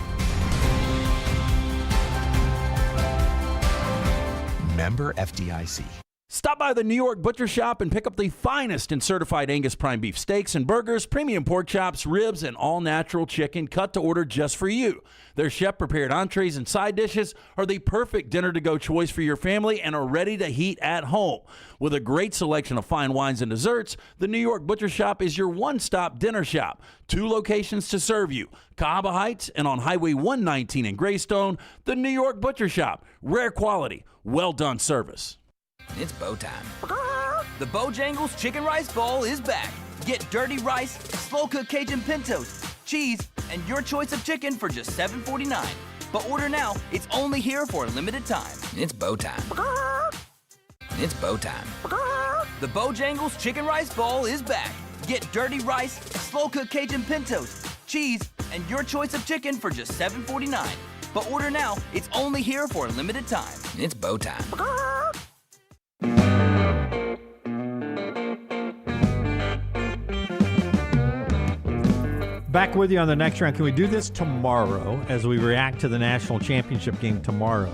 Member FDIC. Stop by the New York Butcher Shop and pick up the finest in certified Angus prime beef steaks and burgers, premium pork chops, ribs, and all-natural chicken cut to order just for you. Their chef-prepared entrees and side dishes are the perfect dinner-to-go choice for your family and are ready to heat at home. With a great selection of fine wines and desserts, the New York Butcher Shop is your one-stop dinner shop. 2 locations to serve you, Cahaba Heights and on Highway 119 in Greystone. The New York Butcher Shop. Rare quality, well-done service. It's bow time. The Bojangles Chicken Rice Bowl is back. Get dirty rice, slow-cooked Cajun pintos, cheese, and your choice of chicken for just $7.49. But order now. It's only here for a limited time. It's bow time. It's bow time. The Bojangles Chicken Rice Bowl is back. Get dirty rice, slow-cooked Cajun pintos, cheese, and your choice of chicken for just $7.49. But order now. It's only here for a limited time. It's bow time. Back with you on the next round. Can we do this tomorrow as we react to the national championship game tomorrow?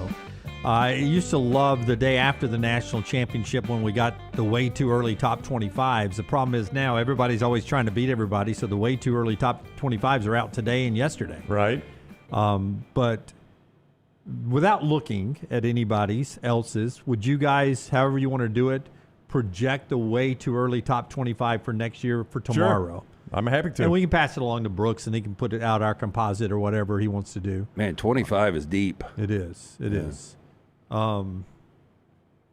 I used to love the day after the national championship when we got the way too early top 25s. The problem is now everybody's always trying to beat everybody, so the way too early top 25s are out today and yesterday. Right. But without looking at anybody's else's, would you guys, however you want to do it, project the way too early top 25 for next year for tomorrow? Sure. I'm happy to. And we can pass it along to Brooks, and he can put it out our composite or whatever he wants to do. Man, 25 is deep. It is. It is. Yeah,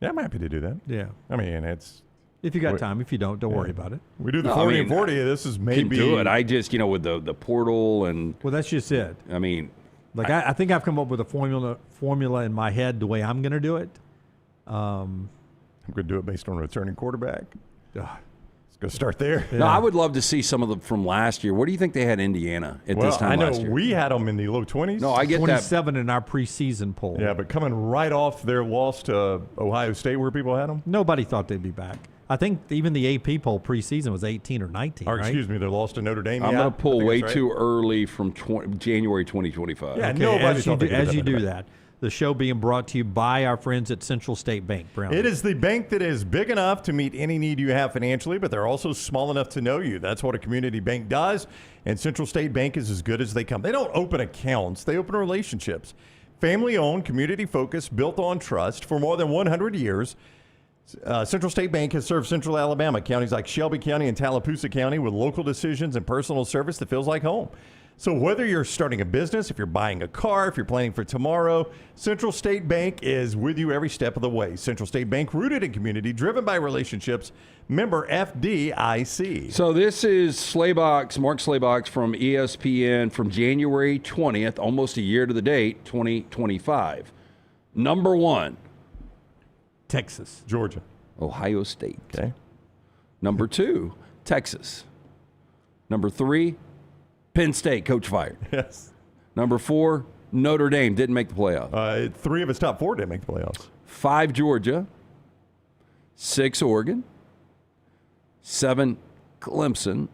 I'm happy to do that. Yeah. I mean, it's... If you got time. If you don't worry about it. We do the 40 and 40. This is maybe... Can do it. I just, with the portal and... Well, that's just it. I mean... I think I've come up with a formula in my head the way I'm going to do it. I'm going to do it based on a returning quarterback. Let's go start there. Yeah. No, I would love to see some of them from last year. What do you think they had Indiana at this time last year? I know we had them in the low 20s. No, I get 27 in our preseason poll. Yeah, but coming right off their loss to Ohio State where people had them? Nobody thought they'd be back. I think even the AP poll preseason was 18 or 19, or excuse me, they lost to Notre Dame. I'm going to pull way too early from January 2025. Yeah, okay, nobody as you do that. The show being brought to you by our friends at Central State Bank, Brown. It is the bank that is big enough to meet any need you have financially, but they're also small enough to know you. That's what a community bank does, and Central State Bank is as good as they come. They don't open accounts. They open relationships. Family-owned, community-focused, built on trust for more than 100 years. Central State Bank has served Central Alabama, counties like Shelby County and Tallapoosa County with local decisions and personal service that feels like home. So whether you're starting a business, if you're buying a car, if you're planning for tomorrow, Central State Bank is with you every step of the way. Central State Bank, rooted in community, driven by relationships, member FDIC. So this is Mark Slaybox from ESPN from January 20th, almost a year to the date, 2025. Number 1. Texas. Georgia. Ohio State. Okay. Number 2, Texas. Number 3, Penn State, coach fired. Yes. Number 4, Notre Dame, didn't make the playoffs. 3 of his top 4 didn't make the playoffs. 5, Georgia. 6, Oregon. 7, Clemson.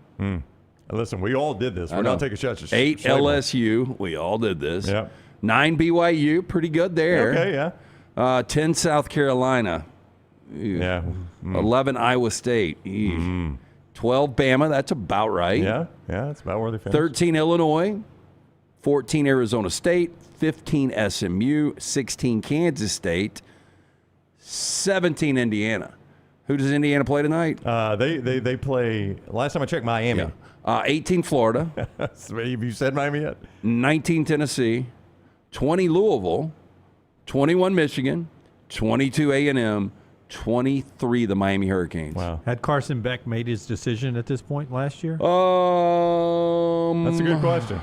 Listen, we all did this. We're not taking shots at 8, LSU. We all did this. Yep. 9, BYU. Pretty good there. Okay, yeah. 10, South Carolina. Yeah. 11, Iowa State. 12, Bama. That's about right. Yeah, that's about where they finished. 13, Illinois. 14, Arizona State. 15, SMU. 16, Kansas State. 17 Indiana. Who does Indiana play tonight? They play, last time I checked, Miami. Yeah. 18 Florida. Have you said Miami yet? 19 Tennessee. 20 Louisville. 21 Michigan. 22 A&M. 23 the Miami Hurricanes. Wow. Had Carson Beck made his decision at this point last year? That's a good question.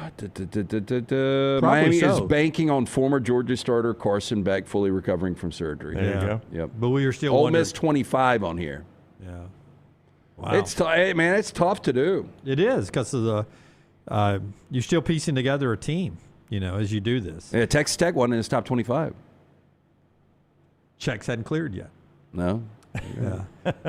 Miami is banking on former Georgia starter Carson Beck fully recovering from surgery. There you go. Yep. But we are still Ole wondering. Miss 25 on here. Yeah. Wow. It's man, it's tough to do. It is because of the you're still piecing together a team, as you do this. Yeah, Texas Tech wasn't in his top 25. Checks hadn't cleared yet. No. Yeah.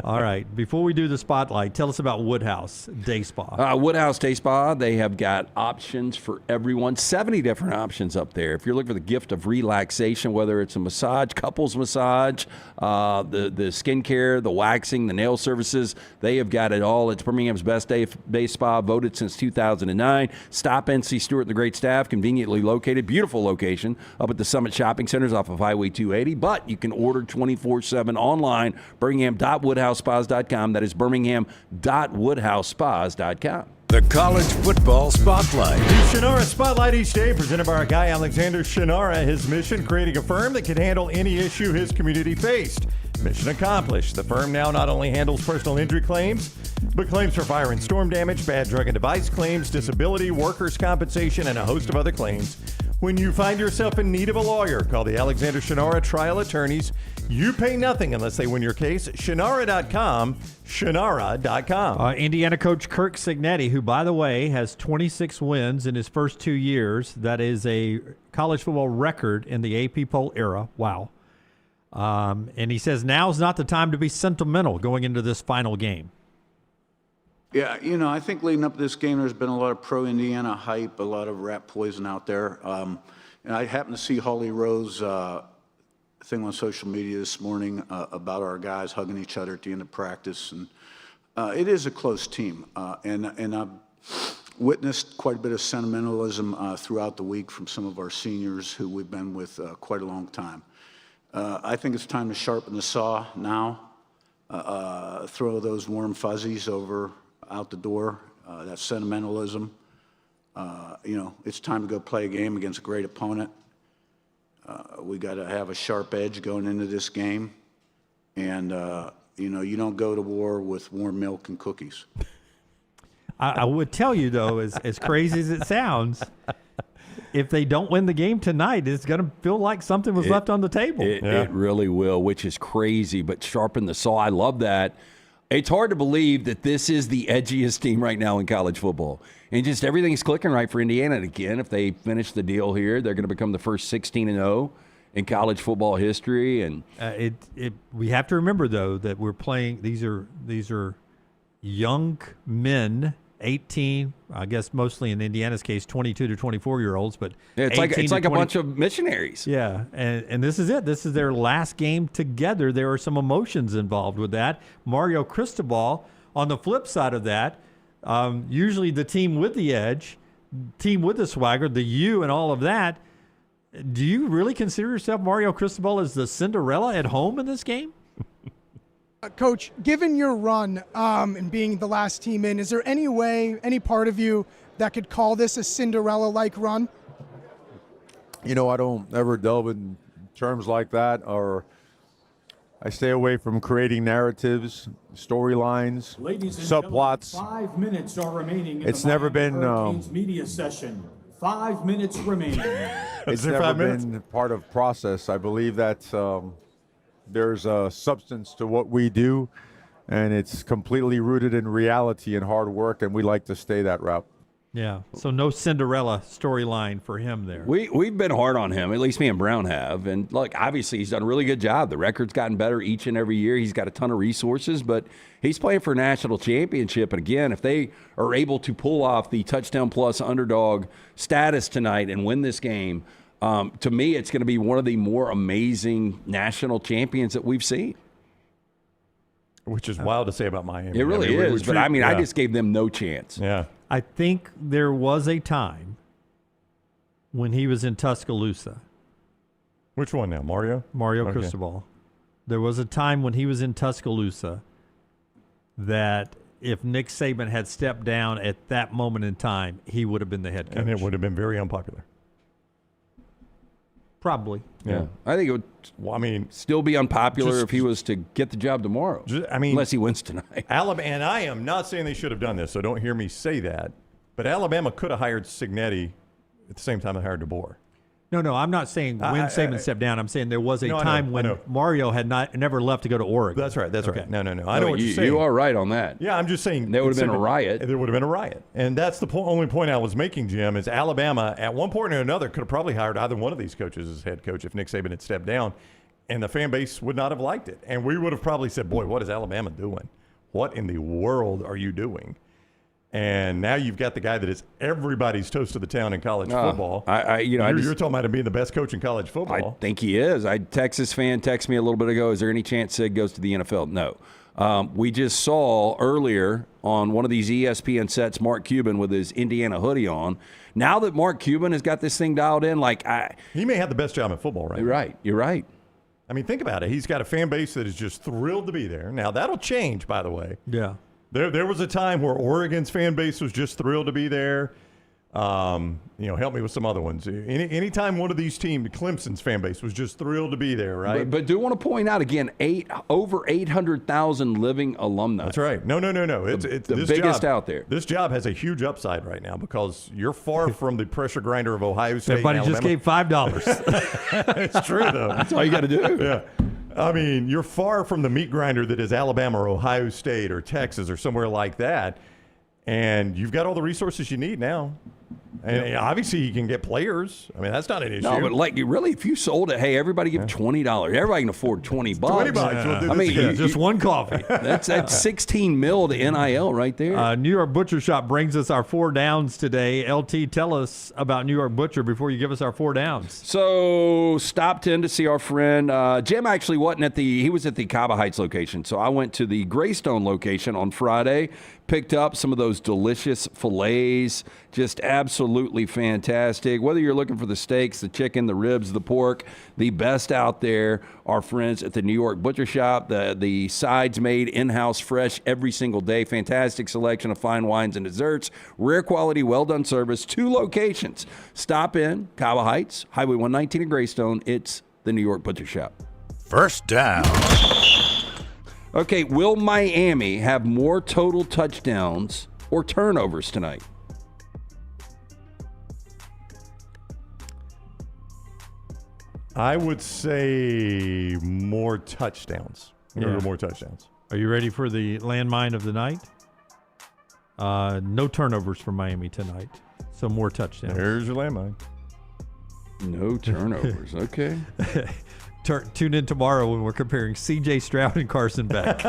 All right. Before we do the spotlight, tell us about Woodhouse Day Spa. Woodhouse Day Spa, they have got options for everyone. 70 different options up there. If you're looking for the gift of relaxation, whether it's a massage, couples massage, the skincare, the waxing, the nail services, they have got it all. It's Birmingham's best day spa, voted since 2009. Stop in, see Stuart and the great staff, conveniently located. Beautiful location up at the Summit Shopping Centers off of Highway 280. But you can order 24/7 online, birmingham.woodhousespas.com. That is birmingham.woodhousespas.com. The College Football Spotlight. The Shannara Spotlight each day presented by our guy Alexander Shannara. His mission, creating a firm that can handle any issue his community faced. Mission accomplished. The firm now not only handles personal injury claims, but claims for fire and storm damage, bad drug and device claims, disability, workers' compensation, and a host of other claims. When you find yourself in need of a lawyer, call the Alexander Shannara Trial Attorneys. You pay nothing unless they win your case. Shannara.com, Shannara.com. Indiana coach Curt Cignetti, who, by the way, has 26 wins in his first 2 years. That is a college football record in the AP poll era. Wow. And he says now's not the time to be sentimental going into this final game. Yeah, I think leading up to this game, there's been a lot of pro-Indiana hype, a lot of rat poison out there. And I happened to see Holly Rowe's thing on social media this morning about our guys hugging each other at the end of practice. And it is a close team. And I've witnessed quite a bit of sentimentalism throughout the week from some of our seniors who we've been with quite a long time. I think it's time to sharpen the saw now, throw those warm fuzzies out the door, that sentimentalism. It's time to go play a game against a great opponent. We got to have a sharp edge going into this game. And, you don't go to war with warm milk and cookies. I would tell you, though, as crazy as it sounds, if they don't win the game tonight, it's going to feel like something was left on the table. It really will, which is crazy, but sharpen the saw. I love that. It's hard to believe that this is the edgiest team right now in college football. And just everything's clicking right for Indiana. And again, if they finish the deal here, they're going to become the first 16-0 in college football history. And we have to remember, though, that we're playing. These are young men, 18, I guess mostly in Indiana's case, 22 to 24-year-olds. But yeah, it's like a bunch of missionaries. Yeah, and this is it. This is their last game together. There are some emotions involved with that. Mario Cristobal, on the flip side of that, usually the team with the edge, team with the swagger, the U and all of that. Do you really consider yourself, Mario Cristobal, as the Cinderella at home in this game? Coach, given your run and being the last team in, is there any way, any part of you that could call this a Cinderella-like run? I don't ever delve in terms like that, or I stay away from creating narratives, storylines, subplots. 5 minutes are remaining. It's never been media session. 5 minutes remaining. It's never been part of process. I believe that there's a substance to what we do, and it's completely rooted in reality and hard work, and we like to stay that route. Yeah, so no Cinderella storyline for him there. We've been hard on him, at least me and Brown have. And look, obviously he's done a really good job. The record's gotten better each and every year. He's got a ton of resources, but he's playing for a national championship. And again, if they are able to pull off the touchdown plus underdog status tonight and win this game, to me, it's going to be one of the more amazing national champions that we've seen. Which is wild to say about Miami. It really is, but I just gave them no chance. Yeah. I think there was a time when he was in Tuscaloosa. Which one now, Mario? Mario Cristobal. There was a time when he was in Tuscaloosa that if Nick Saban had stepped down at that moment in time, he would have been the head coach. And it would have been very unpopular. Probably. Yeah. I think it would still be unpopular if he was to get the job tomorrow. Unless he wins tonight. Alabama, and I am not saying they should have done this, so don't hear me say that. But Alabama could have hired Cignetti at the same time they hired DeBoer. No, I'm not saying when Saban stepped down. I'm saying there was a time when Mario had never left to go to Oregon. That's right. Right. No. I know what you're saying. You are right on that. Yeah, I'm just saying. There would have been a riot. There would have been a riot. And that's the only point I was making, Jim, is Alabama at one point or another could have probably hired either one of these coaches as head coach if Nick Saban had stepped down, and the fan base would not have liked it. And we would have probably said, boy, what is Alabama doing? What in the world are you doing? And now you've got the guy that is everybody's toast of the town in college football. You're talking about him being the best coach in college football. I think he is. A Texas fan texted me a little bit ago, is there any chance Sig goes to the NFL? No. We just saw earlier on one of these ESPN sets Mark Cuban with his Indiana hoodie on. Now that Mark Cuban has got this thing dialed in, he may have the best job in football right now. You're right. I mean, think about it. He's got a fan base that is just thrilled to be there. Now, that'll change, by the way. Yeah. There was a time where Oregon's fan base was just thrilled to be there. Help me with some other ones. Anytime one of these teams, Clemson's fan base was just thrilled to be there, right? But do want to point out again, over 800,000 living alumni. That's right. No. It's the biggest out there. This job has a huge upside right now because you're far from the pressure grinder of Ohio State. Everybody just gave $5. It's true, though. That's all you got to do. Yeah. I mean, you're far from the meat grinder that is Alabama or Ohio State or Texas or somewhere like that. And you've got all the resources you need now. And obviously you can get players. I mean, that's not an issue. No, but really, if you sold it, hey, everybody give $20. Everybody can afford $20. $20. I mean, just one coffee. That's $16 million to NIL right there. New York Butcher Shop brings us our 4 downs today. LT, tell us about New York Butcher before you give us our 4 downs. So stopped in to see our friend. Jim actually wasn't he was at the Cava Heights location. So I went to the Greystone location on Friday. Picked up some of those delicious fillets, just absolutely fantastic. Whether you're looking for the steaks, the chicken, the ribs, the pork, the best out there, our friends at the New York Butcher Shop. The sides made in-house fresh every single day. Fantastic selection of fine wines and desserts. Rare quality, well-done service. 2 locations. Stop in, Cava Heights, Highway 119 in Greystone. It's the New York Butcher Shop. First down. Okay, will Miami have more total touchdowns or turnovers tonight? I would say more touchdowns. More touchdowns. Are you ready for the landmine of the night? No turnovers for Miami tonight, so more touchdowns. There's your landmine. No turnovers. Okay. Tune in tomorrow when we're comparing C.J. Stroud and Carson Beck.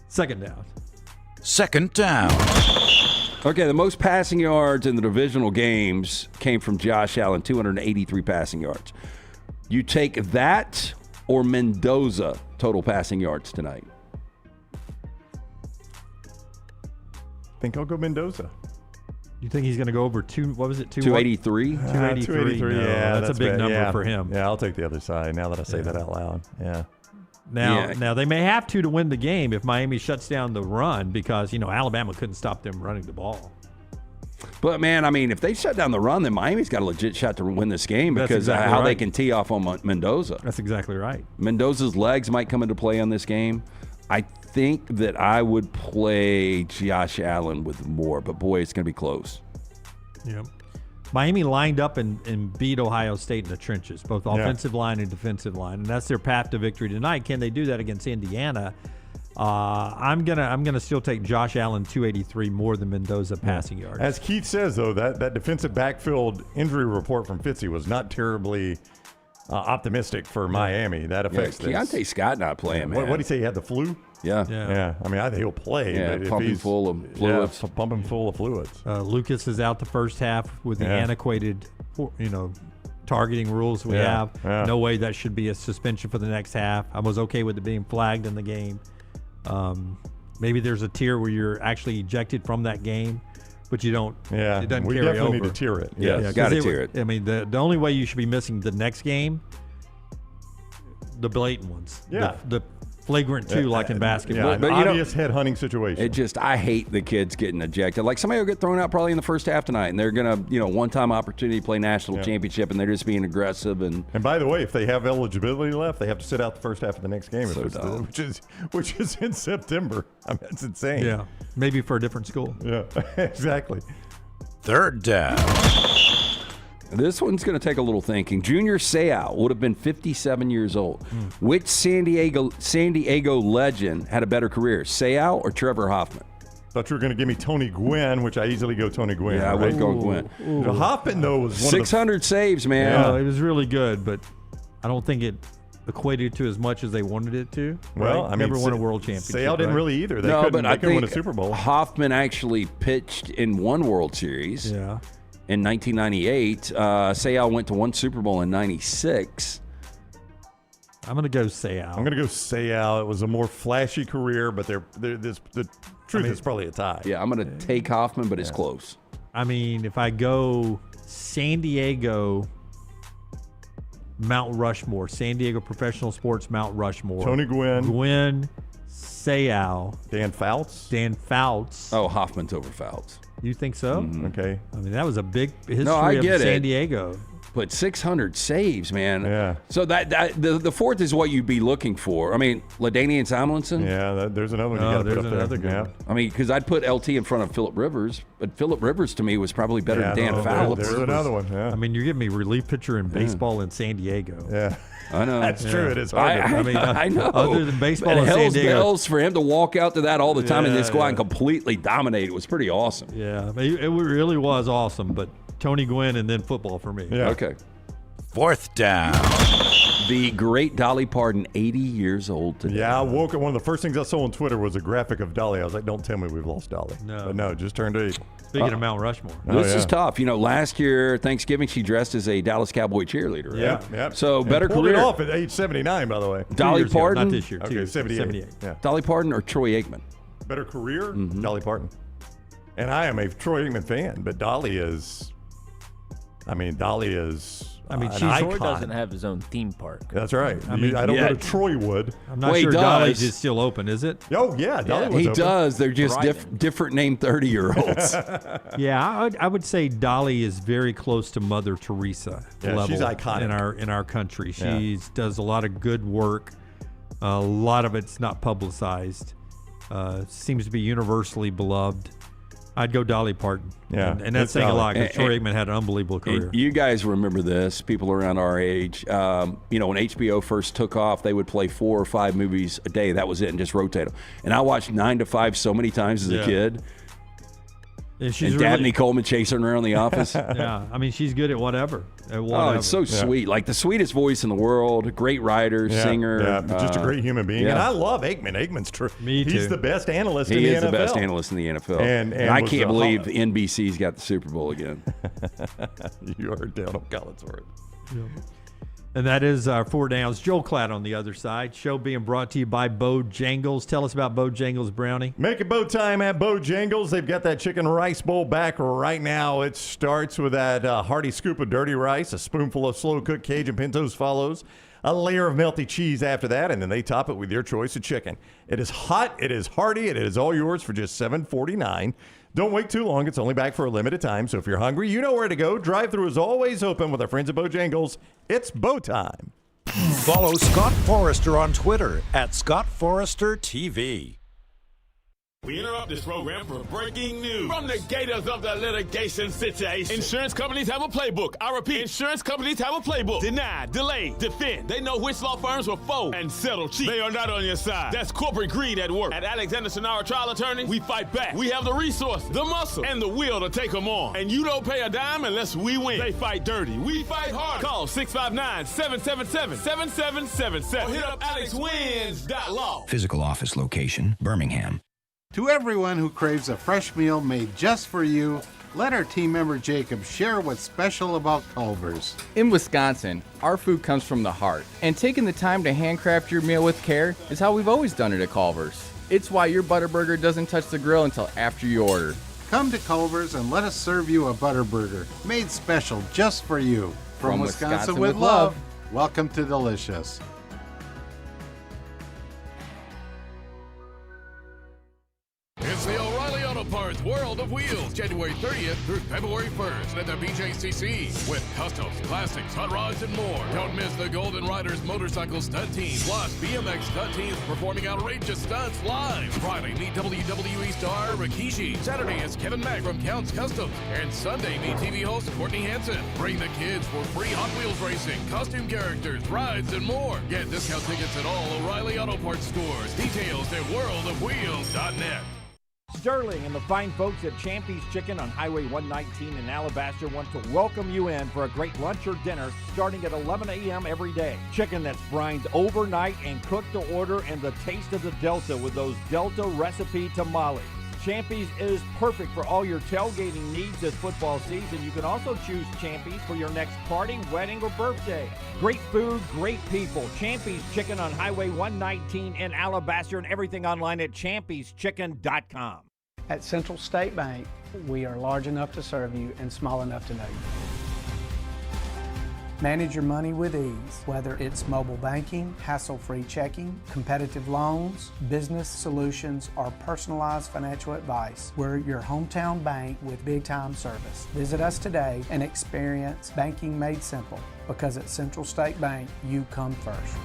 Second down. Second down. Okay, the most passing yards in the divisional games came from Josh Allen, 283 passing yards. You take that or Mendoza total passing yards tonight? I think I'll go Mendoza. You think he's going to go over 283? 283. No, yeah, that's a big number for him. Yeah, I'll take the other side now that I say that out loud. Yeah. Now they may have to win the game if Miami shuts down the run because, Alabama couldn't stop them running the ball. But, man, I mean, if they shut down the run, then Miami's got a legit shot to win this game because exactly they can tee off on Mendoza. That's exactly right. Mendoza's legs might come into play on this game. I think that I would play Josh Allen with more, but, boy, it's going to be close. Yep. Miami lined up and beat Ohio State in the trenches, both offensive line and defensive line, and that's their path to victory tonight. Can they do that against Indiana? I'm gonna still take Josh Allen 283 more than Mendoza passing yards. As Keith says, though, that defensive backfield injury report from Fitzy was not terribly optimistic for Miami. That affects this. Keontae Scott not playing, man. What did he say? He had the flu? Yeah. I mean, I think he'll play. Yeah, but pumping full of fluids. Yeah, pumping full of fluids. Lucas is out the first half with the antiquated, targeting rules we have. Yeah. No way that should be a suspension for the next half. I was okay with it being flagged in the game. Maybe there's a tier where you're actually ejected from that game but you don't. Yeah, it doesn't we carry definitely over. need to tier it. Yeah, got to tier it. I mean, the only way you should be missing the next game, the blatant ones. Yeah. The flagrant two, like in basketball. Yeah, but obvious head hunting situation. I hate the kids getting ejected. Like somebody will get thrown out probably in the first half tonight, and they're gonna, one-time opportunity to play national championship, and they're just being aggressive. And by the way, if they have eligibility left, they have to sit out the first half of the next game, which is in September. I mean, that's insane. Yeah, maybe for a different school. Yeah, exactly. Third down. This one's going to take a little thinking. Junior Seau would have been 57 years old. Which San Diego legend had a better career, Seau or Trevor Hoffman? Thought you were going to give me Tony Gwynn, which I easily go Tony Gwynn. Yeah, I would go Gwynn. Hoffman, though, was 600 saves, man. Yeah, it was really good, but I don't think it equated to as much as they wanted it to. Well, right? I mean, never won a world championship. Seau didn't really either. They couldn't win a Super Bowl. Hoffman actually pitched in one World Series. Yeah. In 1998, Seau went to one Super Bowl in '96. I'm going to go Seau. I'm going to go Seau. It was a more flashy career, but the truth is probably a tie. Yeah, I'm going to take Hoffman, but it's close. I mean, if I go San Diego Mount Rushmore, San Diego Professional Sports Mount Rushmore. Tony Gwynn. Gwynn, Seau. Dan Fouts. Oh, Hoffman's over Fouts. You think so? Mm-hmm. Okay. I mean, that was a big history I get of San it. Diego. But 600 saves, man. Yeah. So the fourth is what you'd be looking for. I mean, LaDainian Tomlinson. Yeah, there's another one you got to put up there. Another good one. I mean, because I'd put LT in front of Phillip Rivers, but Phillip Rivers to me was probably better than Dan Fouts. There's another one. Yeah. I mean, you're giving me relief pitcher in baseball in San Diego. Yeah. I know. That's true. It is hard. I know. Other than baseball in San Hell's Diego. bells for him to walk out to that all the time and just go out and completely dominate. It was pretty awesome. Yeah, it really was awesome. But Tony Gwynn and then football for me. Yeah. Okay. Fourth down. The great Dolly Parton, 80 years old today. Yeah, I woke up. One of the first things I saw on Twitter was a graphic of Dolly. I was like, don't tell me we've lost Dolly. No. But no, just turned 80. Speaking of Mount Rushmore. This is tough. Last year, Thanksgiving, she dressed as a Dallas Cowboy cheerleader. Right? Yeah. So And better pulled career. it off at age 79, by the way. Dolly Parton. Not this year. Okay, 78. Yeah. Dolly Parton or Troy Aikman? Better career? Dolly Parton. And I am a Troy Aikman fan, but Dolly is an Troy icon. doesn't have his own theme park. That's right. I don't go to Troywood. I'm not sure Dolly's is still open, is it? Oh, yeah. Dollywood's He open. does. They're just different named 30-year-olds. Yeah, I would say Dolly is very close to Mother Teresa level. she's iconic. in our country. She does a lot of good work. A lot of it's not publicized. Seems to be universusly beloved. I'd go Dolly Parton. Yeah, and that's saying a lot because Troy Aikman had an unbelievable career. You guys remember this, people around our age. When HBO first took off, they would play 4 or 5 movies a day. That was it, and just rotate them. And I watched 9 to 5 so many times as a kid. And Dabney Coleman chasing her around the office. Yeah, I mean, she's good at whatever. Oh, it's so sweet. Like the sweetest voice in the world, great writer, singer. Yeah, just a great human being. Yeah. And I love Aikman. Aikman's true. Me too. He's the best analyst in the NFL. He is the best analyst in the NFL. And I was can't a believe hot- NBC's got the Super Bowl again. You are down on Collinsworth. And that is our 4 downs. Joel Klatt on the other side. Show being brought to you by Bojangles. Tell us about Bojangles, Brownie. Make it bow time at Bojangles. They've got that chicken rice bowl back right now. It starts with that hearty scoop of dirty rice. A spoonful of slow-cooked Cajun pintos follows. A layer of melty cheese after that, and then they top it with your choice of chicken. It is hot. It is hearty. It is all yours for just $7.49. Don't wait too long. It's only back for a limited time. So if you're hungry, you know where to go. Drive-thru is always open with our friends at Bojangles. It's bow time. Follow Scott Forrester on Twitter at Scott Forrester TV. We interrupt this program for breaking news from the Gators of the litigation situation. Insurance companies have a playbook. I repeat, insurance companies have a playbook. Deny, delay, defend. They know which law firms will fold and settle cheap. They are not on your side. That's corporate greed at work. At Alexander Sonara Trial Attorneys, we fight back. We have the resources, the muscle, and the will to take them on. And you don't pay a dime unless we win. They fight dirty. We fight hard. Call 659-777-7777 or hit up alexwins.law. Physical office location, Birmingham. To everyone who craves a fresh meal made just for you, let our team member Jacob share what's special about Culver's. In Wisconsin, our food comes from the heart, and taking the time to handcraft your meal with care is how we've always done it at Culver's. It's why your Butterburger doesn't touch the grill until after you order. Come to Culver's and let us serve you a butter burger made special just for you. From Wisconsin with love, welcome to Delicious. It's the O'Reilly Auto Parts World of Wheels, January 30th through February 1st at the BJCC. With customs, classics, hot rods, and more. Don't miss the Golden Riders motorcycle stunt team, plus BMX stunt teams performing outrageous stunts live. Friday, meet WWE star Rikishi. Saturday is Kevin Mack from Counts Customs. And Sunday, meet TV host Courtney Hansen. Bring the kids for free Hot Wheels racing, costume characters, rides, and more. Get discount tickets at all O'Reilly Auto Parts stores. Details at worldofwheels.net. Sterling and the fine folks at Champy's Chicken on Highway 119 in Alabaster want to welcome you in for a great lunch or dinner starting at 11 a.m. every day. Chicken that's brined overnight and cooked to order, and the taste of the Delta with those Delta recipe tamales. Champy's is perfect for all your tailgating needs this football season. You can also choose Champy's for your next party, wedding, or birthday. Great food, great people. Champy's Chicken on Highway 119 in Alabaster, and everything online at champyschicken.com. At Central State Bank, we are large enough to serve you and small enough to know you. Manage your money with ease, whether it's mobile banking, hassle-free checking, competitive loans, business solutions, or personalized financial advice. We're your hometown bank with big-time service. Visit us today and experience banking made simple, because at Central State Bank, you come first.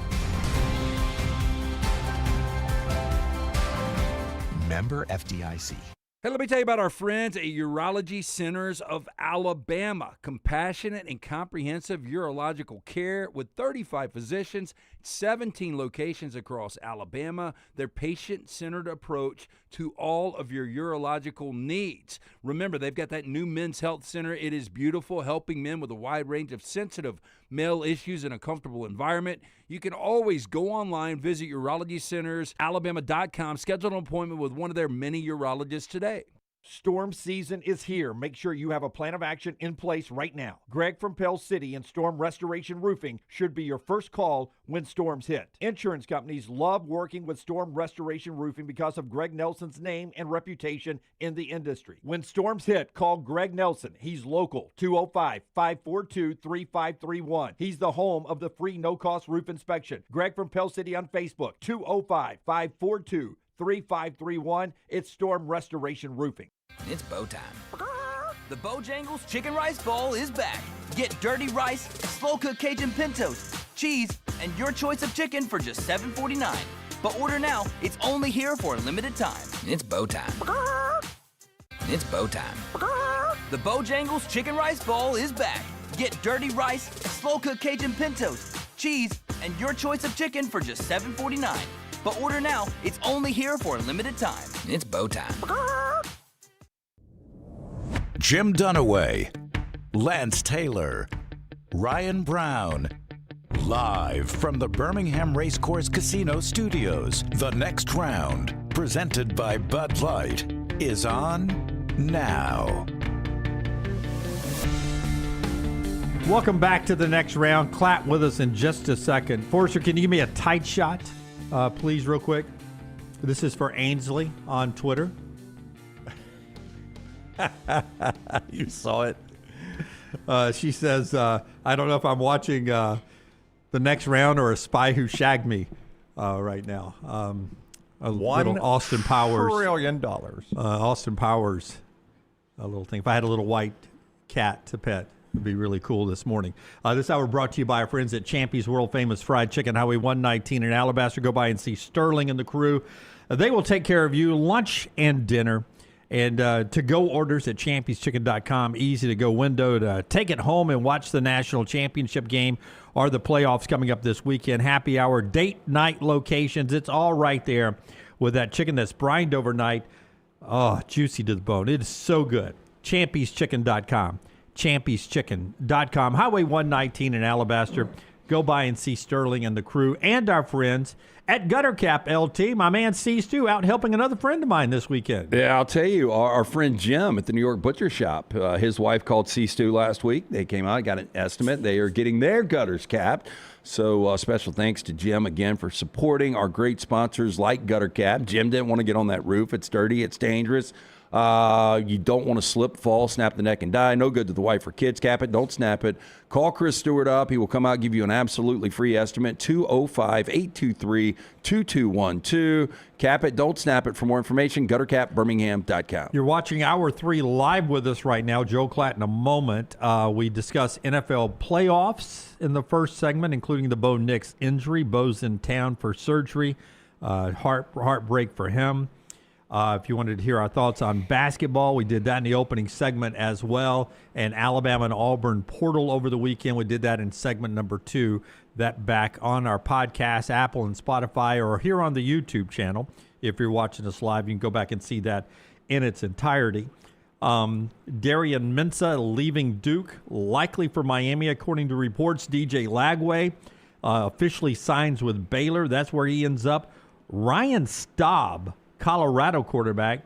Member FDIC. Hey, let me tell you about our friends at Urology Centers of Alabama. Compassionate and comprehensive urological care with 35 physicians, 17 locations across Alabama. Their patient-centered approach to all of your urological needs. Remember, they've got that new men's health center. It is beautiful, helping men with a wide range of sensitive male issues in a comfortable environment. You can always go online, visit urologycentersalabama.com, schedule an appointment with one of their many urologists today. Storm season is here. Make sure you have a plan of action in place right now. Greg from Pell City and Storm Restoration Roofing should be your first call when storms hit. Insurance companies love working with Storm Restoration Roofing because of Greg Nelson's name and reputation in the industry. When storms hit, call Greg Nelson. He's local, 205-542-3531. He's the home of the free no-cost roof inspection. Greg from Pell City on Facebook, 205-542-3531. It's Storm Restoration Roofing. It's bow time. The Bojangles Chicken Rice Bowl is back. Get dirty rice, slow-cooked Cajun pintos, cheese, and your choice of chicken for just $7.49. But order now. It's only here for a limited time. It's bow time. It's bow time. The Bojangles Chicken Rice Bowl is back. Get dirty rice, slow-cooked Cajun pintos, cheese, and your choice of chicken for just $7.49. But order now. It's only here for a limited time. It's bow time. Jim Dunaway, Lance Taylor, Ryan Brown. Live from the Birmingham Racecourse Casino Studios, the next round, presented by Bud Light, is on now. Welcome back to the next round. Klatt with us in just a second. Forrester, can you give me a tight shot, please, real quick? This is for Ainsley on Twitter. You saw it. She says, I don't know if I'm watching the next round or A Spy Who Shagged Me right now. Little Austin Powers. $1 trillion. Austin Powers, a little thing. If I had a little white cat to pet, it would be really cool this morning. This hour brought to you by our friends at Champy's World Famous Fried Chicken, Highway 119 in Alabaster. Go by and see Sterling and the crew. They will take care of you lunch and dinner. And to-go orders at champyschicken.com. Easy-to-go window to take it home and watch the national championship game or the playoffs coming up this weekend. Happy hour, date night locations. It's all right there with that chicken that's brined overnight. Oh, juicy to the bone. It is so good. champyschicken.com. champyschicken.com. Highway 119 in Alabaster. Go by and see Sterling and the crew and our friends at Gutter Cap LT. My man C-Stu out helping another friend of mine this weekend. Yeah, I'll tell you, our friend Jim at the New York Butcher Shop, his wife called C-Stu last week. They came out, got an estimate. They are getting their gutters capped. So special thanks to Jim again for supporting our great sponsors like Gutter Cap. Jim didn't want to get on that roof. It's dirty. It's dangerous. You don't want to slip, fall, snap the neck, and die. No good to the wife or kids. Cap it, don't snap it. Call Chris Stewart up. He will come out, give you an absolutely free estimate. 205-823-2212. Cap it, don't snap it. For more information, guttercapbirmingham.com. You're watching Hour 3 live with us right now. Joel Klatt in a moment. We discuss NFL playoffs in the first segment, including the Bo Nix injury. Bo's in town for surgery. Heartbreak for him. If you wanted to hear our thoughts on basketball, we did that in the opening segment as well. And Alabama and Auburn portal over the weekend. We did that in segment number 2. That back on our podcast, Apple and Spotify, or here on the YouTube channel. If you're watching us live, you can go back and see that in its entirety. Darian Mensah leaving Duke, likely for Miami, according to reports. DJ Lagway officially signs with Baylor. That's where he ends up. Ryan Staub, Colorado quarterback,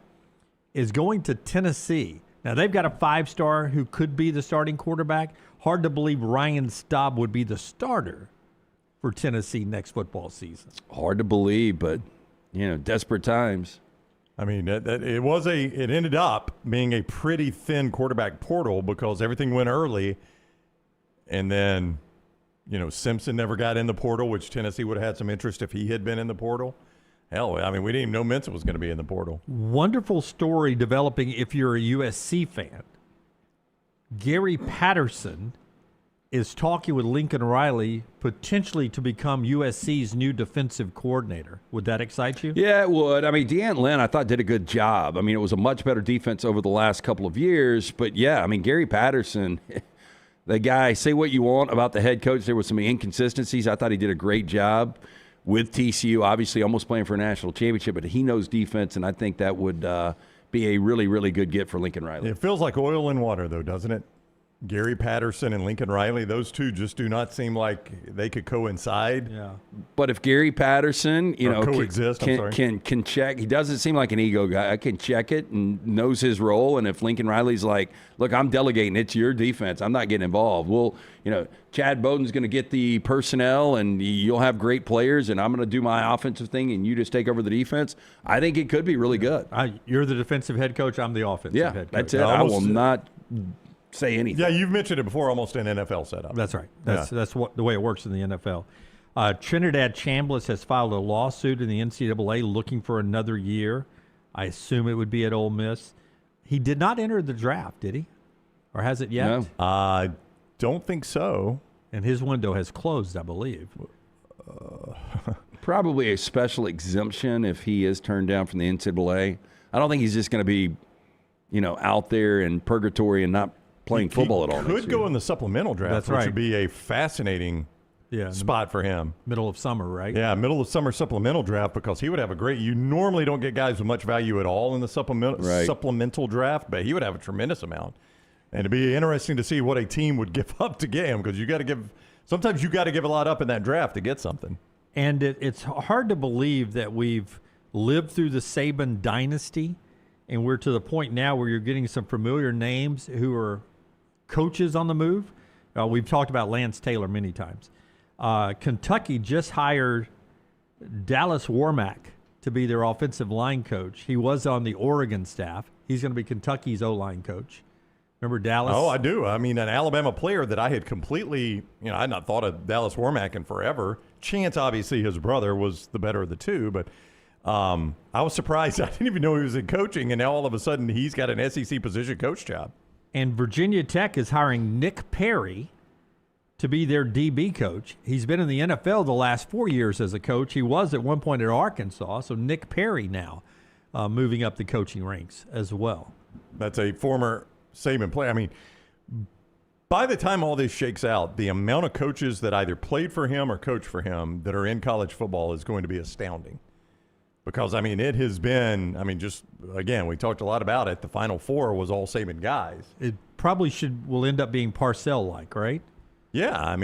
is going to Tennessee. Now, they've got a 5-star who could be the starting quarterback. Hard to believe Ryan Staub would be the starter for Tennessee next football season. Hard to believe, but, desperate times. I mean, it ended up being a pretty thin quarterback portal because everything went early. And then, Simpson never got in the portal, which Tennessee would have had some interest if he had been in the portal. Hell, I mean, we didn't even know Mensah was going to be in the portal. Wonderful story developing if you're a USC fan. Gary Patterson is talking with Lincoln Riley potentially to become USC's new defensive coordinator. Would that excite you? Yeah, it would. I mean, Deanne Lynn, I thought, did a good job. I mean, it was a much better defense over the last couple of years. But, yeah, I mean, Gary Patterson, the guy, say what you want about the head coach. There were some inconsistencies. I thought he did a great job with TCU, obviously almost playing for a national championship, but he knows defense, and I think that would be a really, really good get for Lincoln Riley. It feels like oil and water, though, doesn't it? Gary Patterson and Lincoln Riley, those two just do not seem like they could coincide. Yeah. But if Gary Patterson, can check, he doesn't seem like an ego guy. I can check it and knows his role. And if Lincoln Riley's like, look, I'm delegating, it's your defense, I'm not getting involved. Well, Chad Bowden's going to get the personnel and you'll have great players and I'm going to do my offensive thing and you just take over the defense. I think it could be really good. You're the defensive head coach. I'm the offensive head coach. That's it. I will not say anything. Yeah, you've mentioned it before, almost an NFL setup. That's right. That's the way it works in the NFL. Trinidad Chambliss has filed a lawsuit in the NCAA looking for another year. I assume it would be at Ole Miss. He did not enter the draft, did he? Or has it yet? No. I don't think so. And his window has closed, I believe. Probably a special exemption if he is turned down from the NCAA. I don't think he's just going to be, out there in purgatory and not playing football at all. Could go in the supplemental draft, which would be a fascinating spot for him. Middle of summer, right? Yeah, middle of summer supplemental draft because he would have a great. You normally don't get guys with much value at all in the supplemental draft, but he would have a tremendous amount. And it'd be interesting to see what a team would give up to get him because sometimes you got to give a lot up in that draft to get something. And it's hard to believe that we've lived through the Saban dynasty, and we're to the point now where you're getting some familiar names who are coaches on the move. We've talked about Lance Taylor many times. Kentucky just hired Dallas Warmack to be their offensive line coach. He was on the Oregon staff. He's going to be Kentucky's O-line coach. Remember Dallas? Oh, I do. I mean, an Alabama player that I had completely, I had not thought of Dallas Warmack in forever. Chance, obviously, his brother was the better of the two, but I was surprised. I didn't even know he was in coaching, and now all of a sudden he's got an SEC position coach job. And Virginia Tech is hiring Nick Perry to be their DB coach. He's been in the NFL the last 4 years as a coach. He was at one point at Arkansas, so Nick Perry now moving up the coaching ranks as well. That's a former Saban player. I mean, by the time all this shakes out, the amount of coaches that either played for him or coached for him that are in college football is going to be astounding. Because, it has been, just, again, we talked a lot about it. The Final Four was all Saban guys. It probably will end up being Parcells-like, right? Yeah,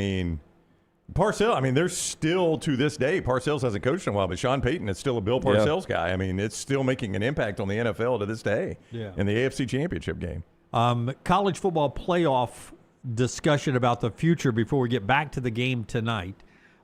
Parcells, there's still, to this day, Parcells hasn't coached in a while, but Sean Payton is still a Bill Parcells guy. It's still making an impact on the NFL to this day in the AFC Championship game. College football playoff discussion about the future before we get back to the game tonight.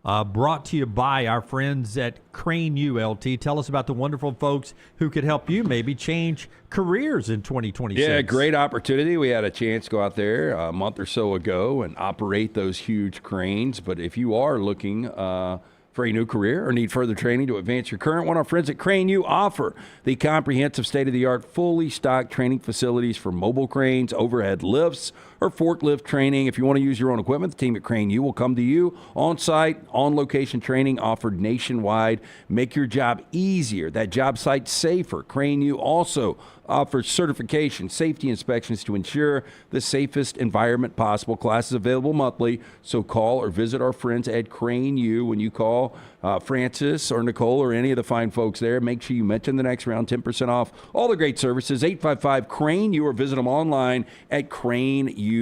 brought to you by our friends at Crane ULT. Tell us about the wonderful folks who could help you maybe change careers in 2026. Yeah, great opportunity. We had a chance to go out there a month or so ago and operate those huge cranes. But if you are looking for a new career or need further training to advance your current one, our friends at Crane U offer the comprehensive state-of-the-art, fully stocked training facilities for mobile cranes, overhead lifts, or forklift training. If you want to use your own equipment, the team at Crane U will come to you on-site, on-location training offered nationwide. Make your job easier, that job site safer. Crane U also offers certification, safety inspections to ensure the safest environment possible. Classes available monthly, so call or visit our friends at Crane U. When you call Francis or Nicole or any of the fine folks there, make sure you mention the next round, 10% off all the great services, 855-CRANE-U, or visit them online at craneu.com.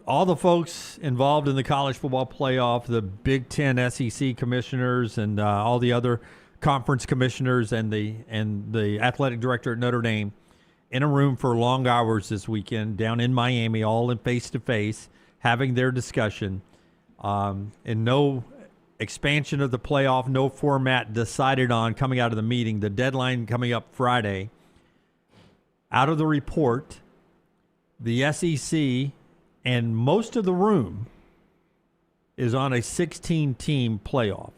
All the folks involved in the college football playoff, the Big Ten SEC commissioners and all the other conference commissioners and the athletic director at Notre Dame in a room for long hours this weekend down in Miami, all in face-to-face, having their discussion. And no expansion of the playoff, no format decided on coming out of the meeting. The deadline coming up Friday. Out of the report, the SEC and most of the room is on a 16-team playoff.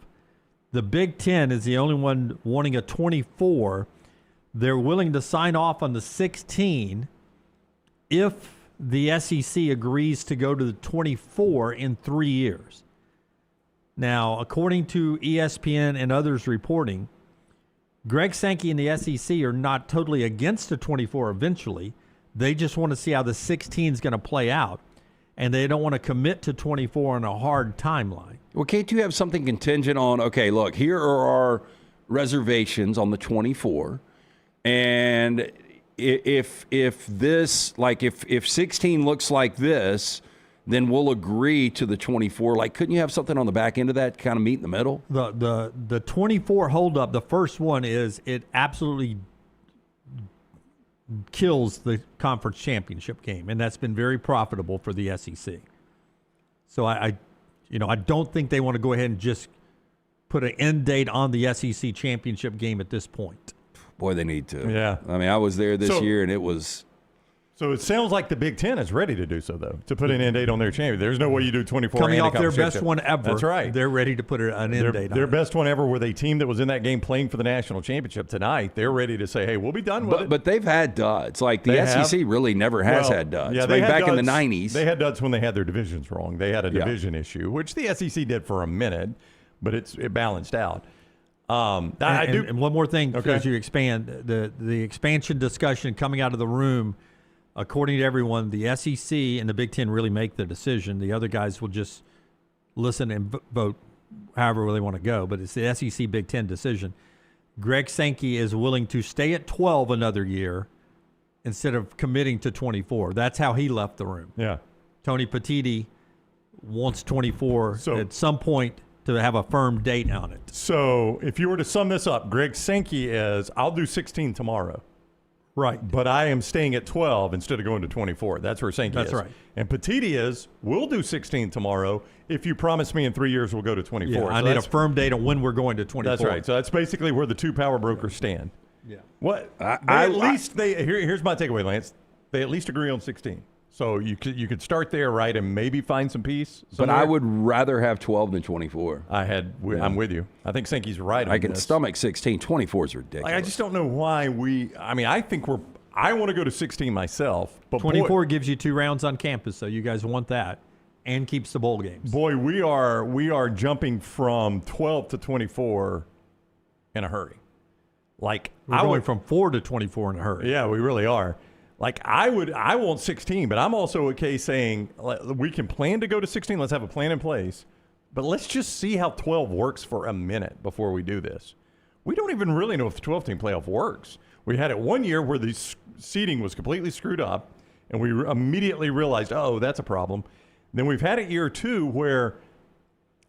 The Big Ten is the only one wanting a 24. They're willing to sign off on the 16 if the SEC agrees to go to the 24 in 3 years. Now, according to ESPN and others reporting, Greg Sankey and the SEC are not totally against the 24 eventually. They just want to see how the 16 is going to play out, and they don't want to commit to 24 on a hard timeline. Well, can't you have something contingent on, okay, look, here are our reservations on the 24, and if this, like if 16 looks like this, then we'll agree to the 24. Like, couldn't you have something on the back end of that to kind of meet in the middle? The 24 holdup, the first one is it absolutely kills the conference championship game, and that's been very profitable for the SEC. So I don't think they want to go ahead and just put an end date on the SEC championship game at this point. Boy, they need to. Yeah. I mean, I was there this year, and it was. So it sounds like the Big Ten is ready to do so, though, to put an end date on their champion. There's no way you do 24. Coming off their best one ever. That's right. They're ready to put an end date on Their it. best one ever with a team that was in that game playing for the national championship tonight. They're ready to say, hey, we'll be done with it. But they've had duds. Like the SEC really never has had duds. Yeah, back duds, in the 90s. They had duds when they had their divisions wrong. They had a division issue, which the SEC did for a minute, but it balanced out. And one more thing, Okay. as you expand, the expansion discussion coming out of the room, according to everyone, the SEC and the Big Ten really make the decision. The other guys will just listen and vote however they want to go, but it's the SEC Big Ten decision. Greg Sankey is willing to stay at 12 another year instead of committing to 24. That's how he left the room. Yeah. Tony Petitti wants 24 at some point to have a firm date on it. So if you were to sum this up, Greg Sankey is, I'll do 16 tomorrow. Right. But I am staying at 12 instead of going to 24. That's where Sankey is. That's right. And Petitti is, we'll do 16 tomorrow if you promise me in 3 years we'll go to 24. Yeah, I need a firm date on when we're going to 24. That's right. So that's basically where the two power brokers stand. Yeah. What? Here's my takeaway, Lance. They at least agree on 16. So you could start there, right, and maybe find some peace somewhere. But I would rather have 12 than 24. I'm with you. I think Sankey's right on I can this. stomach 16. 24 is ridiculous. I just don't know why I think I want to go to 16 myself. But 24 gives you 2 rounds on campus, so you guys want that, and keeps the bowl games. Boy, we are jumping from 12 to 24 in a hurry. Like We're going from 4 to 24 in a hurry. Yeah, we really are. Like I want 16, but I'm also okay saying we can plan to go to 16. Let's have a plan in place, but let's just see how 12 works for a minute before we do this. We don't even really know if the 12-team playoff works. We had it one year where the seeding was completely screwed up, and we immediately realized, oh, that's a problem. Then we've had it year 2 where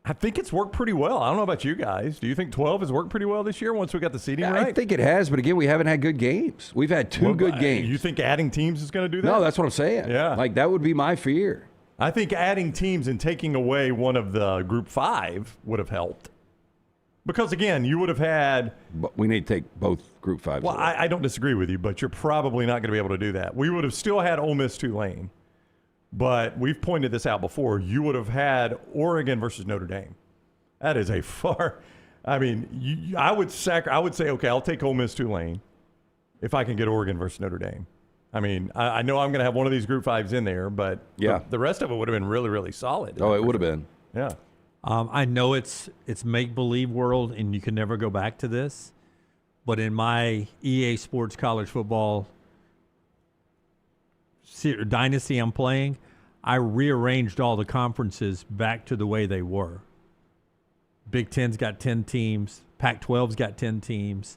I think it's worked pretty well. I don't know about you guys. Do you think 12 has worked pretty well this year once we got the seeding right? I think it has, but again, we haven't had good games. We've had 2 good games. You think adding teams is going to do that? No, that's what I'm saying. Yeah. Like, that would be my fear. I think adding teams and taking away one of the Group 5 would have helped. Because, again, you would have had... But we need to take both Group 5s. Well, I don't disagree with you, but you're probably not going to be able to do that. We would have still had Ole Miss Tulane. But we've pointed this out before. You would have had Oregon versus Notre Dame. That is a far... I mean, I would say, okay, I'll take Ole Miss Tulane if I can get Oregon versus Notre Dame. I mean, I know I'm going to have one of these Group 5s in there, but the rest of it would have been really, really solid. Oh, it would have been. Yeah. I know it's make-believe world, and you can never go back to this. But in my EA Sports College Football dynasty I'm playing, I rearranged all the conferences back to the way they were. Big Ten's got 10 teams. Pac-12's got 10 teams.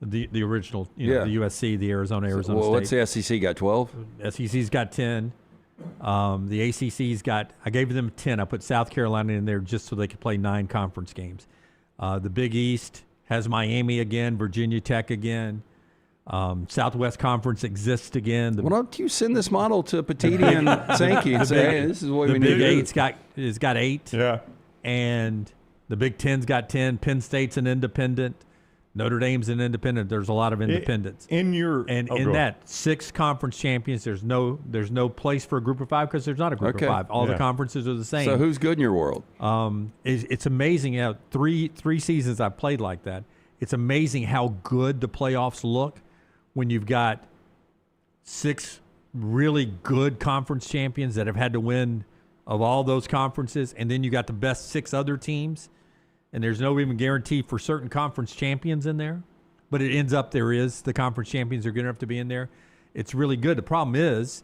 The original, the USC, the Arizona State. Well, what's the SEC got, 12? SEC's got 10. The ACC's got, I gave them 10. I put South Carolina in there just so they could play 9 conference games. The Big East has Miami again, Virginia Tech again. Southwest Conference exists again. Why don't you send this model to Petiti and Sankey and say, hey, this is what we need to do? The Big Eight's got 8. Yeah. And the Big Ten's got 10. Penn State's an independent. Notre Dame's an independent. There's a lot of independents. That 6 conference champions. There's no place for a group of 5 because there's not a group of 5. All the conferences are the same. So who's good in your world? It's amazing how three seasons I've played like that. It's amazing how good the playoffs look when you've got 6 really good conference champions that have had to win of all those conferences, and then you got the best 6 other teams. And there's no even guarantee for certain conference champions in there. But it ends up the conference champions are good enough to be in there. It's really good. The problem is,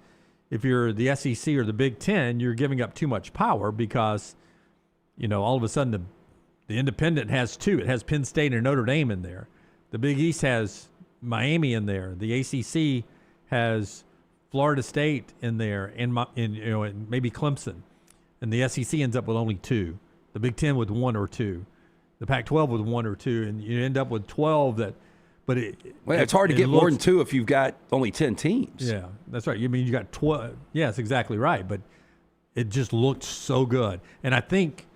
if you're the SEC or the Big Ten, you're giving up too much power because, all of a sudden the independent has 2. It has Penn State and Notre Dame in there. The Big East has Miami in there. The ACC has Florida State in there and maybe Clemson. And the SEC ends up with only 2. The Big Ten with 1 or 2. The Pac-12 with 1 or 2, and you end up with 12 that. But it's hard to get more than 2 if you've got only 10 teams. Yeah, that's right. You mean you got 12? Yeah, that's exactly right. But it just looked so good, and I think,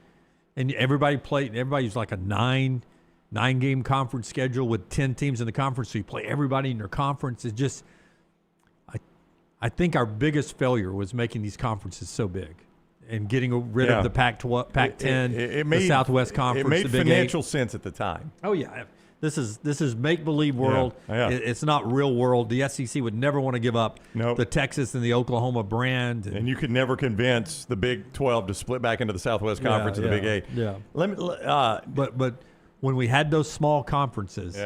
and everybody's like a 9-game conference schedule with 10 teams in the conference. So you play everybody in your conference. It just, I think our biggest failure was making these conferences so big. And getting rid of the Pac-12, Pac-10, the Southwest Conference. It made the Big financial 8. sense at the time. Oh yeah, this is make-believe world. Yeah. It's not real world. The SEC would never want to give up the Texas and the Oklahoma brand. And you could never convince the Big 12 to split back into the Southwest Conference and the Big 8. Yeah. But when we had those small conferences,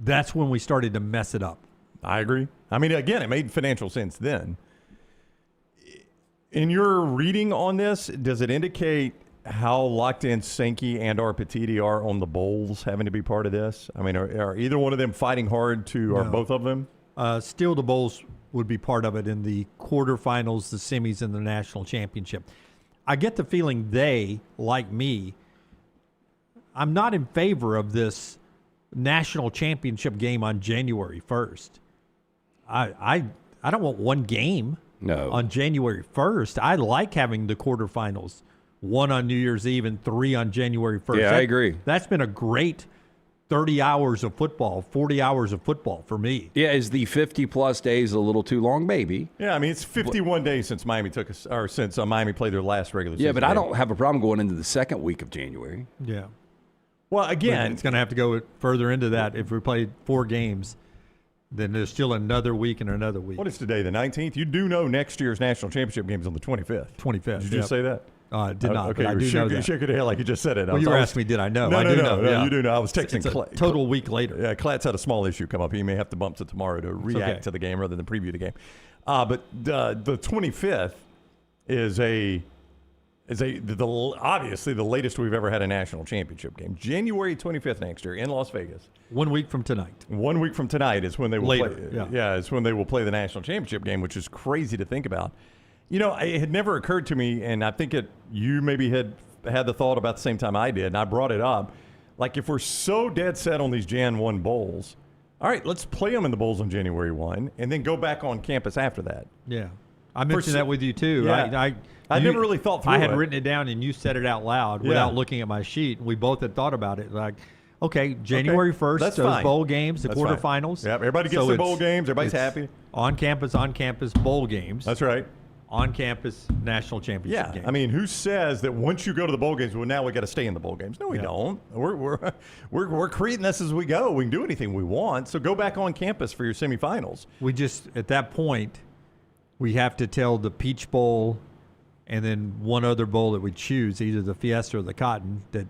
that's when we started to mess it up. I agree. I mean, again, it made financial sense then. In your reading on this, does it indicate how locked in Sankey and or Petiti are on the bowls having to be part of this? I mean, are either one of them fighting hard to, or both of them? Still, the bowls would be part of it in the quarterfinals, the semis, and the national championship. I get the feeling they, like me, I'm not in favor of this national championship game on January 1st. I don't want one game. No. On January 1st. I like having the quarterfinals, 1 on New Year's Eve and 3 on January 1st. Yeah, I agree. That's been a great 30 hours of football, 40 hours of football for me. Yeah, is the 50-plus days a little too long? Maybe. Yeah, I mean, it's 51 days since Miami Miami played their last regular season. Yeah, but I don't have a problem going into the second week of January. Yeah. Well, again, it's going to have to go further into that. If we played 4 games, then there's still another week and another week. What is today, the 19th? You do know next year's national championship game is on the 25th. 25th. Did you just say that? Did not, okay, but I do know that. You shook your head like you just said it. Well, you were asking me, did I know? No, I do know. No, you do know. I was texting Klatt. Total week later. Yeah, Klatt's had a small issue come up. He may have to bump to tomorrow to react to the game rather than preview the game. But the 25th is obviously the latest we've ever had a national championship game. January 25th next year in Las Vegas. 1 week from tonight. 1 week from tonight is when they will play. Yeah, it's when they will play the national championship game, which is crazy to think about. You know, it had never occurred to me, and I think you maybe had the thought about the same time I did, and I brought it up. Like, if we're so dead set on these Jan 1 bowls, all right, let's play them in the bowls on January 1, and then go back on campus after that. Yeah. I mentioned that with you too. Yeah. I never really thought through it. I had written it down and you said it out loud without looking at my sheet. We both had thought about it. Like, okay, January 1st, That's those fine. bowl games, the That's quarterfinals. Fine. Yep, everybody gets their bowl games. Everybody's happy. On campus bowl games. That's right. On campus national championship game. I mean, who says that once you go to the bowl games, well, now we got to stay in the bowl games? No, we don't. We're creating this as we go. We can do anything we want. So go back on campus for your semifinals. We just, at that point, we have to tell the Peach Bowl and then one other bowl that we choose, either the Fiesta or the Cotton, that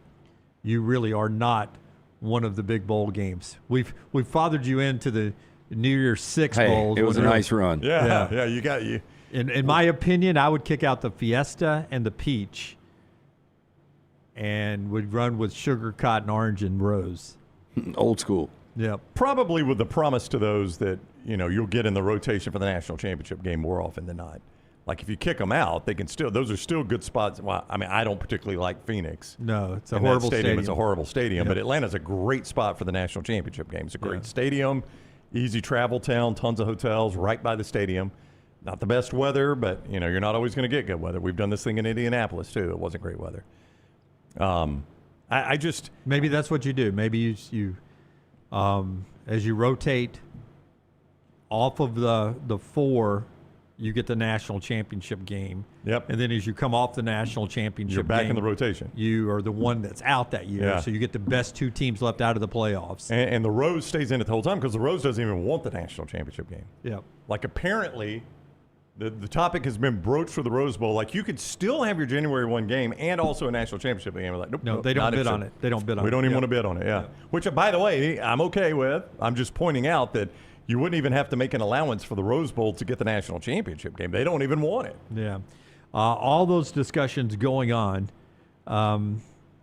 you really are not one of the big bowl games. We've fathered you into the New Year's Six bowls. It was a nice run. Yeah, you got you. In my opinion, I would kick out the Fiesta and the Peach and would run with Sugar, Cotton, Orange, and Rose. Old school. Yeah. Probably with the promise to those that, you'll get in the rotation for the national championship game more often than not. Like if you kick them out, those are still good spots. Well, I mean, I don't particularly like Phoenix. No, it's a horrible stadium. It's a horrible stadium, Yep. but Atlanta's a great spot for the national championship game. It's a great stadium, easy travel town, tons of hotels right by the stadium. Not the best weather, but you're not always going to get good weather. We've done this thing in Indianapolis too. It wasn't great weather. I just maybe that's what you do. Maybe you as you rotate off of the four, you get the national championship game. Yep. And then as you come off the national championship You're back game, in the rotation. You are the one that's out that year. Yeah. So you get the best two teams left out of the playoffs. And the Rose stays in it the whole time because the Rose doesn't even want the national championship game. Yep. Like apparently the topic has been broached for the Rose Bowl. Like you could still have your January 1 game and also a national championship game. We're like, nope, No, they don't bid on it. They don't bid on it. We don't even Yep. want to bid on it, yeah. Yep. Which, by the way, I'm okay with. I'm just pointing out that you wouldn't even have to make an allowance for the Rose Bowl to get the national championship game. They don't even want it. Yeah. All those discussions going on.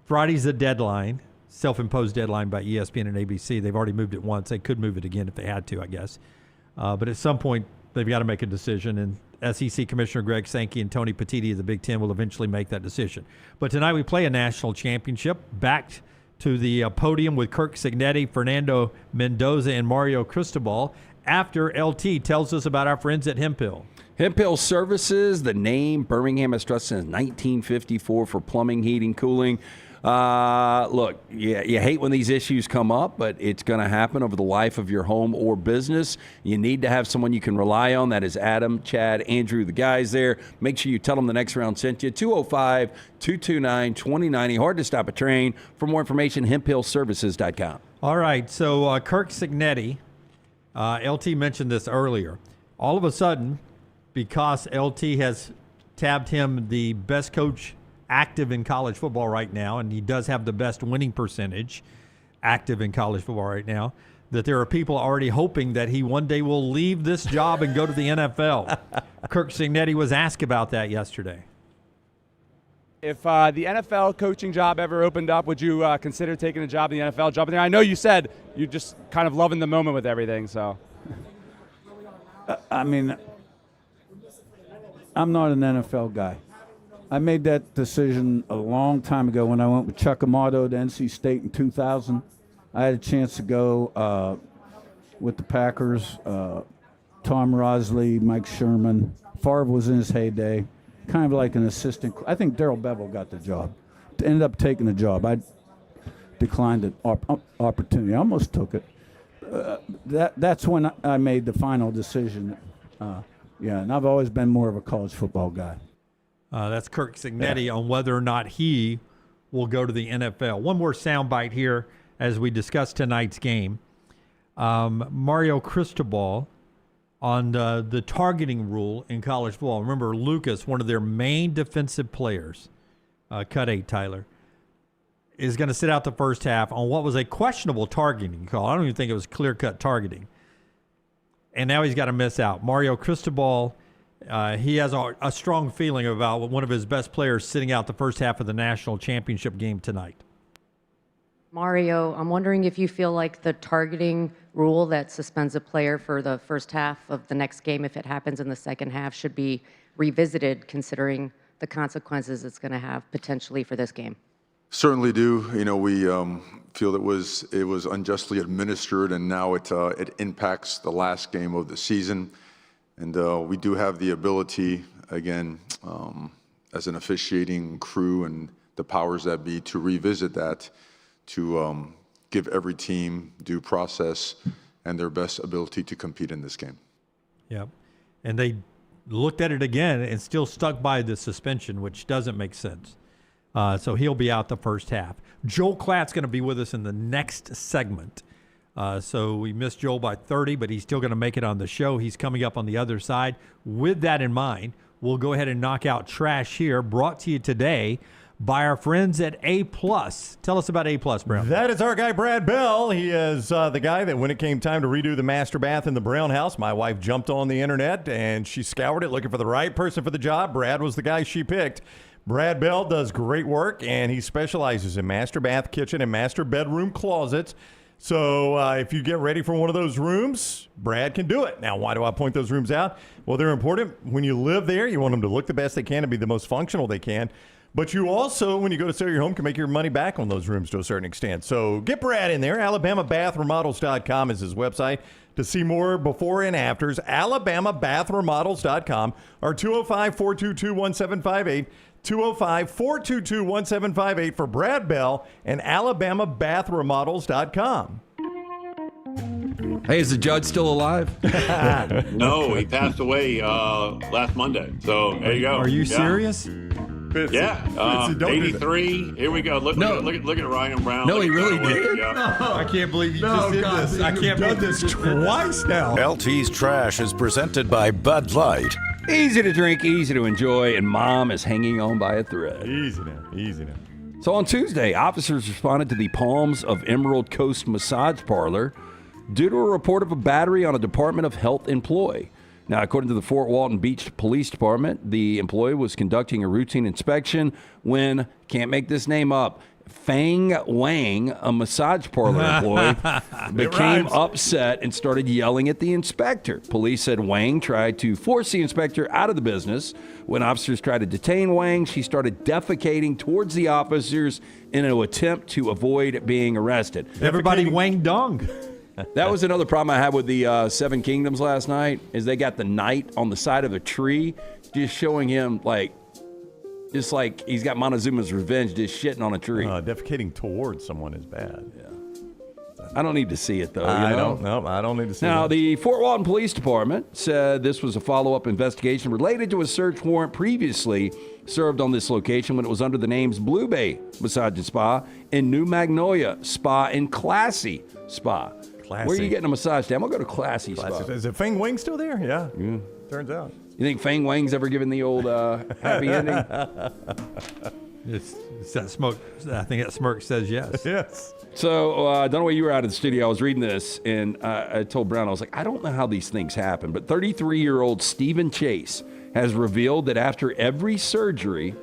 Friday's a deadline, self-imposed deadline by ESPN and ABC. They've already moved it once. They could move it again if they had to, I guess. But at some point, they've got to make a decision, and SEC Commissioner Greg Sankey and Tony Petitti of the Big Ten will eventually make that decision. But tonight we play a national championship. Back to the podium with Curt Cignetti, Fernando Mendoza, and Mario Cristobal after LT tells us about our friends at Hemphill. Hemphill Services, the name Birmingham has trusted since 1954 for plumbing, heating, cooling. Look, you hate when these issues come up, but it's going to happen over the life of your home or business. You need to have someone you can rely on. That is Adam, Chad, Andrew, the guys there. Make sure you tell them the next round sent you. 205-229-2090. Hard to stop a train. For more information, hemphillservices.com. All right, so Curt Cignetti, LT mentioned this earlier. All of a sudden, because LT has tabbed him the best coach active in college football right now, and he does have the best winning percentage active in college football right now, that there are people already hoping that he one day will leave this job and go to the NFL. Curt Cignetti was asked about that yesterday. If the NFL coaching job ever opened up, would you consider taking a job in the NFL, jumping there? I know you said you're just kind of loving the moment with everything, so. I mean, I'm not an NFL guy. I made that decision a long time ago when I went with Chuck Amato to NC State in 2000. I had a chance to go with the Packers, Tom Rosley, Mike Sherman. Favre was in his heyday, kind of like an assistant. I think Darrell Bevel got the job. Ended up taking the job. I declined the opportunity. I almost took it. That's when I made the final decision. And I've always been more of a college football guy. That's Curt Cignetti on whether or not he will go to the NFL. One more soundbite here as we discuss tonight's game. Mario Cristobal on the targeting rule in college football. Remember, Lucas, one of their main defensive players, cut 8, Tyler, is going to sit out the first half on what was a questionable targeting call. I don't even think it was clear-cut targeting. And now he's got to miss out. Mario Cristobal, he has a strong feeling about one of his best players sitting out the first half of the national championship game tonight. Mario, I'm wondering if you feel like the targeting rule that suspends a player for the first half of the next game, if it happens in the second half, should be revisited considering the consequences it's going to have potentially for this game. Certainly do. We feel that it was unjustly administered, and now it impacts the last game of the season. And we do have the ability, again, as an officiating crew and the powers that be, to revisit that, to give every team due process and their best ability to compete in this game. Yep. And they looked at it again and still stuck by the suspension, which doesn't make sense. So he'll be out the first half. Joel Klatt's going to be with us in the next segment. So we missed Joel by 30, but he's still going to make it on the show. He's coming up on the other side. With that in mind, we'll go ahead and knock out trash here, brought to you today by our friends at A+. Tell us about A+, Brown. That is our guy, Brad Bell. He is the guy that when it came time to redo the master bath in the Brown house, my wife jumped on the internet and she scoured it looking for the right person for the job. Brad was the guy she picked. Brad Bell does great work, and he specializes in master bath, kitchen, and master bedroom closets. So if you get ready for one of those rooms, Brad can do it. Now, why do I point those rooms out? Well, they're important. When you live there, you want them to look the best they can and be the most functional they can. But you also, when you go to sell your home, can make your money back on those rooms to a certain extent. So get Brad in there. AlabamaBathRemodels.com is his website to see more before and afters. AlabamaBathRemodels.com or 205-422-1758. 205-422-1758 for Brad Bell and AlabamaBathRemodels.com. Hey, is the judge still alive? No, he passed away last Monday. So there you go. Are you serious? Yeah, 83. Here we go. Look at Ryan Brown. No, he really did. I can't believe you just did this. I can't believe this twice now. LT's Trash is presented by Bud Light. Easy to drink, easy to enjoy, and Mom is hanging on by a thread. Easy now. So on Tuesday, officers responded to the Palms of Emerald Coast massage parlor due to a report of a battery on a Department of Health employee. Now, according to the Fort Walton Beach Police Department, the employee was conducting a routine inspection when, can't make this name up, Fang Wang, a massage parlor employee, became upset and started yelling at the inspector. Police said Wang tried to force the inspector out of the business. When officers tried to detain Wang, she started defecating towards the officers in an attempt to avoid being arrested. Everybody Wang Dong. That was another problem I had with the Seven Kingdoms last night, is they got the knight on the side of a tree just showing him just like he's got Montezuma's revenge, just shitting on a tree. Defecating towards someone is bad. Yeah. I don't need to see it, though. I don't need to see it. Now, the Fort Walton Police Department said this was a follow-up investigation related to a search warrant previously served on this location when it was under the names Blue Bay Massage and Spa and New Magnolia Spa and Classy Spa. Classy. Where are you getting a massage today? I'm going to go to Classy Spa. Is it Fang Wang still there? Yeah. Turns out. You think Fang Wang's ever given the old happy ending? It's that smoke. I think that smirk says yes. Yes. So I don't know why you were out of the studio. I was reading this, and I told Brown, I was like, I don't know how these things happen, but 33-year-old Stephen Chase has revealed that after every surgery,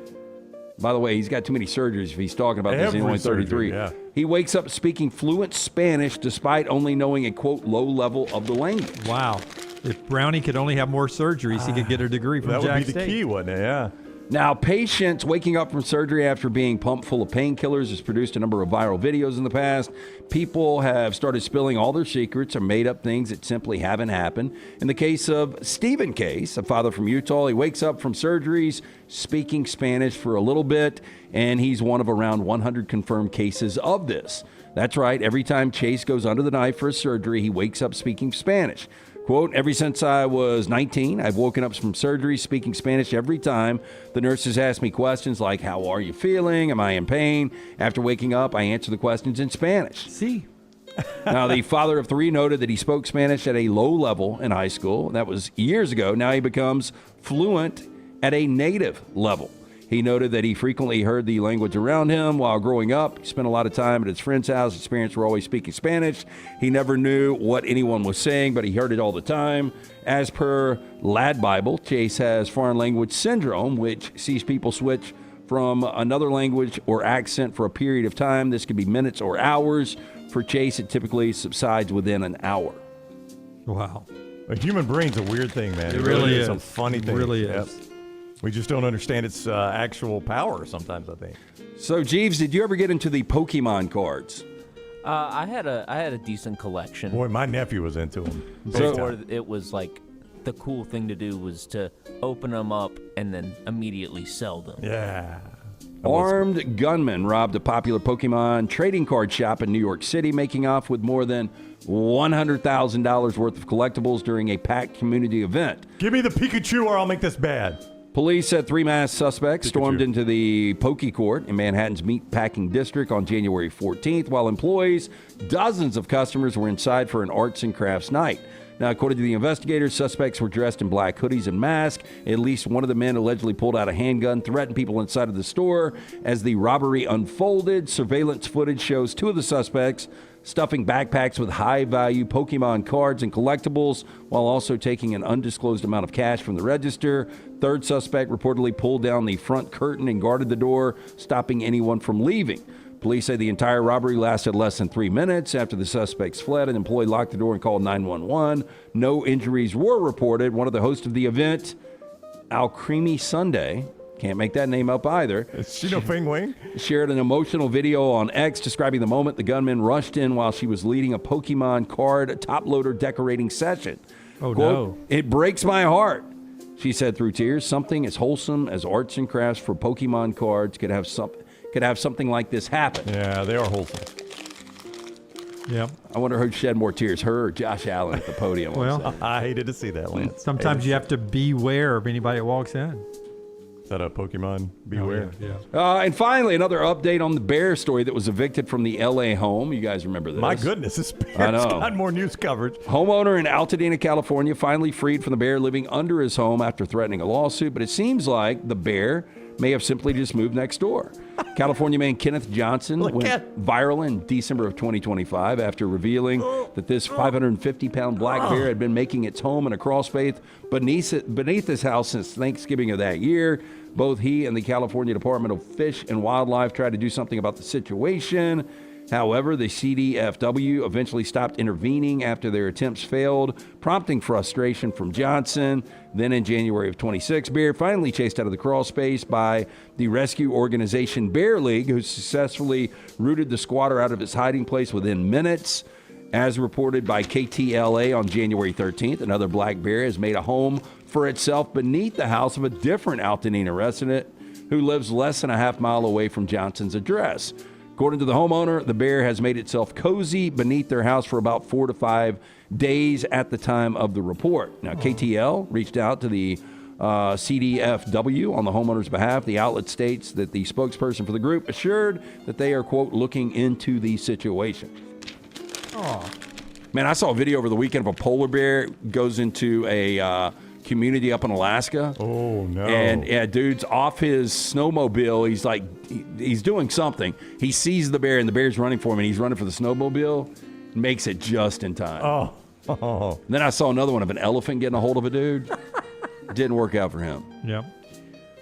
by the way, he's got too many surgeries if he's talking about this. He's only 33. Surgery, yeah. He wakes up speaking fluent Spanish despite only knowing a, quote, low level of the language. Wow. If Brownie could only have more surgeries, he could get a degree from That Jack would be the State. key, wouldn't it? Yeah. Now, patients waking up from surgery after being pumped full of painkillers has produced a number of viral videos in the past. People have started spilling all their secrets or made up things that simply haven't happened. In the case of Stephen Case, a father from Utah, he wakes up from surgeries speaking Spanish for a little bit, and he's one of around 100 confirmed cases of this. That's right. Every time Chase goes under the knife for a surgery, he wakes up speaking Spanish. Quote, ever since I was 19, I've woken up from surgery speaking Spanish every time. The nurses ask me questions like, how are you feeling? Am I in pain? After waking up, I answer the questions in Spanish. See? Now, the father of three noted that he spoke Spanish at a low level in high school. That was years ago. Now he becomes fluent at a native level. He noted that he frequently heard the language around him while growing up. He spent a lot of time at his friend's house. His parents were always speaking Spanish. He never knew what anyone was saying, but he heard it all the time. As per Lad Bible, Chase has foreign language syndrome, which sees people switch from another language or accent for a period of time. This could be minutes or hours. For Chase, it typically subsides within an hour. Wow. A human brain's a weird thing, man. It really is. Some funny things. It really is. Yep. We just don't understand its actual power sometimes, I think. So, Jeeves, did you ever get into the Pokemon cards? I had a decent collection. Boy, my nephew was into them. Before it was like the cool thing to do was to open them up and then immediately sell them. Yeah. Armed gunmen robbed a popular Pokemon trading card shop in New York City, making off with more than $100,000 worth of collectibles during a packed community event. Give me the Pikachu or I'll make this bad. Police said 3 masked suspects stormed into the Poke Court in Manhattan's meatpacking district on January 14th, while employees, dozens of customers were inside for an arts and crafts night. Now, according to the investigators, suspects were dressed in black hoodies and masks. At least one of the men allegedly pulled out a handgun, threatened people inside of the store. As the robbery unfolded, surveillance footage shows 2 of the suspects stuffing backpacks with high-value Pokemon cards and collectibles, while also taking an undisclosed amount of cash from the register. Third suspect reportedly pulled down the front curtain and guarded the door, stopping anyone from leaving. Police say the entire robbery lasted less than 3 minutes. After the suspects fled, an employee locked the door and called 911. No injuries were reported. One of the hosts of the event, Al Creamy Sunday, can't make that name up either. Is she no Feng Wing? Shared an emotional video on X describing the moment the gunman rushed in while she was leading a Pokemon card top-loader decorating session. Oh, Quote, no. "It breaks my heart," she said through tears. "Something as wholesome as arts and crafts for Pokemon cards could have something like this happen." Yeah, they are wholesome. Yep. I wonder who shed more tears, her or Josh Allen at the podium. Well, I hated to see that, Lance. Sometimes you have to beware of anybody that walks in. Is that a Pokemon Beware? Oh, yeah. And finally, another update on the Bear story that was evicted from the L.A. home. You guys remember this? My goodness, this Bear's I know. got more news coverage. Homeowner in Altadena, California, finally freed from the bear living under his home after threatening a lawsuit, but it seems like the bear may have simply just moved next door. California man Kenneth Johnson went viral in December of 2025 after revealing that this 550-pound black bear had been making its home in a crawl space beneath his house since Thanksgiving of that year. Both he and the California Department of Fish and Wildlife tried to do something about the situation. However, the CDFW eventually stopped intervening after their attempts failed, prompting frustration from Johnson. Then in January of 26, Bear finally chased out of the crawl space by the rescue organization Bear League, who successfully rooted the squatter out of his hiding place within minutes. As reported by KTLA on January 13th, another black bear has made a home for itself beneath the house of a different Altadena resident who lives less than a half mile away from Johnson's address. According to the homeowner, the bear has made itself cozy beneath their house for about 4 to 5 days at the time of the report. Now, KTL reached out to the CDFW on the homeowner's behalf. The outlet states that the spokesperson for the group assured that they are, quote, looking into the situation. Oh. Man, I saw a video over the weekend of a polar bear goes into a community up in Alaska. Oh, no. And yeah, dude's off his snowmobile. He's like, he's doing something. He sees the bear and the bear's running for him and he's running for the snowmobile. Makes it just in time. Oh. And then I saw another one of an elephant getting a hold of a dude. Didn't work out for him. Yep.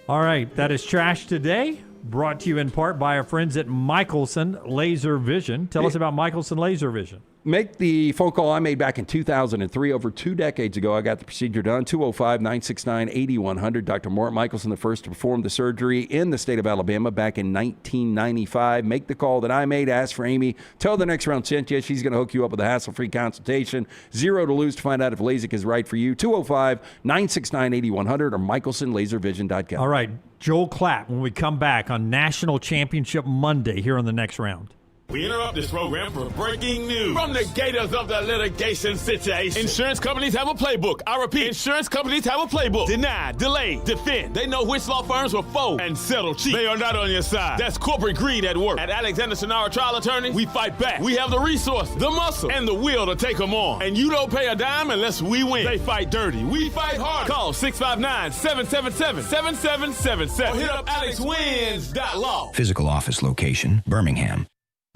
All right. That is Trash Today, brought to you in part by our friends at Michelson Laser Vision. Tell us about Michelson Laser Vision. Make the phone call I made back in 2003. Over 2 decades ago, I got the procedure done. 205-969-8100. Dr. Mort Michelson, the first to perform the surgery in the state of Alabama back in 1995. Make the call that I made. Ask for Amy. Tell the next round sent you. She's going to hook you up with a hassle-free consultation. 0 to lose to find out if LASIK is right for you. 205-969-8100 or michelsonlaservision.com. All right. Joel Klatt when we come back on National Championship Monday here on the next round. We interrupt this program for breaking news from the Gators of the litigation situation. Insurance companies have a playbook. I repeat, insurance companies have a playbook. Deny, delay, defend. They know which law firms will fold and settle cheap. They are not on your side. That's corporate greed at work. At Alexander Sonara Trial Attorneys, we fight back. We have the resources, the muscle, and the will to take them on. And you don't pay a dime unless we win. They fight dirty. We fight hard. Call 659-777-7777 or hit up alexwins.law. Physical office location, Birmingham.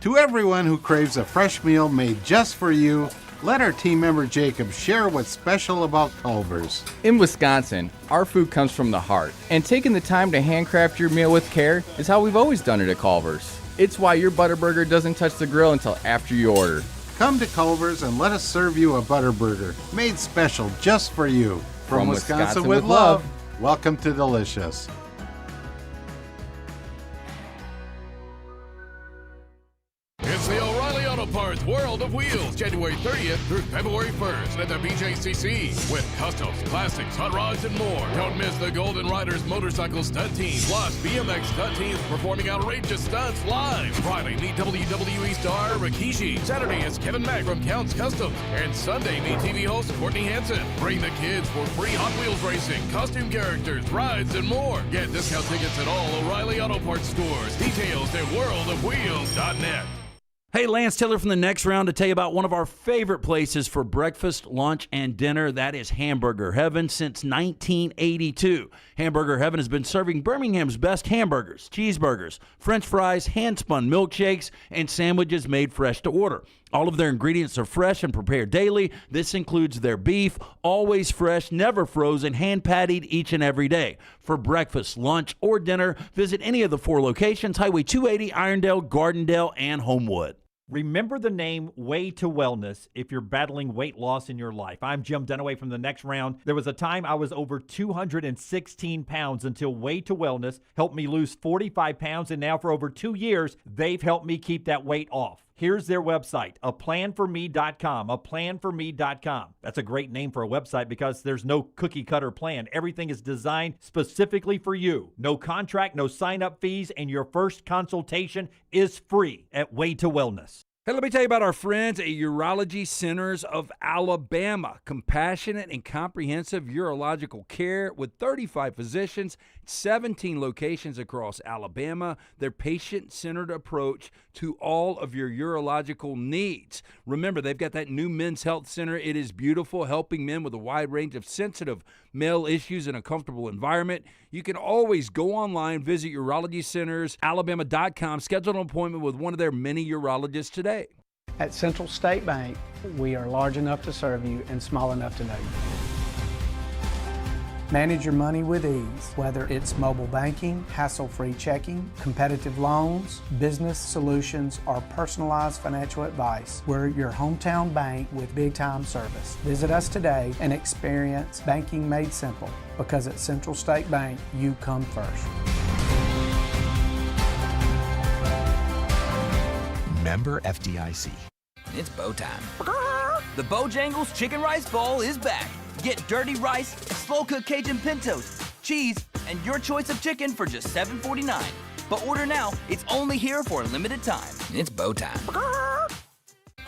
To everyone who craves a fresh meal made just for you, let our team member Jacob share what's special about Culver's. In Wisconsin, our food comes from the heart, and taking the time to handcraft your meal with care is how we've always done it at Culver's. It's why your Butterburger doesn't touch the grill until after you order. Come to Culver's and let us serve you a Butterburger made special just for you. From Wisconsin with love, welcome to Delicious. It's the O'Reilly Auto Auto Parts World of Wheels, January 30th through February 1st at the BJCC. With customs, classics, hot rods, and more. Don't miss the Golden Riders motorcycle stunt team, plus BMX stunt teams performing outrageous stunts live. Friday, meet WWE star Rikishi. Saturday is Kevin Mack from Counts Customs. And Sunday, meet TV host Courtney Hansen. Bring the kids for free Hot Wheels racing, costume characters, rides, and more. Get discount tickets at all O'Reilly Auto Parts stores. Details at worldofwheels.net. Hey, Lance Taylor from the Next Round to tell you about one of our favorite places for breakfast, lunch, and dinner. That is Hamburger Heaven since 1982. Hamburger Heaven has been serving Birmingham's best hamburgers, cheeseburgers, French fries, hand-spun milkshakes, and sandwiches made fresh to order. All of their ingredients are fresh and prepared daily. This includes their beef, always fresh, never frozen, hand-pattied each and every day. For breakfast, lunch, or dinner, visit any of the 4 locations, Highway 280, Irondale, Gardendale, and Homewood. Remember the name Way to Wellness if you're battling weight loss in your life. I'm Jim Dunaway from the Next Round. There was a time I was over 216 pounds until Way to Wellness helped me lose 45 pounds, and now for over 2 years, they've helped me keep that weight off. Here's their website, aplanforme.com, aplanforme.com. That's a great name for a website because there's no cookie-cutter plan. Everything is designed specifically for you. No contract, no sign-up fees, and your first consultation is free at Way to Wellness. Hey, let me tell you about our friends at Urology Centers of Alabama. Compassionate and comprehensive urological care with 35 physicians, 17 locations across Alabama. Their patient-centered approach to all of your urological needs. Remember, they've got that new men's health center. It is beautiful, helping men with a wide range of sensitive male issues in a comfortable environment. You can always go online, visit urologycentersalabama.com, schedule an appointment with one of their many urologists today. At Central State Bank, we are large enough to serve you and small enough to know you. Manage your money with ease, whether it's mobile banking, hassle-free checking, competitive loans, business solutions, or personalized financial advice. We're your hometown bank with big-time service. Visit us today and experience banking made simple, because at Central State Bank, you come first. Member FDIC. It's bow time. The Bojangles Chicken Rice Bowl is back. Get dirty rice, slow-cooked Cajun pintos, cheese, and your choice of chicken for just $7.49. But order now. It's only here for a limited time. It's bow time.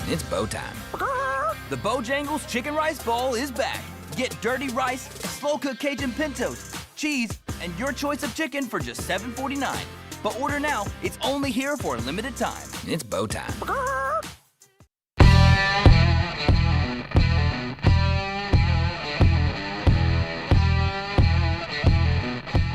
It's bow time. The Bojangles Chicken Rice Bowl is back. Get dirty rice, slow-cooked Cajun pintos, cheese, and your choice of chicken for just $7.49. But order now. It's only here for a limited time. It's bow time.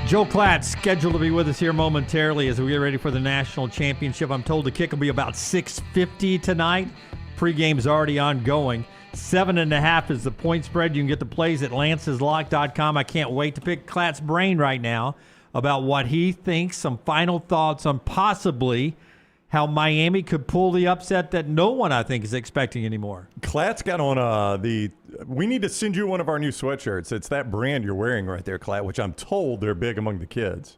Joel Klatt scheduled to be with us here momentarily as we get ready for the national championship. I'm told the kick will be about 6:50 tonight. Pre-game's already ongoing. 7.5 is the point spread. You can get the plays at lanceslock.com. I can't wait to pick Klatt's brain right now about what he thinks, some final thoughts on possibly how Miami could pull the upset that no one, I think, is expecting anymore. Klatt's got on we need to send you one of our new sweatshirts. It's that brand you're wearing right there, Klatt, which I'm told they're big among the kids.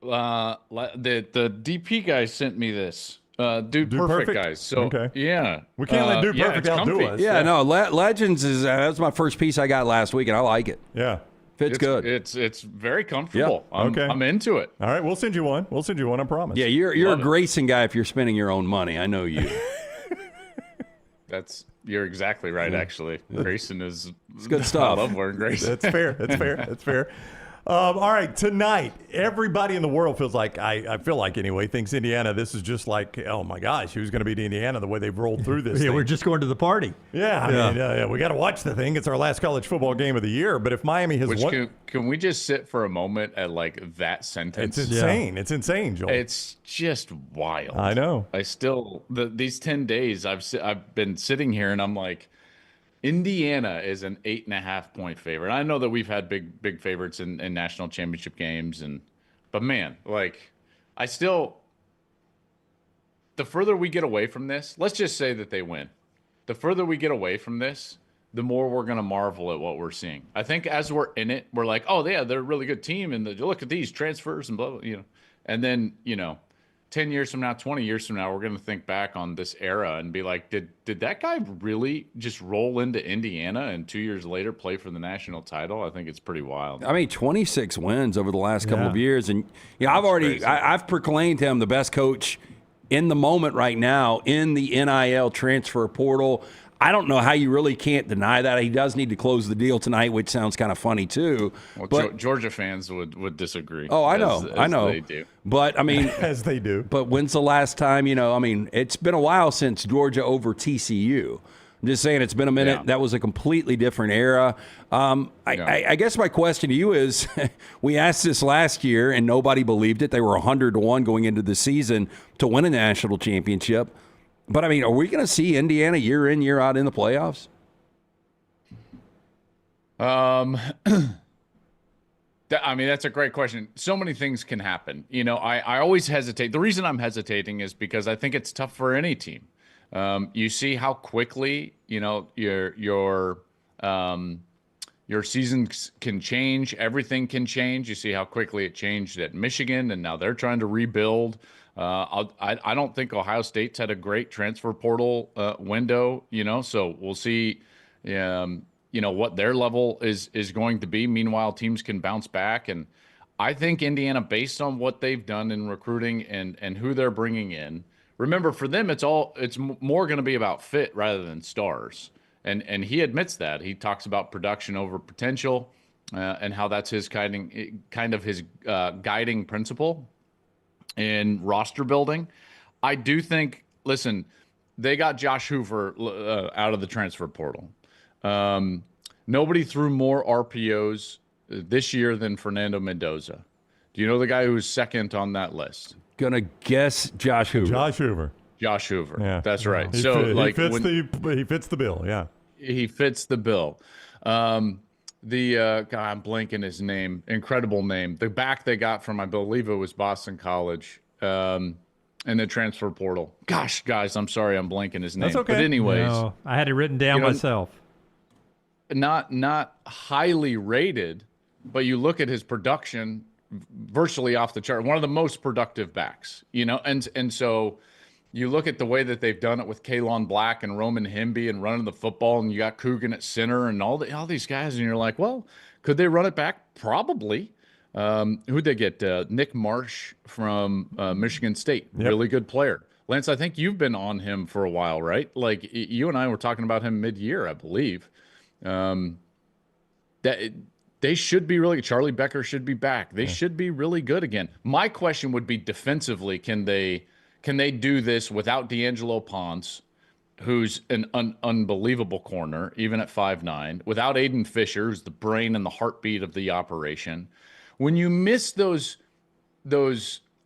The DP guy sent me this. Dude Perfect guys. So, okay. Yeah. We can't let Dude Perfect outdo us. Yeah, no, Legends is that's my first piece I got last week, and I like it. Yeah. Fits good. It's very comfortable. Yeah. I'm into it. All right, we'll send you one. I promise. Yeah, you're a Grayson guy if you're spending your own money. I know you. You're exactly right. Actually, Grayson is. It's good stuff. I love wearing Grayson. That's fair. That's fair. All right, tonight, everybody in the world feels like, I feel like anyway, thinks Indiana, this is just like, oh my gosh, who's going to beat Indiana the way they've rolled through this thing. We're just going to the party. Yeah, I mean, we got to watch the thing. It's our last college football game of the year. But if Miami has won. Can we just sit for a moment at like that sentence? It's insane. Yeah. It's insane, Joel. It's just wild. I know. I still, these 10 days, I've been sitting here and I'm like, Indiana is an 8.5 point favorite. I know that we've had big favorites in national championship games, but man, like the further we get away from this, let's just say that they win. The further we get away from this, the more we're going to marvel at what we're seeing. I think as we're in it, we're like, oh yeah, they're a really good team, and look at these transfers and blah, blah, and then 10 years from now, 20 years from now, we're going to think back on this era and be like, did that guy really just roll into Indiana and 2 years later play for the national title? I think it's pretty wild. I mean, 26 wins over the last couple of years. And I've proclaimed him the best coach in the moment right now in the NIL transfer portal. I don't know how you really can't deny that. He does need to close the deal tonight, which sounds kind of funny too. Well, but Georgia fans would disagree. Oh, I know. As they do. But I mean, as they do. But when's the last time, it's been a while since Georgia over TCU. I'm just saying it's been a minute. Yeah. That was a completely different era. I guess my question to you is, we asked this last year and nobody believed it. They were 100-1 going into the season to win a national championship. But, I mean, are we going to see Indiana year in, year out in the playoffs? That's a great question. So many things can happen. I always hesitate. The reason I'm hesitating is because I think it's tough for any team. You see how quickly, your season can change. Everything can change. You see how quickly it changed at Michigan, and now they're trying to rebuild. I don't think Ohio State's had a great transfer portal window, so we'll see, what their level is going to be. Meanwhile, teams can bounce back. And I think Indiana, based on what they've done in recruiting and who they're bringing in, remember, for them, it's more going to be about fit rather than stars. And he admits that. He talks about production over potential and how that's his kind of his guiding principle in roster building. I do think, listen, they got Josh Hoover out of the transfer portal. Nobody threw more RPOs this year than Fernando Mendoza. Do you know the guy who's second on that list? Gonna guess Josh Hoover. Josh Hoover. Yeah, that's right. He fits the bill. Yeah, he fits the bill. God, I'm blanking his name. Incredible name. The back they got from, I believe it was Boston College, in the transfer portal. Gosh, guys, I'm sorry, I'm blanking his name. That's okay. But anyways, no, I had it written down myself. Not highly rated, but you look at his production, virtually off the chart. One of the most productive backs, and so you look at the way that they've done it with Kalon Black and Roman Hemby and running the football, and you got Coogan at center and all these guys, and you're like, well, could they run it back? Probably. Who'd they get? Nick Marsh from Michigan State, really good player. Lance, I think you've been on him for a while, right? Like you and I were talking about him mid-year, I believe. That they should be really. Charlie Becker should be back. They should be really good again. My question would be defensively, can they do this without D'Angelo Ponce, who's an unbelievable corner, even at 5'9", without Aiden Fisher, who's the brain and the heartbeat of the operation? When you miss those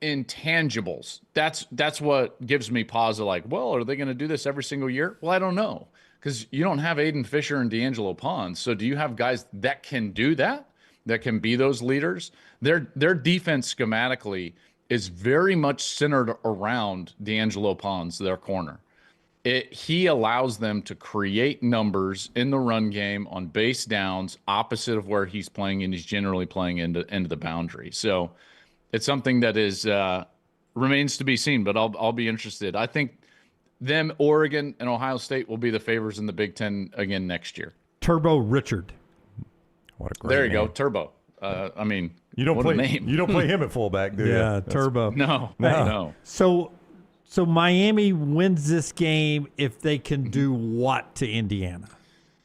intangibles, that's what gives me pause of like, well, are they going to do this every single year? Well, I don't know, because you don't have Aiden Fisher and D'Angelo Ponce. So do you have guys that can do that can be those leaders? Their defense schematically is very much centered around D'Angelo Ponce, their corner. He allows them to create numbers in the run game on base downs opposite of where he's playing, and he's generally playing into the boundary. So it's something that is remains to be seen, but I'll be interested. I think them, Oregon, and Ohio State will be the favors in the Big Ten again next year. Turbo Richard. What a great there you name. go, Turbo. You don't play him at fullback, do you? Yeah, Turbo. No. So Miami wins this game if they can do what to Indiana?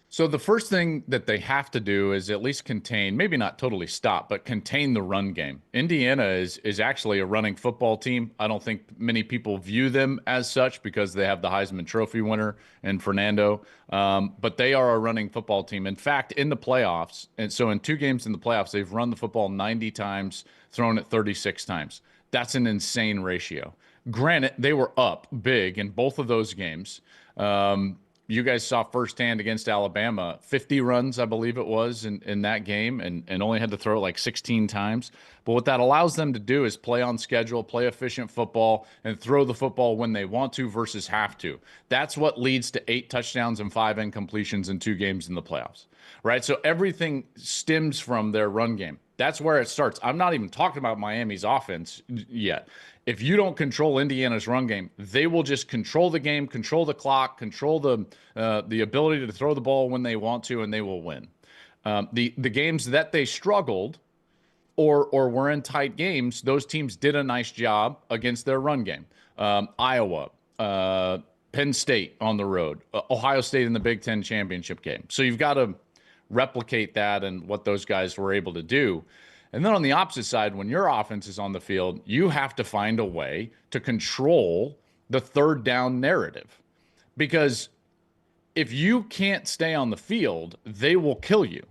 So the first thing that they have to do is at least contain, maybe not totally stop, but contain the run game. Indiana is actually a running football team. I don't think many people view them as such because they have the Heisman Trophy winner and Fernando, but they are a running football team. In fact, in the playoffs, and so in 2 games in the playoffs, they've run the football 90 times, thrown it 36 times. That's an insane ratio. Granted, they were up big in both of those games. You guys saw firsthand against Alabama, 50 runs, I believe it was, in that game, and only had to throw it like 16 times. But what that allows them to do is play on schedule, play efficient football, and throw the football when they want to versus have to. That's what leads to 8 touchdowns and 5 incompletions in 2 games in the playoffs, right? So everything stems from their run game. That's where it starts. I'm not even talking about Miami's offense yet. If you don't control Indiana's run game, they will just control the game, control the clock, control the ability to throw the ball when they want to, and they will win. The games that they struggled or were in tight games, those teams did a nice job against their run game. Iowa, Penn State on the road, Ohio State in the Big Ten championship game. So you've got to replicate that and what those guys were able to do. And then on the opposite side, when your offense is on the field, you have to find a way to control the third down narrative. Because if you can't stay on the field, they will kill you.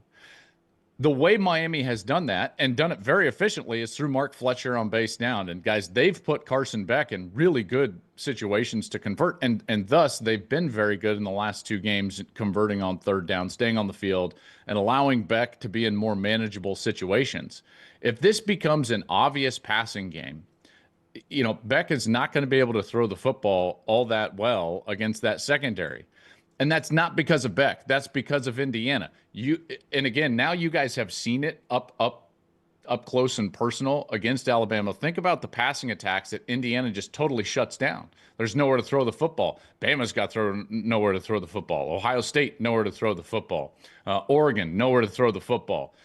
The way Miami has done that, and done it very efficiently, is through Mark Fletcher on base down. And guys, they've put Carson Beck in really good situations to convert, and thus they've been very good in the last 2 games converting on third down, staying on the field, and allowing Beck to be in more manageable situations. If this becomes an obvious passing game, Beck is not going to be able to throw the football all that well against that secondary. And that's not because of Beck. That's because of Indiana. And again, now you guys have seen it up close and personal against Alabama. Think about the passing attacks that Indiana just totally shuts down. There's nowhere to throw the football. Bama's got nowhere to throw the football. Ohio State, nowhere to throw the football. Oregon, nowhere to throw the football.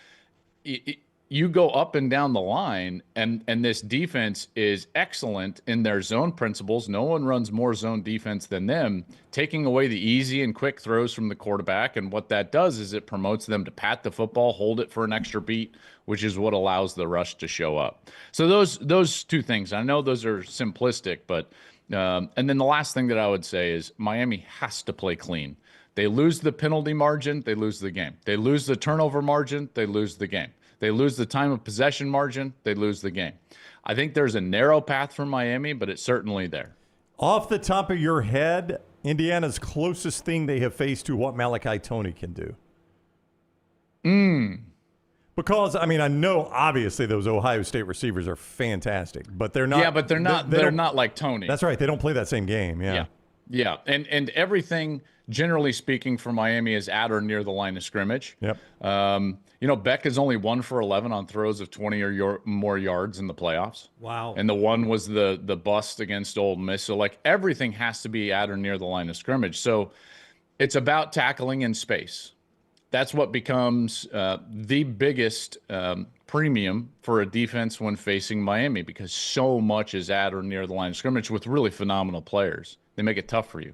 You go up and down the line, and this defense is excellent in their zone principles. No one runs more zone defense than them, taking away the easy and quick throws from the quarterback. And what that does is it promotes them to pat the football, hold it for an extra beat, which is what allows the rush to show up. So those 2 things, I know those are simplistic, but and then the last thing that I would say is Miami has to play clean. They lose the penalty margin, they lose the game. They lose the turnover margin, they lose the game. They lose the time of possession margin, they lose the game. I think there's a narrow path for Miami, but it's certainly there. Off the top of your head, Indiana's closest thing they have faced to what Malachi Toney can do? Because, I know obviously those Ohio State receivers are fantastic, but they're not. Yeah, but they're not like Toney. That's right. They don't play that same game. Yeah. And everything, generally speaking, for Miami is at or near the line of scrimmage. Yep. Beck is only 1 for 11 on throws of 20 or more yards in the playoffs. Wow. And the one was the bust against Ole Miss. So, everything has to be at or near the line of scrimmage. So it's about tackling in space. That's what becomes the biggest premium for a defense when facing Miami, because so much is at or near the line of scrimmage with really phenomenal players. They make it tough for you.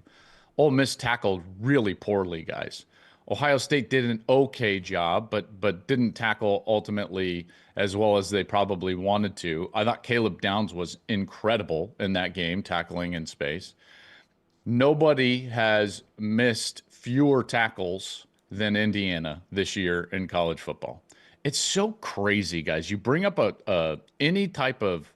Ole Miss tackled really poorly, guys. Ohio State did an okay job, but didn't tackle ultimately as well as they probably wanted to. I thought Caleb Downs was incredible in that game, tackling in space. Nobody has missed fewer tackles than Indiana this year in college football. It's so crazy, guys. You bring up any type of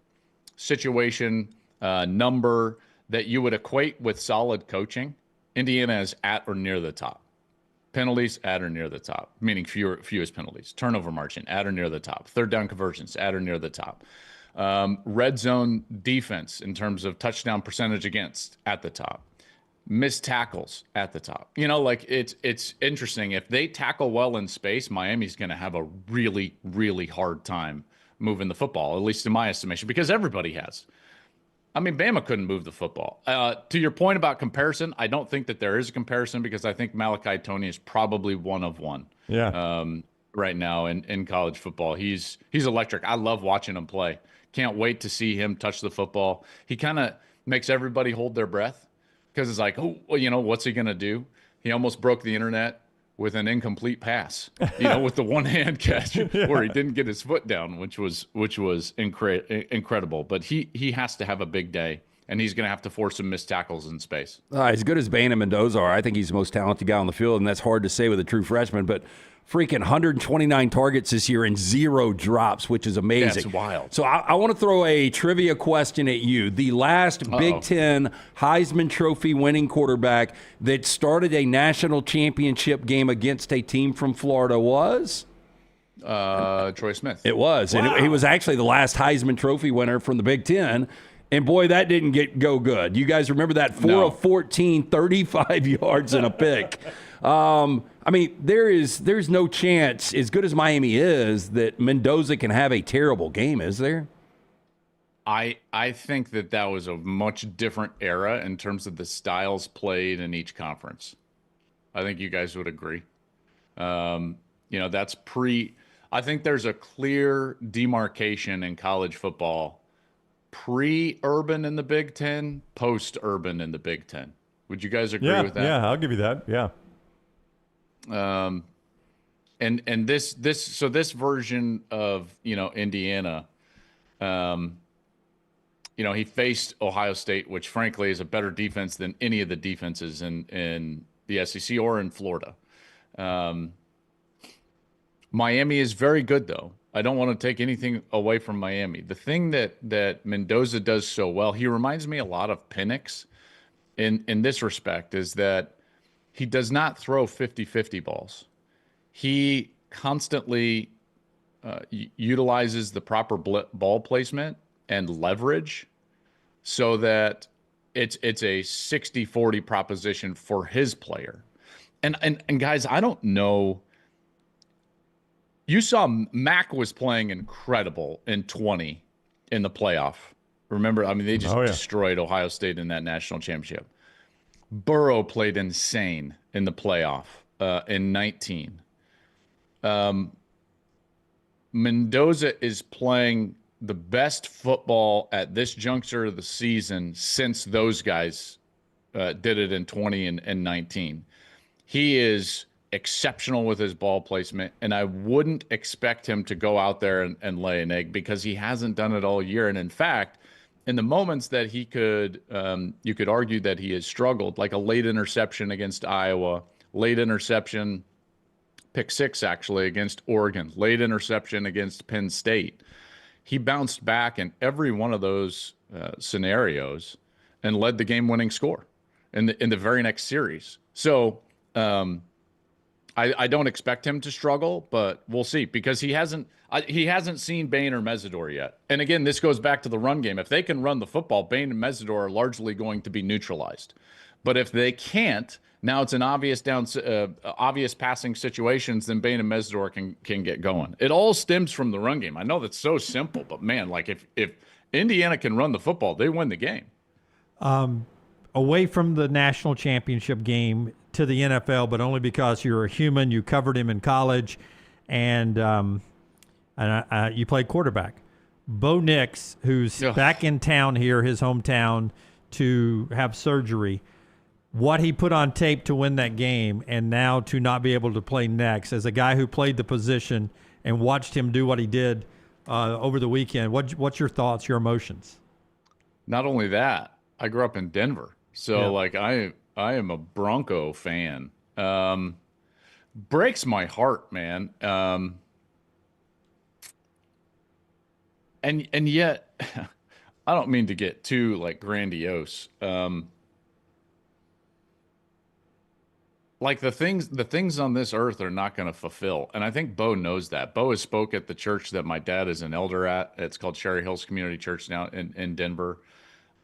situation, number that you would equate with solid coaching, Indiana is at or near the top. Penalties, at or near the top, meaning fewest penalties. Turnover margin, at or near the top. Third down conversions, at or near the top. Red zone defense in terms of touchdown percentage against, at the top. Missed tackles, at the top. It's interesting. If they tackle well in space, Miami's going to have a really, really hard time moving the football, at least in my estimation, because everybody has. Bama couldn't move the football. To your point about comparison, I don't think that there is a comparison, because I think Malachi Toney is probably one of one. Yeah. Right now in college football. He's electric. I love watching him play. Can't wait to see him touch the football. He kind of makes everybody hold their breath, because it's like, what's he going to do? He almost broke the internet with an incomplete pass, with the one-hand catch where he didn't get his foot down, which was incredible. But he has to have a big day, and he's going to have to force some missed tackles in space. As good as Bain and Mendoza are, I think he's the most talented guy on the field, and that's hard to say with a true freshman. But freaking 129 targets this year and 0 drops, which is amazing. That's wild. So I want to throw a trivia question at you. The last Big Ten Heisman Trophy winning quarterback that started a national championship game against a team from Florida was? Troy Smith. It was. Wow. And he was actually the last Heisman Trophy winner from the Big Ten. And, boy, that didn't go good. You guys remember that? 4 of 14, 35 yards and a pick. I mean, there's no chance, as good as Miami is, that Mendoza can have a terrible game, is there? I think that was a much different era in terms of the styles played in each conference. I think you guys would agree. That's I think there's a clear demarcation in college football, pre-Urban in the Big Ten, post-Urban in the Big Ten. Would you guys agree with that? Yeah, I'll give you that. Yeah. And this version of Indiana, he faced Ohio State, which frankly is a better defense than any of the defenses in the SEC or in Florida. Miami is very good, though. I don't want to take anything away from Miami. The thing that Mendoza does so well, he reminds me a lot of Penix in this respect, is that he does not throw 50-50 balls. He constantly utilizes the proper ball placement and leverage so that it's a 60-40 proposition for his player. And guys, I don't know. You saw Mac was playing incredible in 20 in the playoff. Remember, I mean, they just destroyed Ohio State in that national championship. Burrow played insane in the playoff in 19. Mendoza is playing the best football at this juncture of the season since those guys did it in 20 and 19. He is exceptional with his ball placement, and I wouldn't expect him to go out there and lay an egg because he hasn't done it all year. And in fact, in the moments that he could, you could argue that he has struggled, like a late interception against Iowa, late interception, pick six actually against Oregon, late interception against Penn State. He bounced back in every one of those scenarios and led the game-winning score in the very next series. So I don't expect him to struggle, but we'll see because he hasn't seen Bain or Mesidor yet. And again, this goes back to the run game. If they can run the football, Bain and Mesidor are largely going to be neutralized. But if they can't, now it's an obvious passing situations, then Bain and Mesidor can get going. It all stems from the run game. I know that's so simple, but man, like if Indiana can run the football, they win the game. Away from the national championship game to the NFL, but only because you're a human. You covered him in college, and you played quarterback. Bo Nix, who's back in town here, his hometown, to have surgery. What he put on tape to win that game, and now to not be able to play next, as a guy who played the position and watched him do what he did over the weekend. What's your thoughts, your emotions? Not only that, I grew up in Denver, so like I am a Bronco fan. Breaks my heart, man. And yet, I don't mean to get too like grandiose. Like the things on this earth are not going to fulfill. And I think Bo knows that. Bo has spoke at the church that my dad is an elder at. It's called Cherry Hills Community Church now in Denver.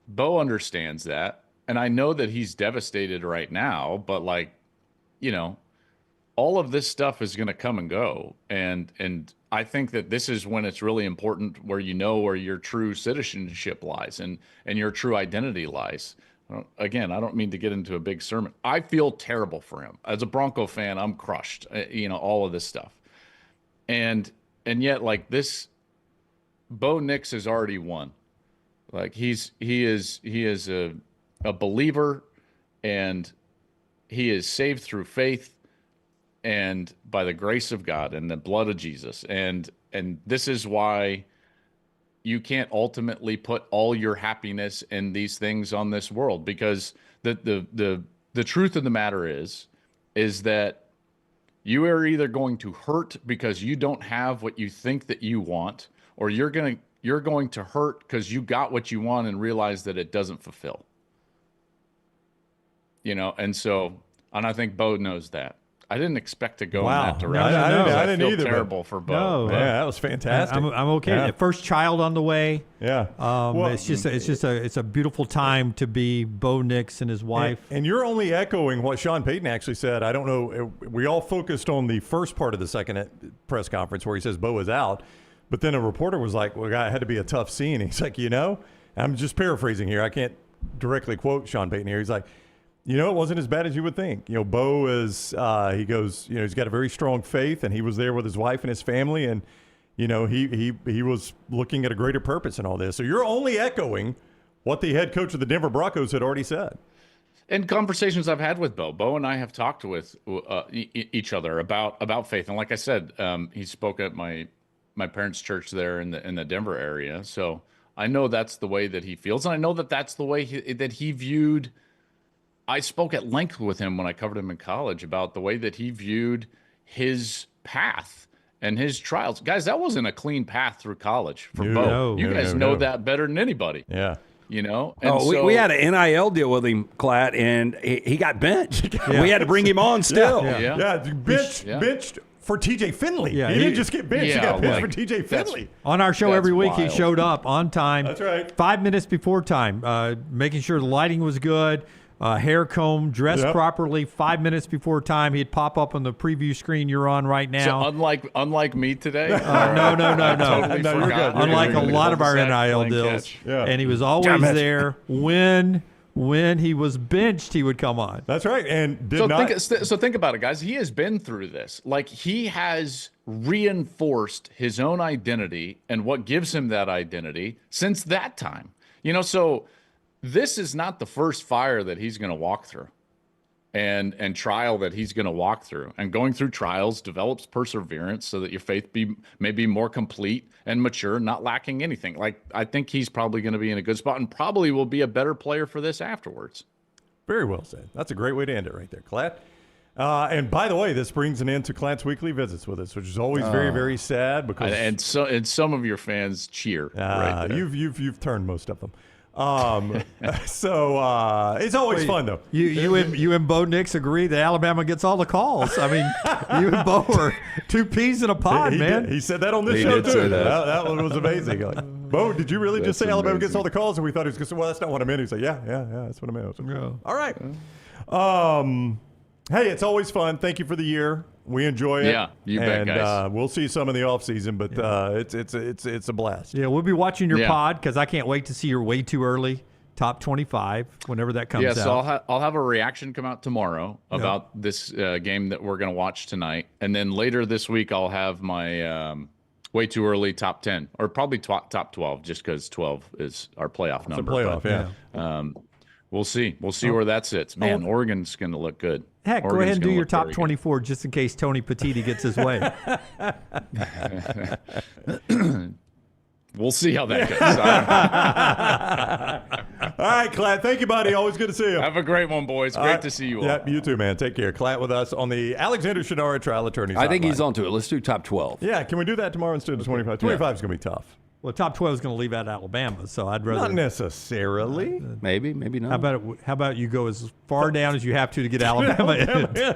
Bo understands that. And I know that he's devastated right now, but like, all of this stuff is going to come and go. And I think that this is when it's really important where where your true citizenship lies and your true identity lies. Again, I don't mean to get into a big sermon. I feel terrible for him. As a Bronco fan, I'm crushed, all of this stuff. And yet like this, Bo Nix has already won. Like he is a believer, and he is saved through faith and by the grace of God and the blood of Jesus. And this is why you can't ultimately put all your happiness in these things on this world, because the truth of the matter is that you are either going to hurt because you don't have what you think that you want, or you're going to hurt because you got what you want and realize that it doesn't fulfill. And I think Bo knows that. I didn't expect to go in Wow. that direction. I didn't feel either. Terrible for Bo. No, Yeah, that was fantastic. I'm okay. Yeah. First child on the way. Yeah. It's a beautiful time to be Bo Nix and his wife. And you're only echoing what Sean Payton actually said. I don't know. We all focused on the first part of the second press conference where he says Bo is out. But then a reporter was like, well, it had to be a tough scene. He's like, I'm just paraphrasing here. I can't directly quote Sean Payton here. He's like, it wasn't as bad as you would think. Bo is, he goes, he's got a very strong faith, and he was there with his wife and his family, and, he was looking at a greater purpose in all this. So you're only echoing what the head coach of the Denver Broncos had already said. In conversations I've had with Bo and I have talked with each other about faith. And like I said, he spoke at my parents' church there in the Denver area. So I know that's the way that he feels. And I know that that's the way that he viewed. I spoke at length with him when I covered him in college about the way that he viewed his path and his trials. Guys, that wasn't a clean path through college for Bo. You guys know that better than anybody. Yeah. And we had an NIL deal with him, Klatt, and he got benched. Yeah. We had to bring him on still. Benched for TJ Finley. Yeah, he didn't just get benched. He got benched for TJ Finley. On our show every week, wild. he showed up on time. That's right. 5 minutes before time, making sure the lighting was good, hair comb, dressed properly. 5 minutes before time, he'd pop up on the preview screen you're on right now. So unlike me today? No. Totally No, you're good. Unlike You're a good. lot of our Cul-de-sac NIL deals. catch. Yeah. And he was always there when he was benched, he would come on. That's right. And think about it, guys. He has been through this. Like, he has reinforced his own identity and what gives him that identity since that time. So this is not the first fire that he's going to walk through and trial that he's going to walk through. And going through trials develops perseverance so that your faith may be more complete and mature, not lacking anything. Like, I think he's probably going to be in a good spot and probably will be a better player for this afterwards. Very well said. That's a great way to end it right there, Klatt. And by the way, this brings an end to Klatt's weekly visits with us, which is always very, very sad because and some of your fans cheer. Right there. You've turned most of them. So it's always fun though. You and Bo Nix agree that Alabama gets all the calls. I mean, you and Bo are two peas in a pod, man. He said that on this show too. That one was amazing. Like, Bo, did you really just say Alabama gets all the calls? And we thought he was going to say, well, that's not what I meant. He said, yeah, that's what I meant. All right. Hey, it's always fun. Thank you for the year. We enjoy it. Yeah, you bet, guys. We'll see some in the off season, but it's a blast. Yeah, we'll be watching your pod because I can't wait to see your way too early top 25 whenever that comes out. Yeah, so I'll have a reaction come out tomorrow about this game that we're going to watch tonight, and then later this week I'll have my way too early top 10 or probably top 12, just because 12 is our playoff number. It's a playoff, yeah. We'll see. We'll see where that sits. Man, Oregon's going to look good. Heck, go ahead and do your top 24 just in case Tony Petitti gets his way. We'll see how that goes. All right, Klatt. Thank you, buddy. Always good to see you. Have a great one, boys. Great to see you all. Yep, you too, man. Take care. Klatt with us on the Alexander Shannara Trial Attorneys. I think he's onto it. Let's do top 12. Yeah, can we do that tomorrow instead of 25? 25 is going to be tough. Well, top 12 is going to leave out Alabama, so I'd rather. Not necessarily. Maybe not. How about you go as far down as you have to get Alabama in?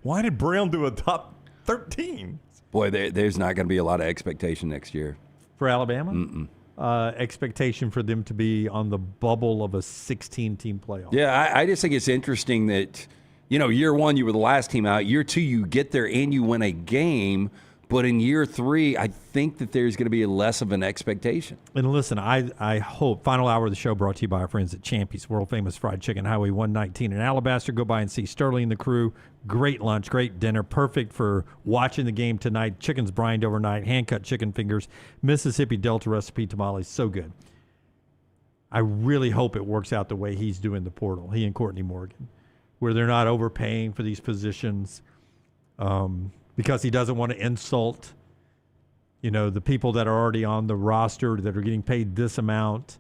Why did Brown do a top 13? Boy, there's not going to be a lot of expectation next year. For Alabama? Mm-mm. Expectation for them to be on the bubble of a 16-team playoff. Yeah, I just think it's interesting that, year one, you were the last team out. Year two, you get there and you win a game. But in year three, I think that there's going to be less of an expectation. And listen, I hope, final hour of the show brought to you by our friends at Champy's, world-famous fried chicken, Highway 119 in Alabaster. Go by and see Sterling and the crew. Great lunch, great dinner, perfect for watching the game tonight. Chicken's brined overnight, hand-cut chicken fingers, Mississippi Delta recipe tamales, so good. I really hope it works out the way he's doing the portal, he and Courtney Morgan, where they're not overpaying for these positions. Because he doesn't want to insult, the people that are already on the roster that are getting paid this amount.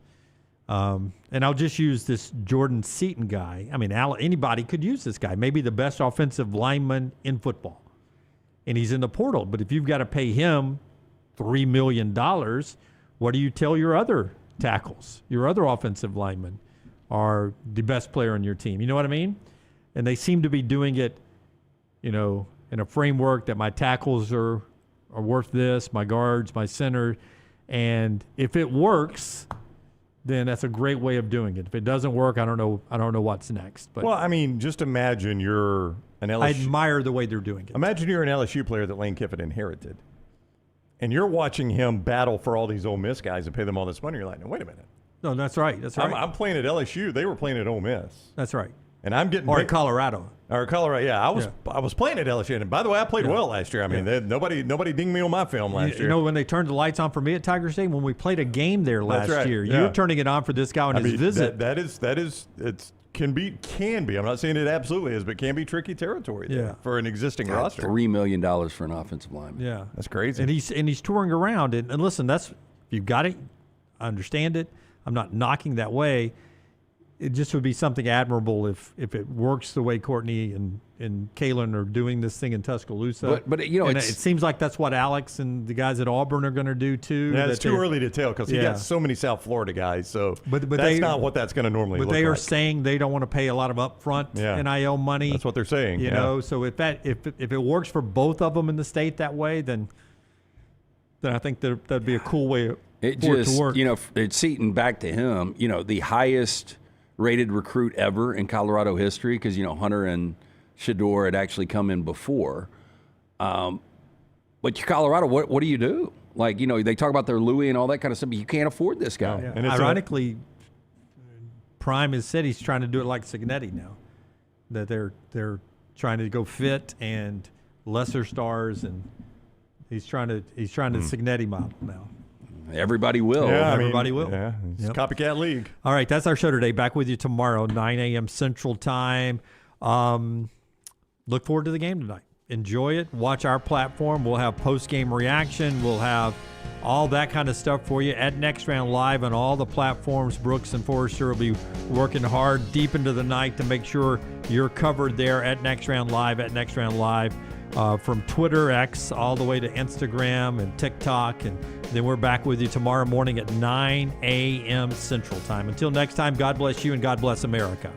And I'll just use this Jordan Seaton guy. I mean, anybody could use this guy. Maybe the best offensive lineman in football. And he's in the portal. But if you've got to pay him $3 million, what do you tell your other tackles, your other offensive linemen are the best player on your team? You know what I mean? And they seem to be doing it in a framework that my tackles are worth this, my guards, my center. And if it works, then that's a great way of doing it. If it doesn't work, I don't know what's next. But well, I mean, just imagine you're an LSU. I admire the way they're doing it. Imagine you're an LSU player that Lane Kiffin inherited, and you're watching him battle for all these Ole Miss guys and pay them all this money. You're like, no, wait a minute. No, that's right. That's right. I'm playing at LSU. They were playing at Ole Miss. That's right. And I'm getting at Colorado. Or Colorado, yeah. I was playing at LSU, and by the way, I played well last year. I mean, nobody dinged me on my film last year. You know, when they turned the lights on for me at Tiger Stadium, when we played a game there last year, you were turning it on for this guy on his visit. That is can be. I'm not saying it absolutely is, but can be tricky territory there for an existing roster. $3 million for an offensive lineman. Yeah, that's crazy. And he's touring around, and listen, if you've got it, I understand it. I'm not knocking that way. It just would be something admirable if it works the way Courtney and Kalen are doing this thing in Tuscaloosa. But it seems like that's what Alex and the guys at Auburn are going to do too. Yeah, it's too early to tell because he got so many South Florida guys. So but that's not what that's going to normally look like. But they are saying they don't want to pay a lot of upfront NIL money. That's what they're saying. You know, so if it works for both of them in the state that way, then I think that'd be a cool way for it to work. It's Seton back to him. The highest rated recruit ever in Colorado history because, Hunter and Shador had actually come in before. But Colorado, what do you do? Like, they talk about their Louis and all that kind of stuff, but you can't afford this guy. Yeah. And ironically, Prime has said he's trying to do it like Cignetti now, that they're trying to go fit and lesser stars, and he's trying to Cignetti model now. Everybody will. Yeah, everybody will. Yeah, it's copycat league. All right, that's our show today. Back with you tomorrow, 9 a.m. Central Time. Look forward to the game tonight. Enjoy it. Watch our platform. We'll have post-game reaction. We'll have all that kind of stuff for you at Next Round Live on all the platforms. Brooks and Forrester will be working hard deep into the night to make sure you're covered there at Next Round Live, from Twitter, X, all the way to Instagram and TikTok. And then we're back with you tomorrow morning at 9 a.m. Central Time. Until next time, God bless you and God bless America.